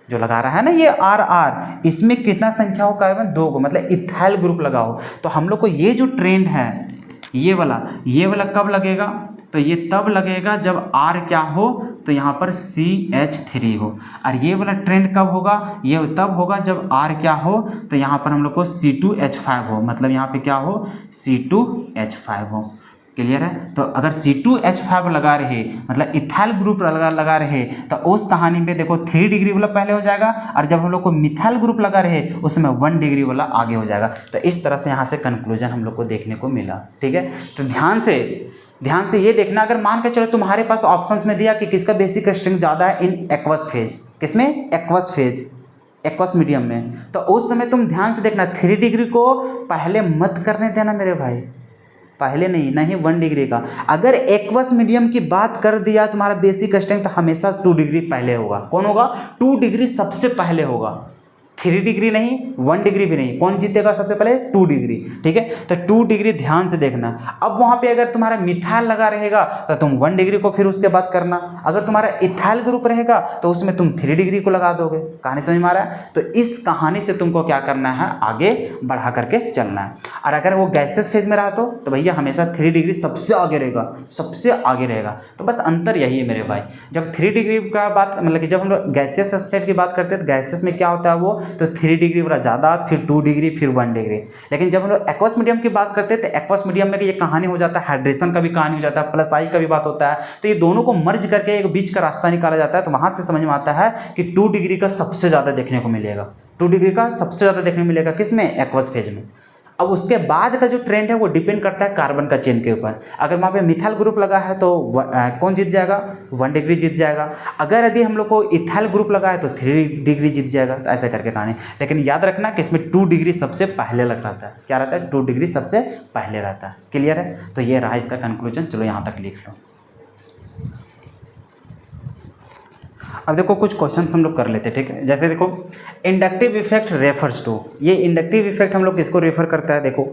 Speaker 1: जो लगा रहा है ना ये RR, इसमें कितना संख्या हो कार्बन, 2 को, मतलब इथाइल ग्रुप लगा हो। तो हम लोग को ये जो ट्रेंड है ये वाला कब लगेगा, तो ये तब लगेगा जब R क्या हो, तो यहाँ पर CH3 हो। और ये वाला ट्रेंड कब होगा, ये तब होगा जब R क्या हो, तो यहाँ पर हम लोग को C2H5 हो, मतलब यहाँ पे क्या हो, C2H5 हो। क्लियर है। तो अगर C2H5 लगा रहे, मतलब इथाइल ग्रुप लगा रहे, तो उस कहानी में देखो 3 डिग्री वाला पहले हो जाएगा, और जब हम लोग को मिथाइल ग्रुप लगा रहे उसमें 1 डिग्री वाला आगे हो जाएगा। तो इस तरह से यहाँ से कंक्लूजन हम लोग को देखने को मिला। ठीक है, तो ध्यान से ये देखना, अगर मान के चलो तुम्हारे पास ऑप्शंस में दिया कि किसका बेसिक स्ट्रेंथ ज़्यादा है इन एक्वस फेज, किसमें, एक्वस फेज, एक्वस मीडियम में, तो उस समय तुम ध्यान से देखना 3 डिग्री को पहले मत करने देना मेरे भाई, पहले नहीं 1 डिग्री का। अगर एक्वस मीडियम की बात कर दिया तुम्हारा बेसिक स्ट्रेंथ, तो हमेशा 2 डिग्री पहले होगा। कौन होगा, 2 डिग्री सबसे पहले होगा, 3 डिग्री नहीं, 1 डिग्री भी नहीं। कौन जीतेगा सबसे पहले, 2 डिग्री। ठीक है, तो 2 डिग्री ध्यान से देखना। अब वहाँ पे अगर तुम्हारा मिथाइल लगा रहेगा तो तुम 1 डिग्री को फिर उसके बाद करना, अगर तुम्हारा इथाइल ग्रुप रहेगा तो उसमें तुम 3 डिग्री को लगा दोगे। कहानी समझ में आ रहा है। तो इस कहानी से तुमको क्या करना है, आगे बढ़ा करके चलना है। और अगर वो गैसेस फेज में रहा तो भैया हमेशा 3 डिग्री सबसे आगे रहेगा, सबसे आगे रहेगा। तो बस अंतर यही है मेरे भाई, जब 3 डिग्री का बात, मतलब कि जब हम लोग गैसेस स्टेट की बात करते हैं तो गैसेस में क्या होता है वो, तो 3 डिग्री वाला ज़्यादा, फिर 2 डिग्री, फिर 1 डिग्री। लेकिन जब हम लोग एक्वस मीडियम की बात करते हैं तो एक्वस मीडियम में ये कहानी हो जाता है, हाइड्रेशन का भी कहानी हो जाता है, प्लस आई का भी बात होता है। तो ये दोनों को मर्ज करके एक बीच का रास्ता निकाला जाता है। तो वहाँ से समझ में आता है कि 2 डिग्री का सबसे ज़्यादा देखने को मिलेगा, 2 डिग्री का सबसे ज़्यादा देखने को मिलेगा किसमें, एक्वस फेज में। अब उसके बाद का जो ट्रेंड है वो डिपेंड करता है कार्बन का चेन के ऊपर। अगर वहाँ पे मिथाइल ग्रुप लगा है तो कौन जीत जाएगा, 1 डिग्री जीत जाएगा। अगर यदि हम लोग को इथाइल ग्रुप लगा है तो 3 डिग्री जीत जाएगा। तो ऐसे करके कहानी, लेकिन याद रखना कि इसमें 2 डिग्री सबसे पहले लग रहता है। क्या रहता है, 2 डिग्री सबसे पहले रहता है। क्लियर है। तो ये रहा इसका कंक्लूजन। चलो यहाँ तक लिख लो। अब देखो कुछ क्वेश्चन हम लोग कर लेते हैं। ठीक है, जैसे देखो इंडक्टिव इफेक्ट रेफर्स टू, ये इंडक्टिव इफेक्ट हम लोग किसको रेफर करता है। देखो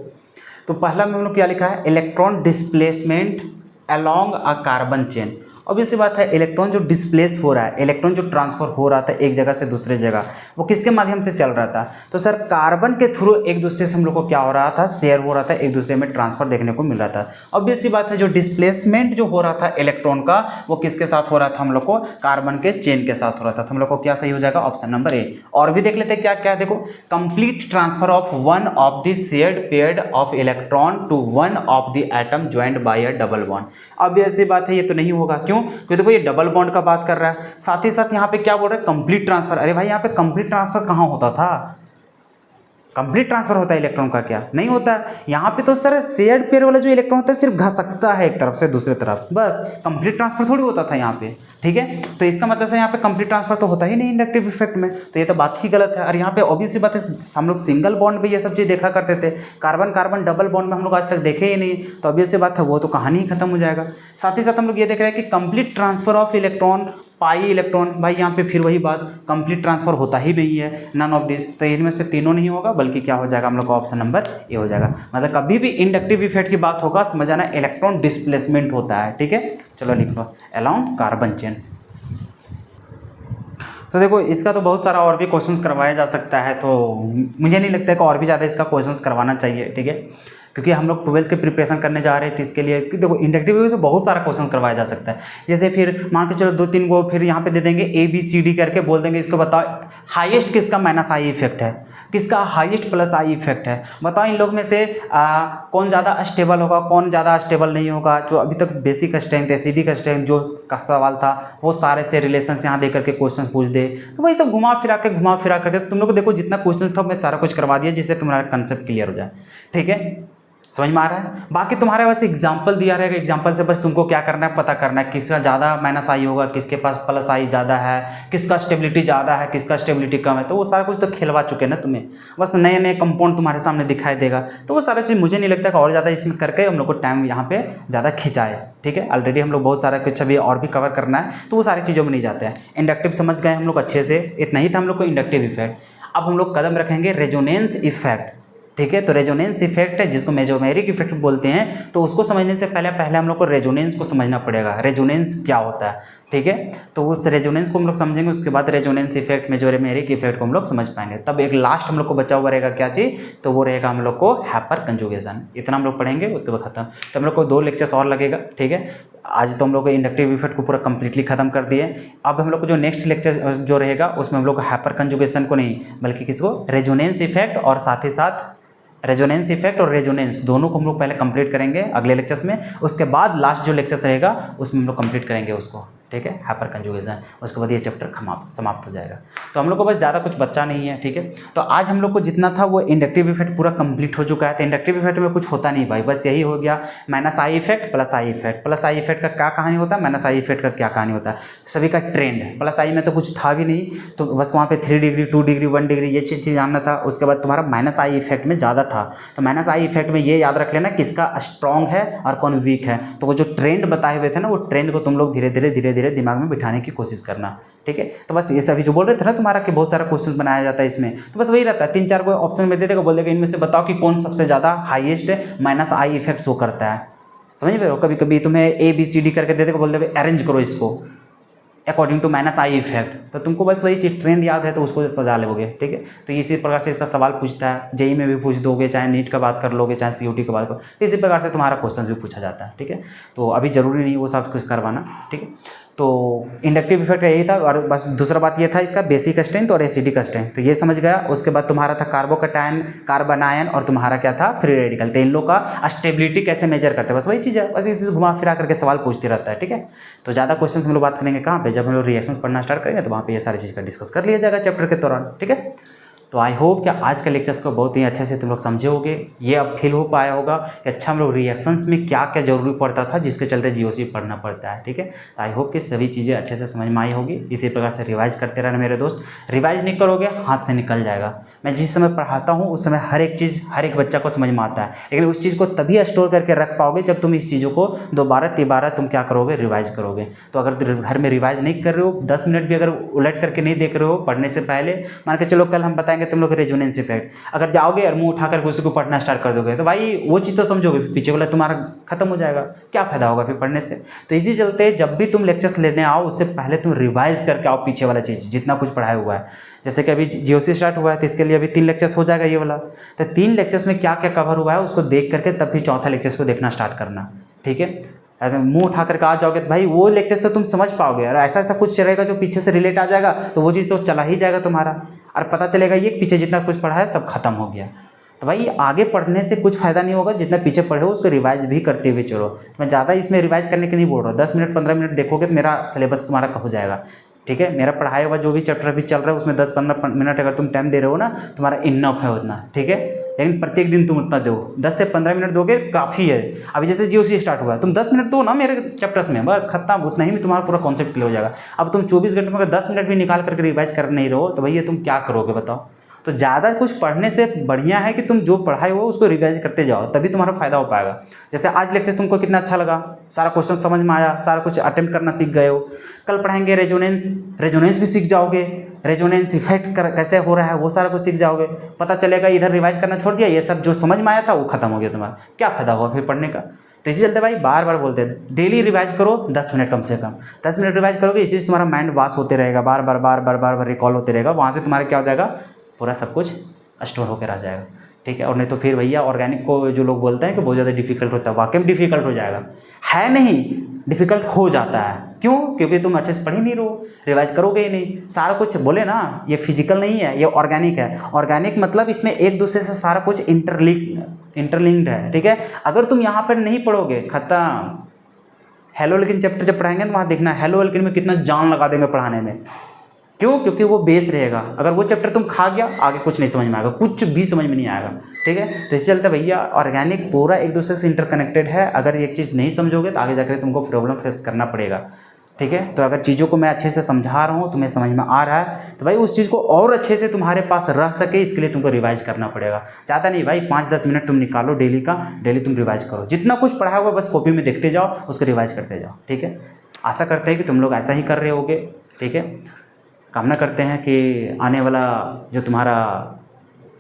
Speaker 1: तो पहला में हम लोग क्या लिखा है, electron displacement along a carbon chain. Obvious सी बात है, इलेक्ट्रॉन जो डिस्प्लेस हो रहा है, इलेक्ट्रॉन जो ट्रांसफर हो रहा था एक जगह से दूसरे जगह, वो किसके माध्यम से चल रहा था, तो सर कार्बन के थ्रू एक दूसरे से हम लोग को क्या हो रहा था, शेयर हो रहा था, एक दूसरे में ट्रांसफर देखने को मिल रहा था। ऑब्वियस सी बात है, जो डिस्प्लेसमेंट जो हो रहा था इलेक्ट्रॉन का, वो किसके साथ हो रहा था, हम लोग को कार्बन के चेन के साथ हो रहा था। तो हम लोग को क्या सही हो जाएगा, ऑप्शन नंबर ए। और भी देख लेते हैं क्या क्या। देखो complete transfer of one of the shared paired of electron to one of the atom joined by a double bond. अब ऐसी बात है, ये तो नहीं होगा। क्यों, क्योंकि देखो ये डबल बॉन्ड का बात कर रहा है, साथ ही साथ यहाँ पे क्या बोल रहा है, कंप्लीट ट्रांसफर। अरे भाई यहाँ पे कंप्लीट ट्रांसफर कहाँ होता था, कंप्लीट ट्रांसफर होता है इलेक्ट्रॉन का, क्या नहीं होता है। यहाँ पे तो सर शेयर्ड पेयर वाला जो इलेक्ट्रॉन होता है सिर्फ घसकता है एक तरफ से दूसरे तरफ, बस कंप्लीट ट्रांसफर थोड़ी होता था यहाँ पे। ठीक है, तो इसका मतलब से यहाँ पे कंप्लीट ट्रांसफर तो होता ही नहीं इंडक्टिव इफेक्ट में, तो ये तो बात ही गलत है। और यहाँ पे ऑब्वियसली बात है, हम लोग सिंगल बॉन्ड में ये सब चीज़ देखा करते थे, कार्बन कार्बन डबल बॉन्ड में हम लोग आज तक देखे ही नहीं, तो ऑब्वियसली बात है वो तो कहानी ही खत्म हो जाएगा। साथ ही साथ हम लोग ये देख रहे हैं कि complete transfer of electron pi electron, भाई यहाँ पे फिर वही बात, कंप्लीट ट्रांसफर होता ही नहीं है, नन ऑफ दिस, तो इनमें से तीनों नहीं होगा, बल्कि क्या हो जाएगा हम लोग का ऑप्शन नंबर ए हो जाएगा। मतलब कभी भी इंडक्टिव इफेक्ट की बात होगा समझ आना इलेक्ट्रॉन डिस्प्लेसमेंट होता है, ठीक है। चलो लिख लो अलोंग कार्बन चेन। तो देखो इसका तो बहुत सारा और भी क्वेश्चंस करवाया जा सकता है, तो मुझे नहीं लगता है कि और भी ज़्यादा इसका क्वेश्चंस करवाना चाहिए, ठीक है, क्योंकि हम लोग 12th के प्रिपरेशन करने जा रहे थे इसके लिए। कि देखो इंडक्टिव से बहुत सारा क्वेश्चन करवाया जा सकता है, जैसे फिर मान के चलो 2-3 को फिर यहाँ पे दे देंगे ABCD करके बोल देंगे इसको बताओ हाईएस्ट किसका माइनस आई इफेक्ट है, किसका हाईएस्ट प्लस आई इफेक्ट है, बताओ इन लोग में से कौन ज़्यादा स्टेबल होगा, कौन ज़्यादा स्टेबल नहीं होगा। जो अभी तक बेसिक स्ट्रेंथ एसिडी का स्ट्रेंथ जो का सवाल था वो सारे से रिलेशन यहाँ दे करके क्वेश्चन पूछ दे, तो वही सब घुमा फिरा करके तुम लोग को देखो जितना क्वेश्चन था मैं सारा कुछ करवा दिया जिससे तुम्हारा कंसेप्ट क्लियर हो जाए, ठीक है, समझ में आ रहा है। बाकी तुम्हारे पास एग्जाम्पल दिया रहेगा, एग्जाम्पल से बस तुमको क्या करना है, पता करना है किसका ज़्यादा माइनस आई होगा, किसके पास प्लस आई ज़्यादा है, किसका स्टेबिलिटी ज़्यादा है, किसका स्टेबिलिटी कम है, तो वो सारा कुछ तो खिलवा चुके ना तुम्हें, बस नए नए कंपाउंड तुम्हारे सामने दिखाई देगा। तो वो सारा चीज़ मुझे नहीं लगता कि और ज़्यादा इसमें करके हम लोग को टाइम यहाँ पे ज़्यादा खिंचाए, ठीक है। ऑलरेडी हम लोग बहुत सारा कुछ अभी और भी कवर करना है, तो वो सारी चीज़ों में नहीं जाते हैं। इंडक्टिव समझ गए हम लोग अच्छे से, इतना ही था हम लोग को इंडक्टिव इफेक्ट। अब हम लोग कदम रखेंगे रेजोनेंस इफेक्ट, ठीक है। तो रेजोनेंस इफेक्ट है जिसको मेजोमेरिक इफेक्ट बोलते हैं, तो उसको समझने से पहले हम लोग को रेजोनेंस को समझना पड़ेगा, रेजोनेंस क्या होता है, ठीक है। तो उस रेजोनेंस को हम लोग समझेंगे, उसके बाद रेजोनेंस इफेक्ट मेजोमेरिक इफेक्ट को हम लोग समझ पाएंगे। तब एक लास्ट हम लोग को बचा हुआ रहेगा क्या चीज़, तो वो रहेगा हम लोग को हाइपर कंजुगेशन। इतना हम लोग पढ़ेंगे उसके बाद खत्म। तो हम लोग को 2 लेक्चर्स और लगेगा, ठीक है। आज तो हम लोग को इंडक्टिव इफेक्ट को पूरा कंप्लीटली खत्म कर दिए। अब हम लोग को जो नेक्स्ट लेक्चर जो रहेगा उसमें हम लोग हाइपर कंजुगेशन को नहीं बल्कि किसको, रेजोनेंस इफेक्ट और साथ ही साथ रेजोनेंस इफेक्ट और रेजोनेंस दोनों को हम लोग पहले कंप्लीट करेंगे अगले लेक्चर्स में। उसके बाद लास्ट जो लेक्चर्स रहेगा उसमें हम लोग कंप्लीट करेंगे उसको, ठीक है, हाइपर कंजुगेशन। उसके बाद ये चैप्टर समाप्त हो जाएगा। तो हम लोग को बस ज़्यादा कुछ बच्चा नहीं है, ठीक है। तो आज हम लोग को जितना था वो इंडक्टिव इफेक्ट पूरा कंप्लीट हो चुका है। तो इंडक्टिव इफेक्ट में कुछ होता नहीं भाई, बस यही हो गया, minus I effect plus I effect. Plus I effect का क्या कहानी होता है, माइनस आई इफेक्ट का क्या कहानी होता है, सभी का ट्रेंड। प्लस आई में तो कुछ था भी नहीं, तो बस वहाँ पे 3 डिग्री 2 डिग्री 1 डिग्री ये चीज़ जानना था। उसके बाद तुम्हारा माइनस आई इफेक्ट में ज़्यादा था, तो माइनस आई इफेक्ट में ये याद रख लेना किसका स्ट्रॉन्ग है और कौन वीक है। तो वो जो ट्रेंड बताए हुए थे ना, वो ट्रेंड को तुम लोग धीरे धीरे दिमाग में बिठाने की कोशिश करना, ठीक है। तो बस ये सभी जो बोल रहे थे ना तुम्हारा कि बहुत सारा क्वेश्चन बनाया जाता है इसमें, तो बस वही रहता है 3-4 को ऑप्शन में दे देगा, बोल देगा इनमें से बताओ कि कौन सबसे ज़्यादा highest minus I effect show करता है, समझ रहे हो। कभी कभी तुम्हें ABCD करके दे देगा, बोल देगा अरेंज करो इसको according to minus I effect, तो तुमको बस वही चीज़ ट्रेंड याद है तो उसको सजा लोगे, ठीक है। तो इसी प्रकार से इसका सवाल पूछता है, जेई में भी पूछ दोगे, चाहे नीट का बात कर लोगे, चाहे COT की बात करो, इसी प्रकार से तुम्हारा क्वेश्चन भी पूछा जाता है, ठीक है। तो अभी जरूरी नहीं वो सब कुछ करवाना, ठीक है। तो इंडक्टिव इफेक्ट यही था, और बस दूसरा बात ये था इसका बेसिक स्ट्रेंथ और एसिडिक स्ट्रेंथ, तो ये समझ गया। उसके बाद तुम्हारा था कार्बोकैटायन, कार्बन आयन, और तुम्हारा क्या था फ्री रेडिकल। तो इन लोग का स्टेबिलिटी कैसे मेजर करते हैं, बस वही चीज़ है, बस इसी से घुमा फिरा करके सवाल पूछते रहता है, ठीक है। तो ज़्यादा क्वेश्चन हम लोग बात करेंगे कहाँ पे, जब हम लोग रिएक्शंस पढ़ना स्टार्ट करेंगे तो वहाँ पे ये सारी चीज़ का डिस्कस कर लिया जाएगा चैप्टर के दौरान, ठीक है। तो आई होप कि आज के लेक्चर्स को बहुत ही अच्छे से तुम लोग समझे होगे। ये अब फील हो पाया होगा कि अच्छा हम लोग रिएक्शंस में क्या क्या जरूरी पड़ता था जिसके चलते GOC पढ़ना पड़ता है, ठीक है। तो आई होप कि सभी चीज़ें अच्छे से समझ में आई होगी। इसी प्रकार से रिवाइज करते रहना मेरे दोस्त, रिवाइज नहीं करोगे हाथ से निकल जाएगा। मैं जिस समय पढ़ाता हूँ उस समय हर एक चीज़ हर एक बच्चा को समझ में आता है, लेकिन उस चीज़ को तभी स्टोर करके रख पाओगे जब तुम इस चीज़ों को दोबारा तिबारा तुम क्या करोगे, रिवाइज करोगे। तो अगर घर में रिवाइज नहीं कर रहे हो, 10 मिनट भी अगर उलट करके नहीं देख रहे हो पढ़ने से पहले, मान के चलो कल हम बताएंगे तुम लोग रेजोनेंस इफेक्ट, अगर जाओगे और मुंह उठाकर उसी को पढ़ना स्टार्ट कर दोगे तो भाई वो चीज़ तो समझोगे, पीछे वाला तुम्हारा खत्म हो जाएगा, क्या फायदा होगा फिर पढ़ने से। तो इसी चलते जब भी तुम लेक्चर्स लेने आओ उससे पहले तुम रिवाइज करके आओ पीछे वाला चीज़ जितना कुछ पढ़ाया हुआ है। जैसे कि अभी GOC स्टार्ट हुआ है तो इसके लिए अभी 3 लेक्चर्स हो जाएगा ये वाला, तो 3 लेक्चर्स में क्या क्या कवर हुआ है उसको देख करके तब फिर चौथा लेक्चर्स को देखना स्टार्ट करना, ठीक है। ऐसे मुंह उठा करके आ जाओगे तो भाई वो लेक्चर्स तो तुम समझ पाओगे, और ऐसा ऐसा कुछ रहेगा जो पीछे से रिलेट आ जाएगा तो वो चीज़ तो चला ही जाएगा तुम्हारा, और पता चलेगा ये पीछे जितना कुछ पढ़ा है सब खत्म हो गया। तो भाई आगे पढ़ने से कुछ फ़ायदा नहीं होगा, जितना पीछे पढ़े हो उसको रिवाइज भी करते हुए चलो। मैं ज़्यादा इसमें रिवाइज करने के नहीं बोल रहा हूँ, 10 मिनट 15 मिनट देखोगे तो मेरा सिलेबस तुम्हारा हो जाएगा, ठीक है। मेरा पढ़ाया हुआ जो भी चैप्टर अभी चल रहा है उसमें 10-15 मिनट अगर तुम टाइम दे रहे हो ना, तुम्हारा इनफ है उतना, ठीक है। लेकिन प्रत्येक दिन तुम उतना दो, 10 से 15 मिनट दोगे काफ़ी है। अभी जैसे GOC स्टार्ट हुआ है, तुम 10 मिनट दो ना मेरे चैप्टर्स में, बस खत्म, उतना ही में तुम्हारा पूरा कॉन्सेप्ट क्लियर हो जाएगा। अब तुम 24 घंटे में अगर 10 मिनट भी निकाल करके रिवाइज कर नहीं रहो तो भैया तुम क्या करोगे बताओ। तो ज़्यादा कुछ पढ़ने से बढ़िया है कि तुम जो पढ़ाई हो उसको रिवाइज करते जाओ, तभी तुम्हारा फायदा हो पाएगा। जैसे आज लेक्चर तुमको कितना अच्छा लगा, सारा क्वेश्चन समझ में आया, सारा कुछ अटेम्प्ट करना सीख गए हो। कल पढ़ाएंगे रेजोनेंस भी सीख जाओगे, रेजोनेंस इफेक्ट कैसे हो रहा है वो सारा कुछ सीख जाओगे। पता चलेगा इधर रिवाइज करना छोड़ दिया, ये सब जो समझ में आया था वो खत्म हो गया तुम्हारा, क्या फायदा हुआ फिर पढ़ने का। तो इसी चलते भाई बार बार बोलते हैं डेली रिवाइज करो 10 मिनट कम से कम। 10 मिनट रिवाइज करोगे, इसी से तुम्हारा माइंड वाश होते रहेगा, बार बार रिकॉल होते रहेगा, वहाँ से तुम्हारा क्या हो जाएगा, पूरा सब कुछ स्टोर होकर आ जाएगा। ठीक है, और नहीं तो फिर भैया ऑर्गेनिक को जो लोग बोलते हैं कि बहुत ज़्यादा डिफिकल्ट होता है, वाकई में डिफिकल्ट हो जाएगा, है नहीं, डिफिकल्ट हो जाता है। क्यों? क्योंकि तुम अच्छे से पढ़ ही नहीं रहो, रिवाइज करोगे ही नहीं। सारा कुछ बोले ना, ये फिजिकल नहीं है, ये ऑर्गेनिक है। ऑर्गेनिक मतलब इसमें एक दूसरे से सारा कुछ इंटरलिंक्ड है। ठीक है, अगर तुम यहाँ पर नहीं पढ़ोगे खत्म। हेलो लेकिन चैप्टर जब पढ़ाएंगे तो वहाँ देखना हेलो लेकिन में कितना जान लगा देंगे पढ़ाने में। क्यों? क्योंकि वो बेस रहेगा। अगर वो चैप्टर तुम खा गया आगे कुछ नहीं समझ में आएगा, कुछ भी समझ में नहीं आएगा। ठीक है, तो इस चलते भैया ऑर्गेनिक पूरा एक दूसरे से इंटरकनेक्टेड है। अगर एक चीज़ नहीं समझोगे तो आगे जाकर तुमको प्रॉब्लम फेस करना पड़ेगा। ठीक है, तो अगर चीज़ों को मैं अच्छे से समझा रहा हूँ, तुम्हें समझ में आ रहा है, तो भाई उस चीज़ को और अच्छे से तुम्हारे पास रह सके इसके लिए तुमको रिवाइज करना पड़ेगा। ज़्यादा नहीं भाई, 5-10 मिनट तुम निकालो डेली का, डेली तुम रिवाइज करो। जितना कुछ पढ़ा हुआ बस कॉपी में देखते जाओ, उसको रिवाइज करते जाओ। ठीक है, आशा करते हैं कि तुम लोग ऐसा ही कर रहे होगे। ठीक है, कामना करते हैं कि आने वाला जो तुम्हारा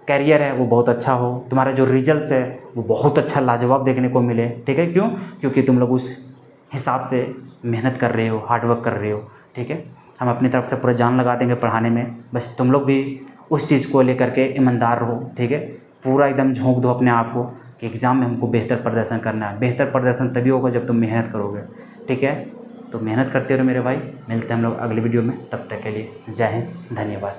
Speaker 1: कैरियर है वो बहुत अच्छा हो, तुम्हारा जो रिजल्ट्स है वो बहुत अच्छा लाजवाब देखने को मिले। ठीक है, क्यों? क्योंकि तुम लोग उस हिसाब से मेहनत कर रहे हो, हार्डवर्क कर रहे हो। ठीक है, हम अपनी तरफ से पूरा जान लगा देंगे पढ़ाने में, बस तुम लोग भी उस चीज़ को लेकर के ईमानदार रहो। ठीक है, पूरा एकदम झोंक दो अपने आप को कि एग्ज़ाम में हमको बेहतर प्रदर्शन करना है। बेहतर प्रदर्शन तभी होगा जब तुम मेहनत करोगे। ठीक है, तो मेहनत करते रहो मेरे भाई। मिलते हैं हम लोग अगले वीडियो में, तब तक के लिए जय हिंद, धन्यवाद।